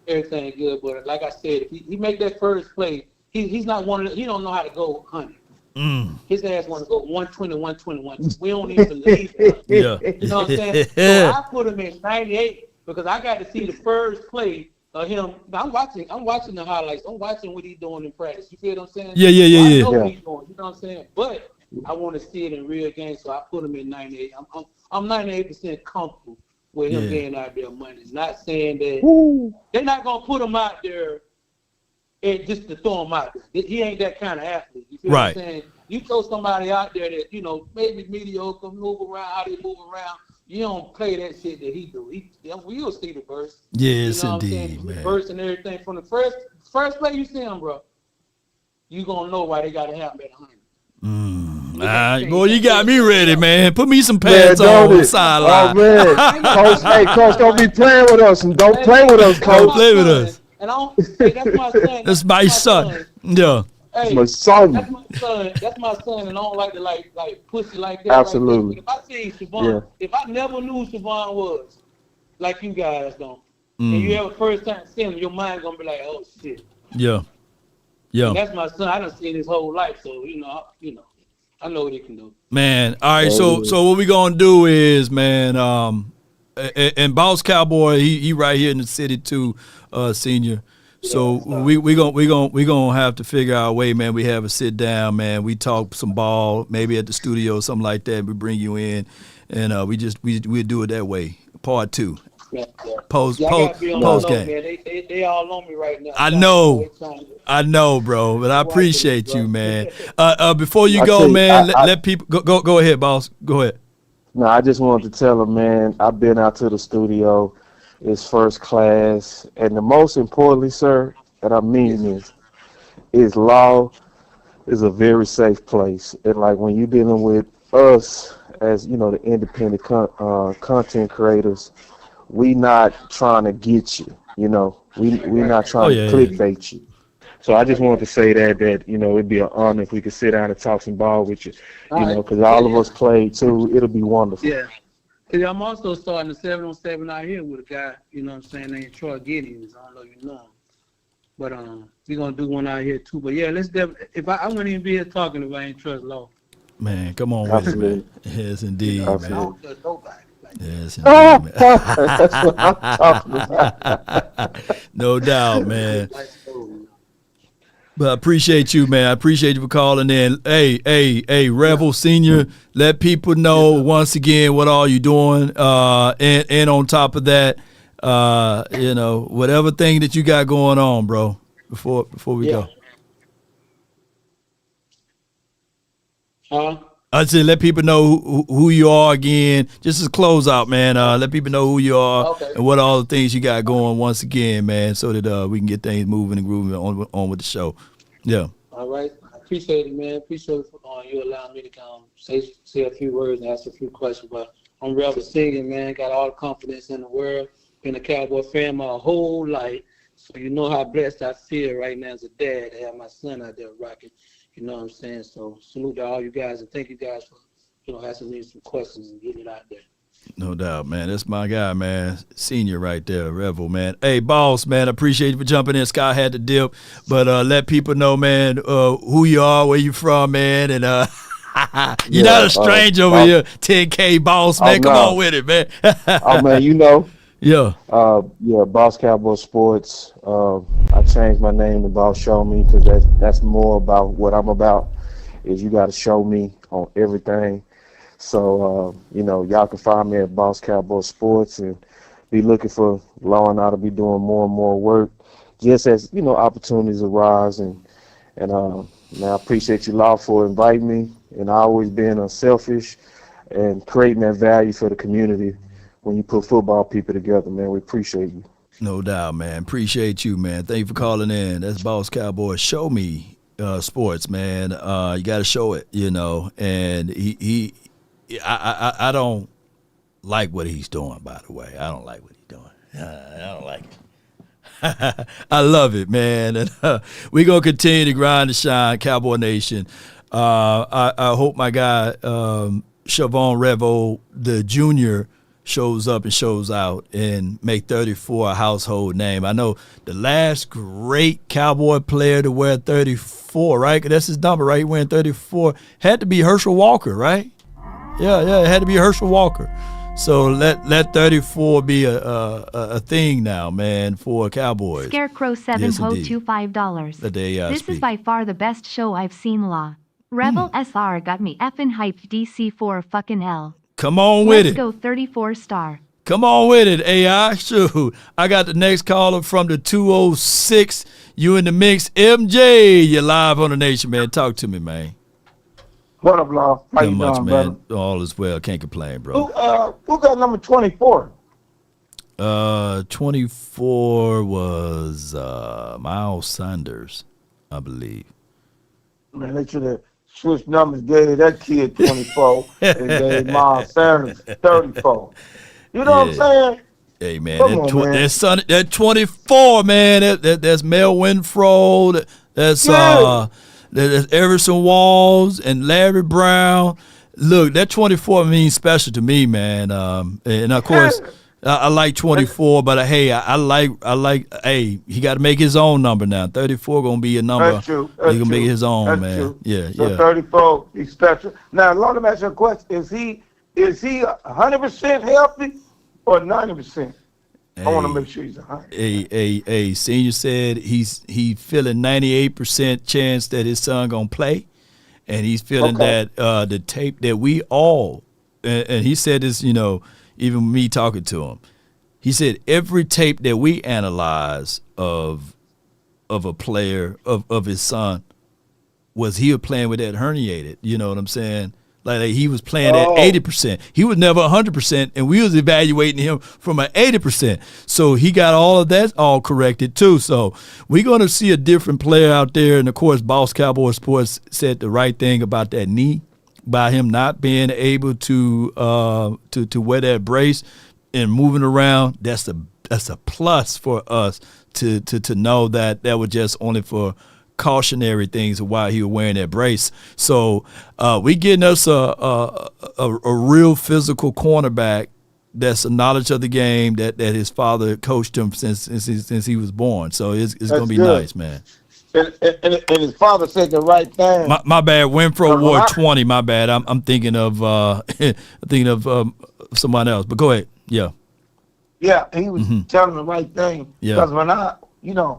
everything good. But like I said, if he make that first play, he's not one of he don't know how to go 100. His ass want to go 120, 121. We don't even believe it. Yeah. You know what I'm saying? So I put him in 98 because I got to see the first play of him. I'm watching the highlights. I'm watching what he's doing in practice. You feel what I'm saying? Yeah. I know what he's doing. You know what I'm saying? But I want to see it in real game, so I put him in 98. I'm 98% comfortable with him being out there Monday. Not saying that they're not gonna put him out there just to throw him out there. He ain't that kind of athlete. You feel what I'm saying? You throw somebody out there that maybe mediocre, move around how they move around. You don't play that shit that he do. You'll see the burst. Yes, you know indeed, man. Burst and everything from the first play you see him, bro. You gonna know why they gotta have him at 100. All right, boy, you got me ready, man. Put me some pads on the sideline. Oh, man. Coach, don't be playing with us. And don't play with us, Coach. Don't play with us. And that's my son. That's my son. Yeah. Hey, my son. That's my son, and I don't like to like pussy like that. Absolutely. If I see Siobhan, if I never knew Siobhan was like you guys don't, and you ever first time see him, your mind gonna be like, oh shit. Yeah. And that's my son. I done seen his whole life, so I know what he can do. Man, all right. So what we gonna do is, man, and Boss Cowboy, he right here in the city too, senior. So we gonna have to figure out a way, man. We have a sit down, man. We talk some ball, maybe at the studio or something like that. We bring you in, and we do it that way. Part 2. Post game. They all on me right now. I know, bro. But I appreciate you, man. Before you go, man, let people go ahead, boss. Go ahead. No, I just wanted to tell him, man, I've been out to the studio. It's first class. And the most importantly, sir, that I mean is law is a very safe place. And like when you're dealing with us as, the independent content creators, we not trying to get you, we not trying to clickbait you. So I just wanted to say that it'd be an honor if we could sit down and talk some ball with you, because all of us played too. It'll be wonderful. Yeah. Cause I'm also starting the 7-on-7 out here with a guy, named Troy Giddings. I don't know if you know him. But we're gonna do one out here too. But yeah, let's definitely. I wouldn't even be here talking if I ain't trust law. Man, come on with it, man. Yes, indeed, man. Don't judge nobody. Yes, indeed, man. That's what I'm talking about. No doubt, man. But I appreciate you, man. I appreciate you for calling in. Hey, Rebel Senior, let people know once again what all you doing. And on top of that, whatever thing that you got going on, bro, before we go. Huh? I said let people know who you are again. Just as a closeout, man. Let people know who you are and what all the things you got going once again, man, so that we can get things moving and grooving on with the show. Yeah. All right. I appreciate it, man. Appreciate you allowing me to come say a few words and ask a few questions. But I'm Rebel Senior, man. Got all the confidence in the world. Been a Cowboy fan my whole life. So you know how blessed I feel right now as a dad to have my son out there rocking. You know what I'm saying? So salute to all you guys and thank you guys for asking me some questions and getting it out there. No doubt, man. That's my guy, man. Senior right there, Rebel, man. Hey, boss, man, I appreciate you for jumping in. Scott had to dip, but let people know, man, who you are, where you from, man, and you're not a stranger over here. 10K boss, man. Come on with it, man. Oh man, you know. Yeah. Boss Cowboy Sports. I changed my name to Boss Show Me because that's more about what I'm about. Is you got to show me on everything. So y'all can find me at Boss Cowboy Sports and be looking for Law and I to be doing more and more work, just as opportunities arise. And man, I appreciate you, Law, for inviting me, and always being unselfish and creating that value for the community. When you put football people together, man, we appreciate you. No doubt, man. Appreciate you, man. Thank you for calling in. That's Boss Cowboy. Show me sports, man. You got to show it, And I don't like what he's doing. By the way, I don't like what he's doing. I don't like it. I love it, man. And we're gonna continue to grind and shine, Cowboy Nation. I hope my guy Chavon Revo, the junior, shows up and shows out and make 34 a household name. I know the last great Cowboy player to wear 34, right? That's his number, right? He wearing 34. Had to be Herschel Walker, right? Yeah, it had to be Herschel Walker. So let 34 be a thing now, man, for Cowboys. Scarecrow 7 ho to $5. This is by far the best show I've seen, Law. Rebel SR got me effing hyped DC4 fucking L. Come on with it. Let's go 34 star. Come on with it, AI. Shoot. I got the next caller from the 206. You in the mix. MJ, you're live on the Nation, man. Talk to me, man. What up, Law? How you much, doing, man? brother? All is well. Can't complain, bro. Who got number 24? 24 was Miles Sanders, I believe. Man, they should have switched numbers, gave that kid 24 and gave Miles Sanders 34. You know what I'm saying? Hey, man, that 24, man, that's Mel Winfro, that's Everson Walls and Larry Brown. Look, that 24 means special to me, man. And of course, I like 24, but hey, I like. Hey, he got to make his own number now. 34 gonna be a number. That's true. He gonna make it his own, that's man. True. Yeah, so yeah. 34, he's special. Now, let me ask you a question: Is he 100% healthy or 90%? I want to make sure he's 100. Hey, Senior said he feeling 98% chance that his son gonna play, and he's feeling that the tape that we all and he said this, even me talking to him, he said every tape that we analyze of a player of his son was he playing with that herniated. You know what I'm saying? Like he was playing at 80%. He was never 100%, and we was evaluating him from an 80%. So he got all of that all corrected too. So we're going to see a different player out there. And of course, Boss Cowboy Sports said the right thing about that knee, by him not being able to wear that brace and moving around. That's a plus for us to know that was just only for cautionary things of why he was wearing that brace. So we getting us a real physical cornerback that's a knowledge of the game that his father coached him since he was born. So it's gonna be nice, man. and his father said the right thing. My bad. Winfro When wore I- 20. My bad. I'm thinking of someone else. But go ahead. Yeah. Yeah, he was telling the right thing. Yeah. Because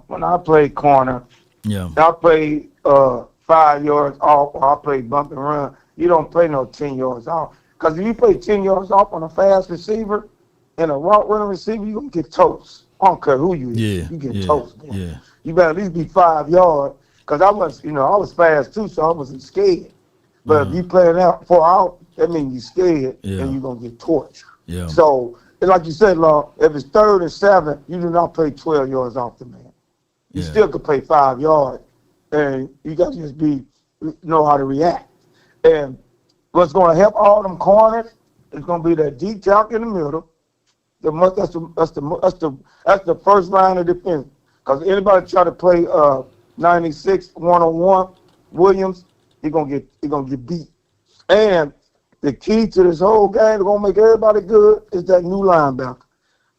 when I played corner, Yeah. I played 5 yards off, or I played bump and run. You don't play no 10 yards off. Because if you play 10 yards off on a fast receiver and a route running receiver, you're going to get toast. I don't care who you is. Yeah. You get Yeah. toast. Boy. Yeah. You better at least be 5 yards. Because I was fast too, so I wasn't scared. But if you playing out 4 out, that means you're scared and you're going to get torched. Yeah. So, like you said, Law, if it's 3rd and 7, you do not play 12 yards off the man. You still could play 5 yards, and you got to just know how to react. And what's going to help all them corners is going to be that deep tackle in the middle. That's the first line of defense. Because anybody try to play 96 1-on-1 Williams, he gonna get beat. And the key to this whole game that's gonna make everybody good is that new linebacker.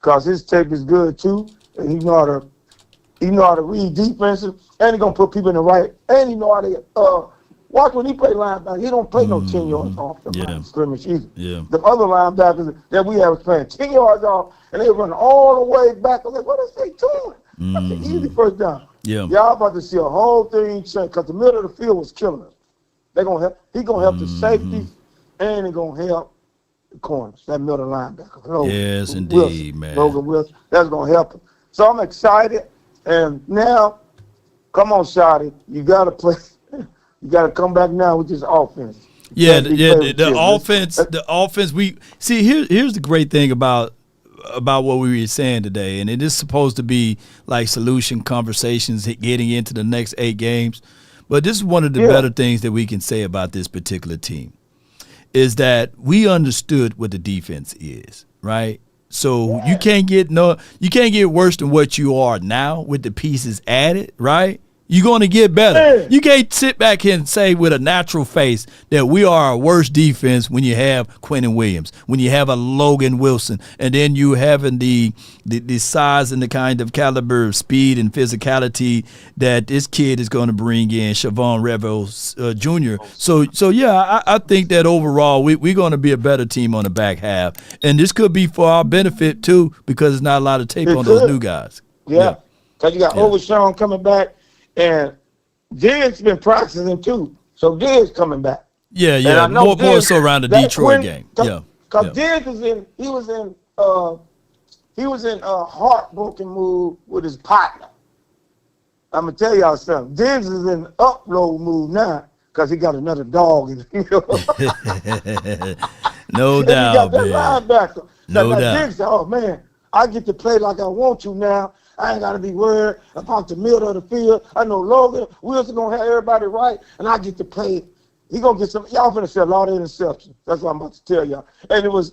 Because his tape is good too, and he know how to read defenses, and he gonna put people in the right, and he know how to watch when he play linebacker. He don't play no 10 yards off the line of scrimmage either. Yeah. The other linebackers that we have was playing 10 yards off, and they run all the way back. I'm like, what is they doing? That's an easy first down. Yeah. Y'all about to see a whole thing change because the middle of the field was killing us. He gonna help the safety, and he gonna help the corners, that middle linebacker. Yes, indeed, Wilson, man. Logan Wilson. That's gonna help him. So I'm excited, and now, come on, Shotty, you gotta play. You gotta come back now with this offense. Yeah, the offense. The offense. We see here's the great thing about what we were saying today, and it is supposed to be like solution conversations getting into the next 8 games. But this is one of the better things that we can say about this particular team is that we understood what the defense is, right? So you can't get worse than what you are now with the pieces added, right? You're going to get better. You can't sit back here and say with a natural face that we are a worse defense when you have Quentin Williams, when you have a Logan Wilson, and then you having the size and the kind of caliber of speed and physicality that this kid is going to bring in, Siobhan Revels Jr. So yeah, I think that overall we're going to be a better team on the back half. And this could be for our benefit too because there's not a lot of tape on those new guys. Yeah, because you got Overshawn coming back. And Diggs been practicing too, so Diggs coming back. Yeah. More so around the Detroit game. Yeah. Because Diggs he was in a heartbroken mood with his partner. I'm gonna tell y'all something. Diggs is in upload mood now because he got another dog in the field. No doubt, he got that man. linebacker. No now doubt. Diggs said, "Oh man, I get to play like I want to now. I ain't got to be worried about the middle of the field. I know Logan Wilson going to have everybody right, and I get to play. He going to get some. Y'all finna see a lot of interceptions. That's what I'm about to tell y'all. And it was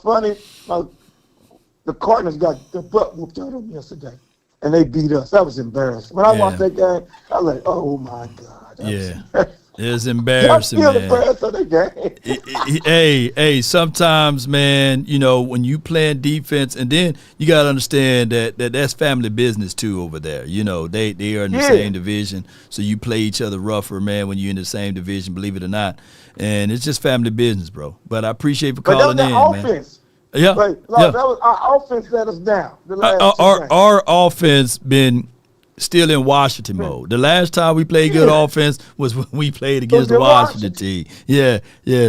funny. The Cardinals got the butt whooped out of them yesterday, and they beat us. That was embarrassing. When I watched that game, I was like, oh, my God. It's embarrassing, man. The Hey, sometimes, man, when you playing defense, and then you got to understand that's family business too over there. They are in the same division, so you play each other rougher, man, when you're in the same division, believe it or not. And it's just family business, bro. But I appreciate you for calling in, offense. Man. Yeah, that was our offense let us down. Our offense been still in Washington mode. The last time we played good offense was when we played against the Washington team. Yeah.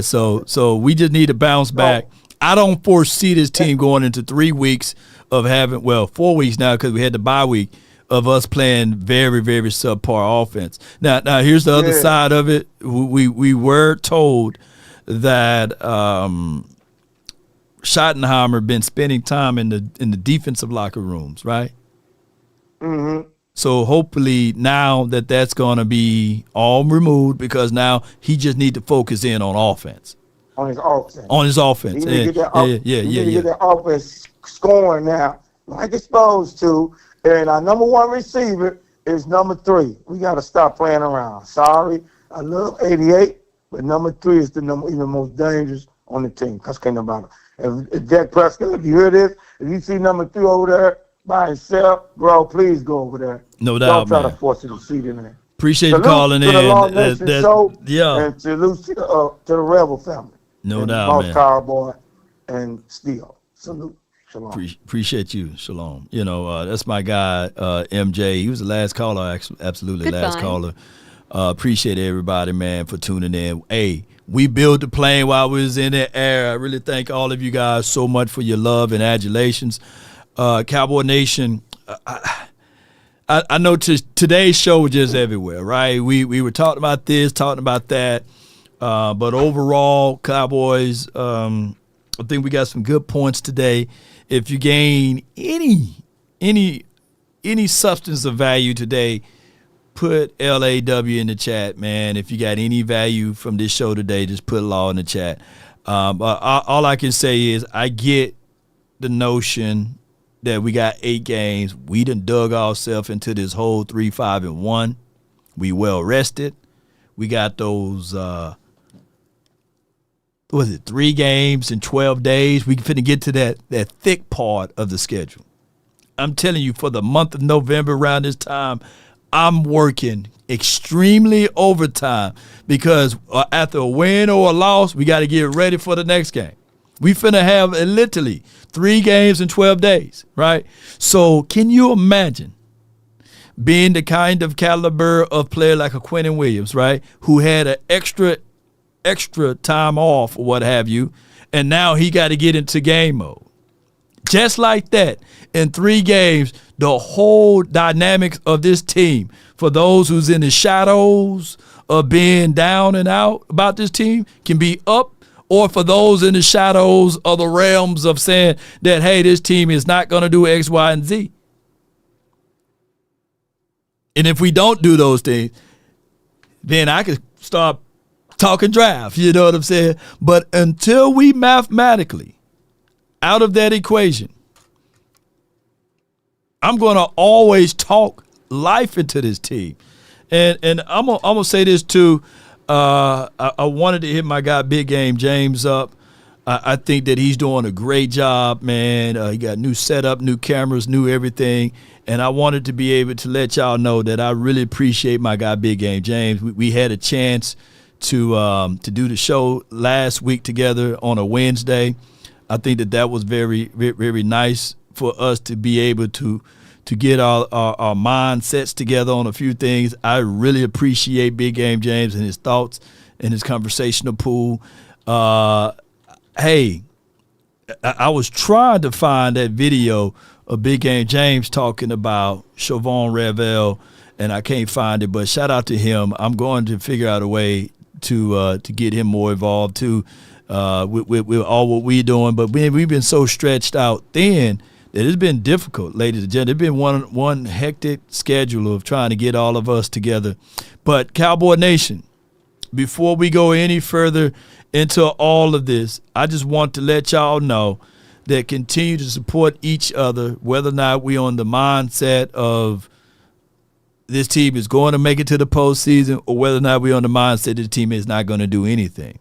So we just need to bounce back. I don't foresee this team going into 3 weeks of having 4 weeks now because we had the bye week of us playing very, very subpar offense. Now here's the other side of it. We were told that Schottenheimer been spending time in the defensive locker rooms, right? Mm-hmm. So hopefully now that's going to be all removed because now he just need to focus in on offense. On his offense. On his offense. He need to get that offense scoring now like it's supposed to. And our number 1 receiver is number 3. We got to stop playing around. Sorry, I love 88, but number 3 is the most dangerous on the team. That's kind about it. If Dak Prescott, if you hear this, if you see number 3 over there, by himself, bro, please go over there. No doubt, Don't try man. to force a seat in there. Appreciate Salute you calling to the in. Law Nation show, Yeah. and salute to the Rebel family. No and doubt, Boss man. Cowboy and Steel. Salute. Shalom. Appreciate you, Shalom. You know, that's my guy, MJ. He was the last caller, absolutely last caller. Appreciate everybody, man, for tuning in. Hey, we built the plane while we was in the air. I really thank all of you guys so much for your love and adulations. Cowboy Nation, I know today's show was just everywhere, right? We were talking about this, talking about that. But overall, Cowboys, I think we got some good points today. If you gain any substance of value today, put LAW in the chat, man. If you got any value from this show today, just put law in the chat. All I can say is I get the notion that we got 8 games. We done dug ourselves into this whole 3-5-1. We well rested. We got those 3 games in 12 days. We finna get to that thick part of the schedule. I'm telling you, for the month of November around this time, I'm working extremely overtime because after a win or a loss, we got to get ready for the next game. We finna have literally 3 games in 12 days, right? So can you imagine being the kind of caliber of player like a Quentin Williams, right, who had an extra time off or what have you, and now he got to get into game mode. Just like that, in 3 games, the whole dynamics of this team, for those who's in the shadows of being down and out about this team, can be up, or for those in the shadows of the realms of saying that, hey, this team is not going to do X, Y, and Z. And if we don't do those things, then I could start talking draft, you know what I'm saying? But until we mathematically out of that equation, I'm going to always talk life into this team. And I'm gonna say this too. I wanted to hit my guy Big Game James up. I think that he's doing a great job, man. He got new setup, new cameras, new everything. And I wanted to be able to let y'all know that I really appreciate my guy Big Game James. We had a chance to do the show last week together on a Wednesday. I think that was very, very, very nice for us to be able to get our mindsets together on a few things. I really appreciate Big Game James and his thoughts and his conversational pool. Hey, I was trying to find that video of Big Game James talking about Chauvin Revel, and I can't find it, but shout out to him. I'm going to figure out a way to get him more involved too with all what we're doing. But we've been so stretched out thin that it's been difficult, ladies and gentlemen. It's been one hectic schedule of trying to get all of us together. But Cowboy Nation, before we go any further into all of this, I just want to let y'all know that continue to support each other, whether or not we on the mindset of this team is going to make it to the postseason or whether or not we on the mindset that the team is not going to do anything.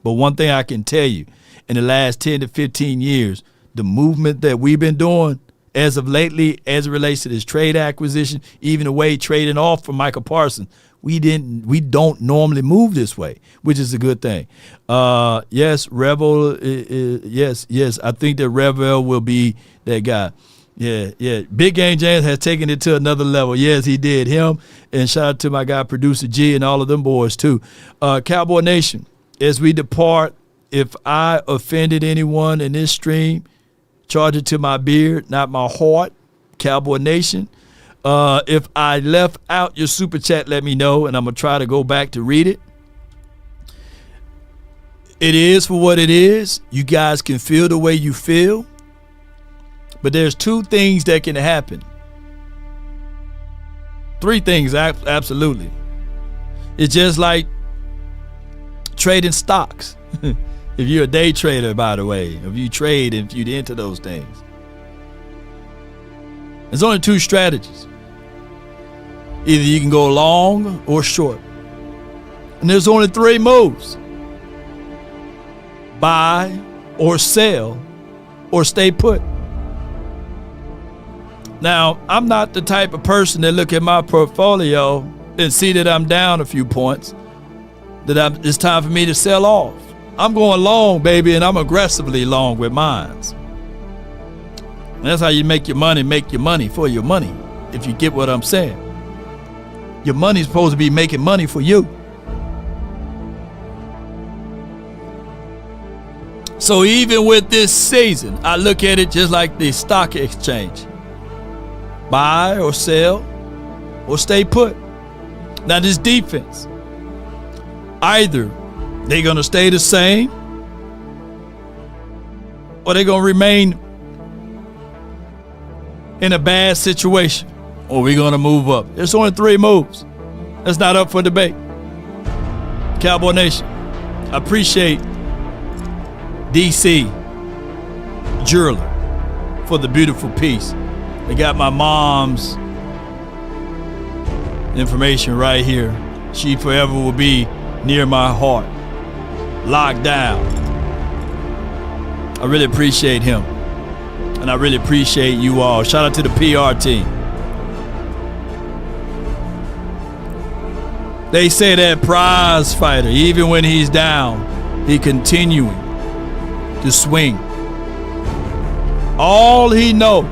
But one thing I can tell you, in the last 10 to 15 years, the movement that we've been doing as of lately, as it relates to this trade acquisition, even the way trading off for Michael Parsons, we don't normally move this way, which is a good thing. Yes, Revel, yes, I think that Revel will be that guy. Yeah. Big Game James has taken it to another level. Yes, he did. Him, and shout out to my guy, Producer G, and all of them boys too. Cowboy Nation, as we depart, if I offended anyone in this stream, charge it to my beard, not my heart. Cowboy Nation. If I left out your super chat, let me know, and I'm going to try to go back to read it. It is for what it is. You guys can feel the way you feel. But there's 2 things that can happen. 3 things, absolutely. It's just like trading stocks. If you're a day trader, by the way, if you trade and if you're into those things. There's only 2 strategies. Either you can go long or short. And there's only 3 moves. Buy or sell or stay put. Now, I'm not the type of person that look at my portfolio and see that I'm down a few points, that it's time for me to sell off. I'm going long, baby, and I'm aggressively long with mines. And that's how you make your money for your money, if you get what I'm saying. Your money's supposed to be making money for you. So even with this season, I look at it just like the stock exchange. Buy or sell or stay put. Now this defense, either they're going to stay the same or they're going to remain in a bad situation, or we're going to move up. There's only 3 moves. That's not up for debate. Cowboy Nation, I appreciate DC Jeweler for the beautiful piece. They got my mom's information right here. She forever will be near my heart. Locked down. I really appreciate him. And I really appreciate you all. Shout out to the PR team. They say that prize fighter, even when he's down, he continuing to swing. All he knows,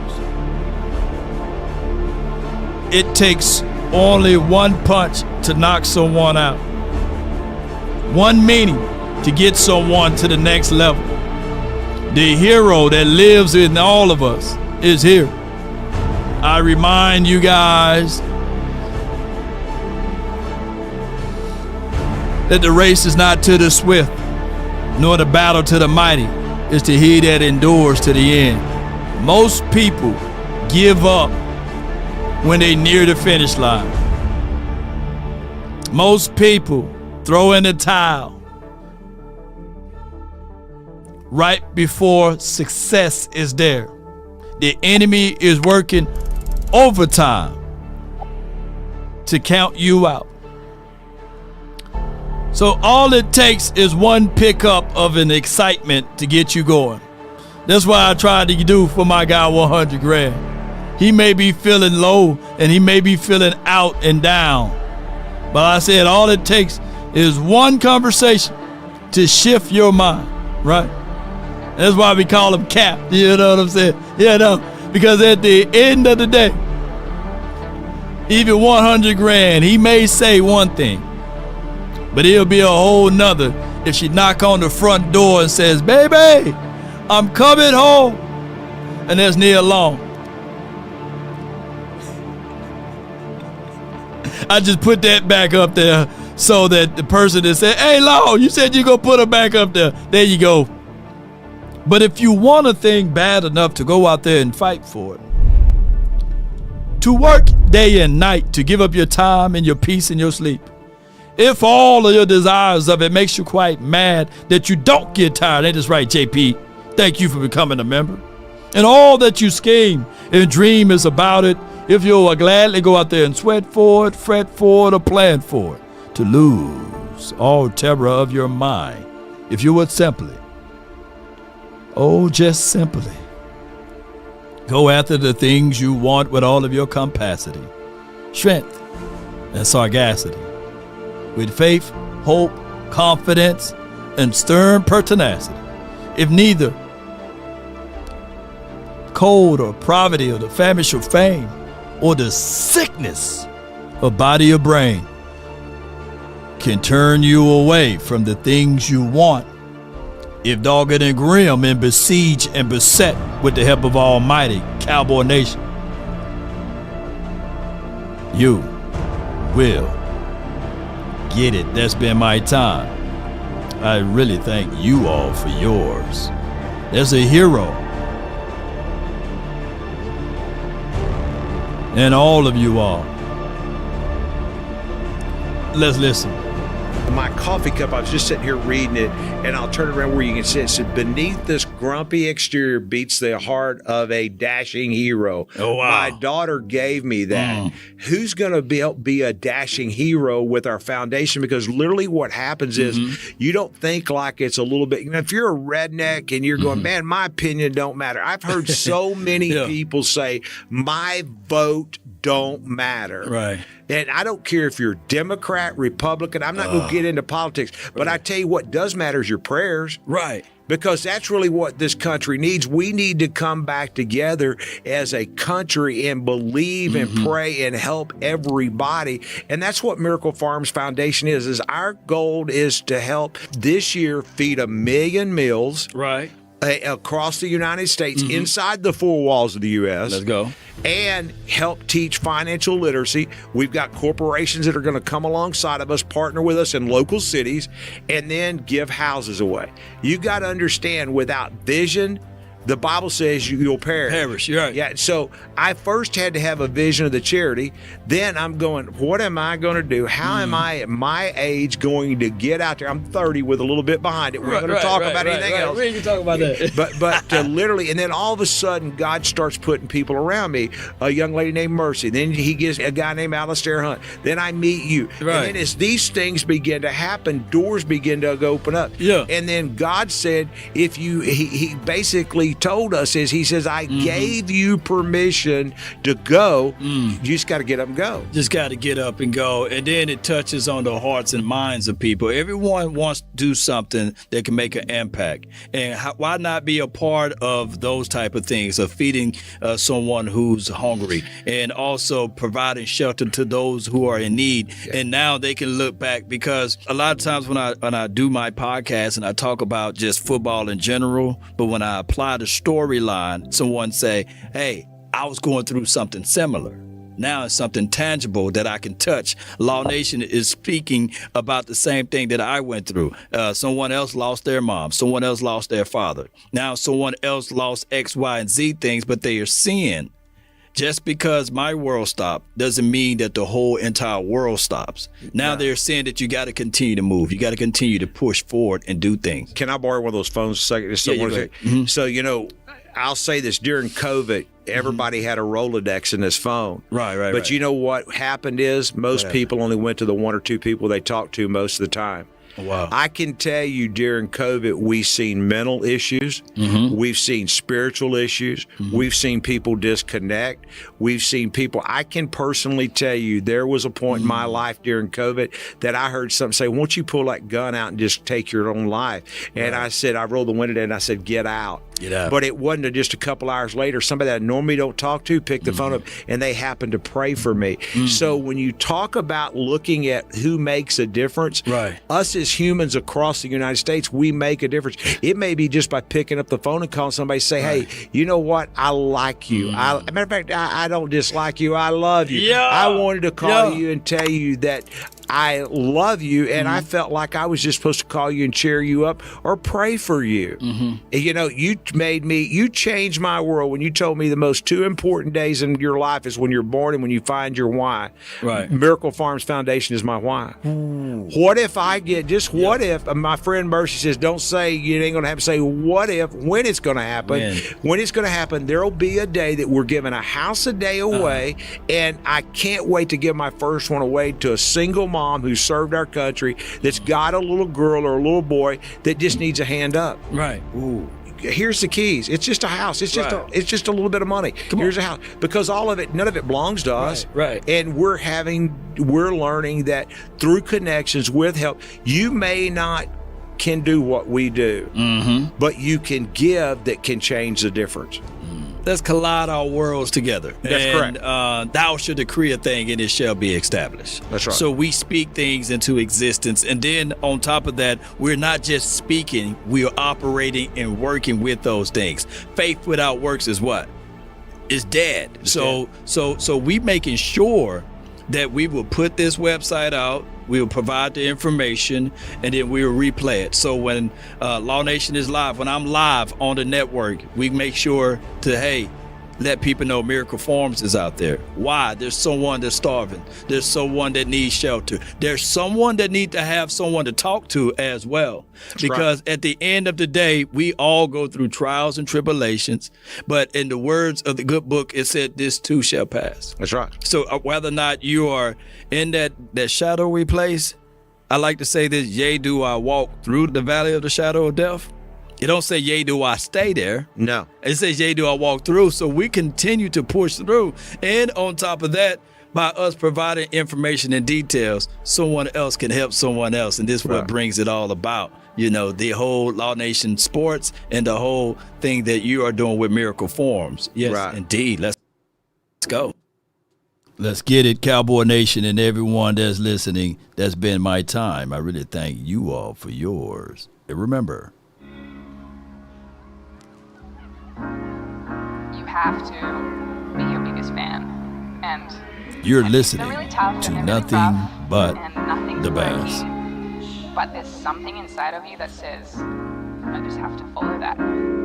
it takes only one punch to knock someone out. One meaning to get someone to the next level. The hero that lives in all of us is here. I remind you guys that the race is not to the swift, nor the battle to the mighty. It's to he that endures to the end. Most people give up when they near the finish line. Most people throw in the towel right before success is there. The enemy is working overtime to count you out. So all it takes is one pickup of an excitement to get you going. That's why I tried to do for my guy 100 grand. He may be feeling low and he may be feeling out and down. But I said all it takes is one conversation to shift your mind, right? That's why we call him Cap. You know what I'm saying? Because at the end of the day, even 100 grand, he may say one thing, but it'll be a whole nother if she knock on the front door and says, baby, I'm coming home. And there's Nia Long. I just put that back up there so that the person that said, hey, Long, you said you're going to put her back up there. There you go. But if you want a thing bad enough to go out there and fight for it, to work day and night, to give up your time and your peace and your sleep, if all of your desires of it makes you quite mad that you don't get tired, ain't this right, JP? Thank you for becoming a member. And all that you scheme and dream is about it, if you'll gladly go out there and sweat for it, fret for it, or plan for it, to lose all terror of your mind, if you would simply, just simply go after the things you want with all of your capacity, strength, and sagacity, with faith, hope, confidence, and stern pertinacity. If neither cold or poverty or the famish of fame or the sickness of body or brain can turn you away from the things you want, if dogged and grim and besieged and beset with the help of Almighty Cowboy Nation, you will get it. That's been my time. I really thank you all for yours. There's a hero and all of you all. Let's listen. my coffee cup, I was just sitting here reading it, and I'll turn it around where you can see it. It said, beneath this grumpy exterior beats the heart of a dashing hero. Oh, wow. My daughter gave me that. Who's going to be a dashing hero with our foundation? Because literally what happens is you don't think like it's a little bit, if you're a redneck and you're going, man, my opinion don't matter. I've heard so many people say, my vote don't matter. Right. And I don't care if you're Democrat, Republican. I'm not going to get into politics. But I tell you what does matter is your prayers. Right. Because that's really what this country needs. We need to come back together as a country and believe and pray and help everybody. And that's what Miracle Farms Foundation is our goal is to help this year feed 1 million meals. Right. Across the United States, inside the four walls of the U.S. Let's go. And help teach financial literacy. We've got corporations that are going to come alongside of us, partner with us in local cities, and then give houses away. You got to understand, without vision, the Bible says you'll perish. You're right. Yeah. So I first had to have a vision of the charity. Then I'm going, what am I going to do? How am I at my age going to get out there? I'm 30 with a little bit behind it. We're going to talk about anything else. We ain't going to talk about that. But to literally, and then all of a sudden, God starts putting people around me. A young lady named Mercy. Then he gives a guy named Alistair Hunt. Then I meet you. Right. And then as these things begin to happen, doors begin to open up. Yeah. And then God said, if you, he basically told us is he says, I gave you permission to go. You just got to get up and go. Just got to get up and go. And then it touches on the hearts and minds of people. Everyone wants to do something that can make an impact. And why not be a part of those type of things, of feeding someone who's hungry and also providing shelter to those who are in need. And now they can look back, because a lot of times when I do my podcast and I talk about just football in general, but when I apply the storyline, someone say, hey, I was going through something similar. Now it's something tangible that I can touch. Law Nation is speaking about the same thing that I went through. Someone else lost their mom. Someone else lost their father. Now someone else lost X, Y, and Z things, but they are seeing. Just because my world stopped doesn't mean that the whole entire world stops. Now they're saying that you got to continue to move. You got to continue to push forward and do things. Can I borrow one of those phones a second? So, I'll say this, during COVID, everybody had a Rolodex in this phone. Right. But you know what happened is most people only went to the one or two people they talked to most of the time. Wow. I can tell you during COVID, we've seen mental issues. We've seen spiritual issues. We've seen people disconnect. We've seen people, I can personally tell you, there was a point in my life during COVID that I heard something say, won't you pull that gun out and just take your own life? And I said, I rolled the window down and I said, get out. Get out. But it wasn't just a couple hours later, somebody that I normally don't talk to picked the phone up and they happened to pray for me. So when you talk about looking at who makes a difference, us as humans across the United States, we make a difference. It may be just by picking up the phone and calling somebody, say, hey, you know what? I like you. As a matter of fact, I don't dislike you. I love you. I wanted to call you and tell you that I love you, and I felt like I was just supposed to call you and cheer you up or pray for you. You changed my world when you told me the most two important days in your life is when you're born and when you find your why. Right. Miracle Farms Foundation is my why. What if I get, what if, my friend Mercy says, don't say you ain't going to have to say what if, when it's going to happen. When it's going to happen, there'll be a day that we're giving a house a day away, and I can't wait to give my first one away to a single mom who served our country that's got a little girl or a little boy that just needs a hand up. Right. Ooh. Here's the keys. It's just a house. It's just a little bit of money. Here's a house. Because all of it, none of it belongs to us. Right. And we're learning that through connections with help, you may not can do what we do, but you can give that can change the difference. Let's collide our worlds together. That's correct. Thou shalt decree a thing and it shall be established. That's right. So we speak things into existence. And then on top of that, we're not just speaking, we are operating and working with those things. Faith without works is what? It's dead. So we making sure that we will put this website out, we will provide the information, and then we will replay it. So when Law Nation is live, when I'm live on the network, we make sure to, hey, let people know Miracle Farms is out there. Why? There's someone that's starving. There's someone that needs shelter. There's someone that needs to have someone to talk to as well. Because at the end of the day, we all go through trials and tribulations. But in the words of the good book, it said, this too shall pass. That's right. So whether or not you are in that shadowy place, I like to say this, yea, do I walk through the valley of the shadow of death? It don't say, yea, do I stay there. No. It says, yea, do I walk through. So we continue to push through. And on top of that, by us providing information and details, someone else can help someone else. And this is what brings it all about. You know, the whole Law Nation sports and the whole thing that you are doing with Miracle Farms. Yes, indeed. Let's go. Let's get it, Cowboy Nation and everyone that's listening. That's been my time. I really thank you all for yours. And remember, you have to be your biggest fan. And you're listening really tough to and nothing rough but and nothing's the best. working, but there's something inside of you that says, I just have to follow that.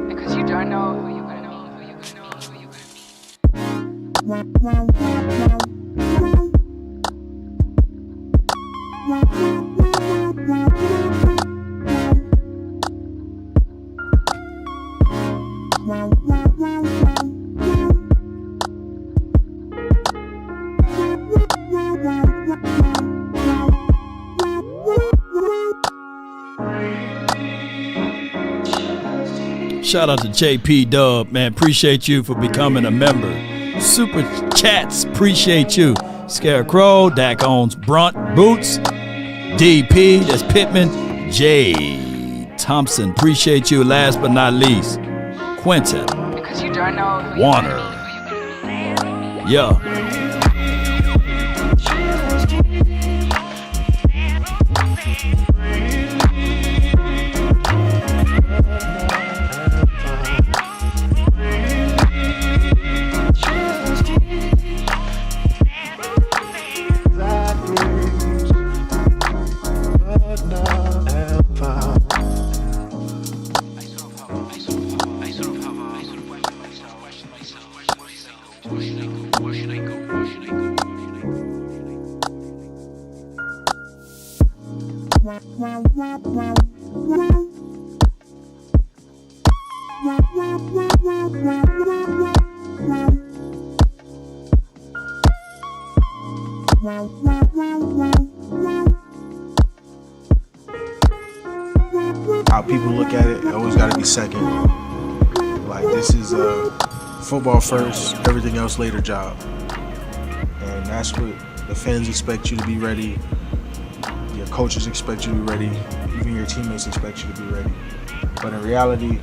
Because you don't know who you're going to meet, who you're going to meet, who you're going Shout out to JP Dub, man. Appreciate you for becoming a member. Super chats, appreciate you. Scarecrow, Dak owns Brunt Boots, DP, that's Pittman, J. Thompson, appreciate you. Last but not least, Quentin, because you don't know who Warner, yeah. How people look at it, always got to be second. Like, this is a football first, everything else later job. And that's what the fans expect you to be ready. Your coaches expect you to be ready. Even your teammates expect you to be ready. But in reality,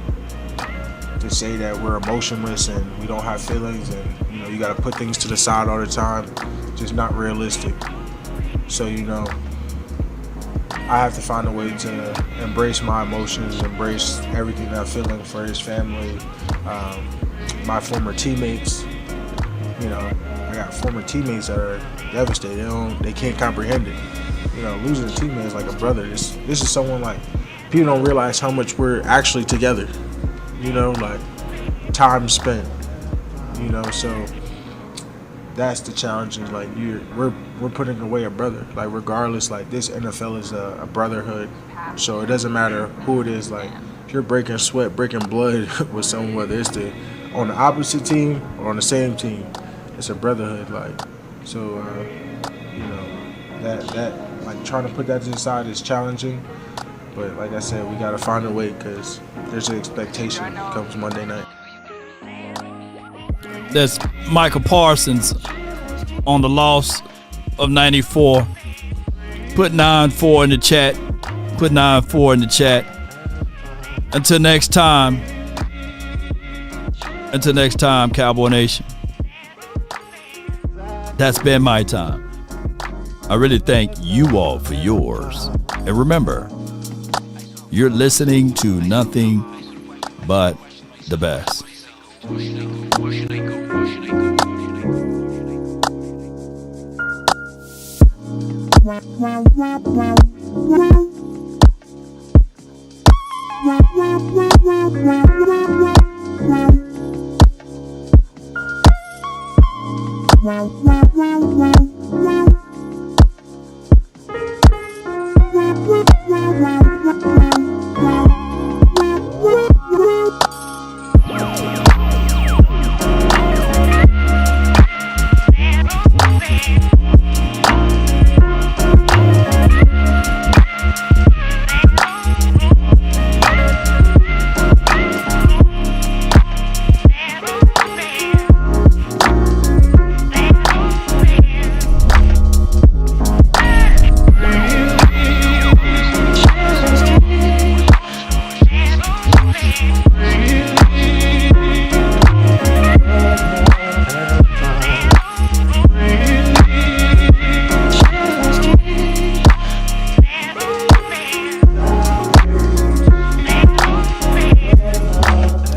to say that we're emotionless and we don't have feelings and, you know, you got to put things to the side all the time, just not realistic. So, you know, I have to find a way to embrace my emotions, embrace everything that I'm feeling for his family, my former teammates. You know, I got former teammates that are devastated. They can't comprehend it. You know, losing a teammate is like a brother. This is someone, like, people don't realize how much we're actually together. You know, like, time spent. You know, so that's the challenge. Is like we're putting away a brother. Like, regardless, like, this NFL is a brotherhood. So it doesn't matter who it is. Like, if you're breaking sweat, breaking blood with someone, whether it's on the opposite team or on the same team, it's a brotherhood. Like, so you know, that like, trying to put that to the side is challenging. But like I said, we got to find a way, because there's an expectation comes Monday night. That's Michael Parsons on the loss of 94. Put 9-4 in the chat. Put 9-4 in the chat. Until next time, Cowboy Nation. That's been my time. I really thank you all for yours. And remember, you're listening to nothing but the best.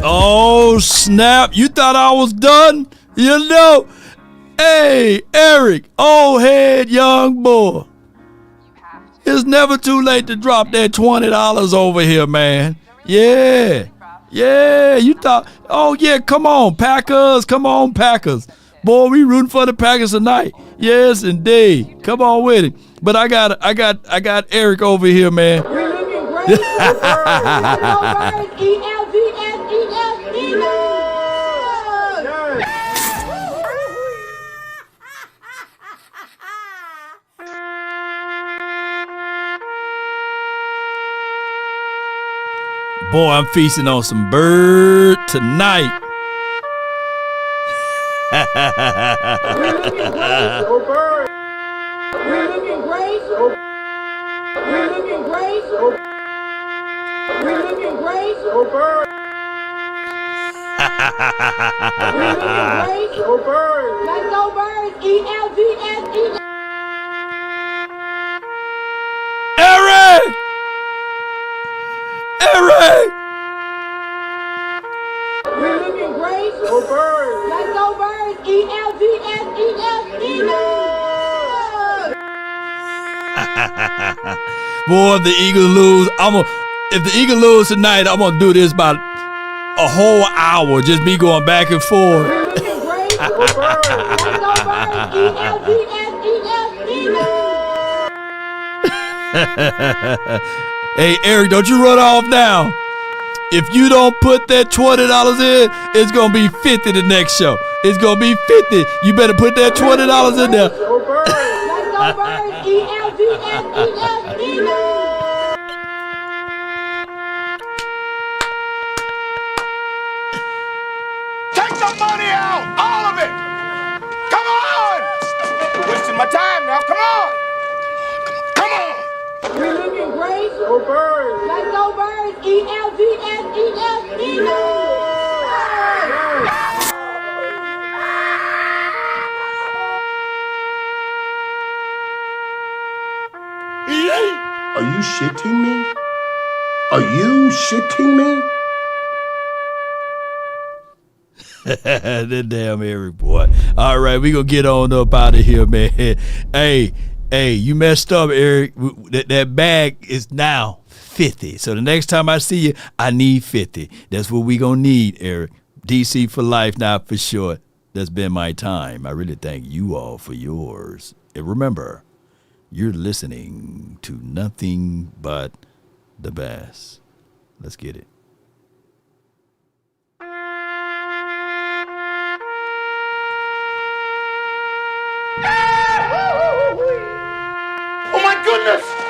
Oh, snap. You thought I was done? You know. Hey, Eric, old head young boy. It's never too late to drop that $20 over here, man. Yeah. Yeah, you thought, oh, yeah, come on, Packers. Come on, Packers. Boy, we rooting for the Packers tonight. Yes, indeed. Come on with it. But I got Eric over here, man. Boy, I'm feasting on some bird tonight. We're looking great. We're looking great. We're looking great. We're looking great. We're looking great. Let's go birds. ELGS. Eric! Eric! We're looking great. Let's go birds. ELGS. Boy, if the Eagles lose, if the Eagles lose tonight, I'm gonna do this about a whole hour, just me going back and forth. We're looking great. Let's go birds. Hey, Eric, don't you run off now. If you don't put that $20 in, it's going to be $50 the next show. It's going to be $50. You better put that $20 in there. Let's go birds. Take some money out, all of it. Come on. You're wasting my time now. Come on. Come on. We're looking great. Go birds. Let's go birds. ELGS. Are you shitting me? Are you shitting me? That damn Eric boy. All right, we gonna get on up out of here, man. Hey, you messed up, Eric. That bag is now 50. So the next time I see you, I need 50. That's what we gonna need, Eric. DC for life now for sure. That's been my time. I really thank you all for yours. And remember, you're listening to nothing but the best. Let's get it. Oh my goodness!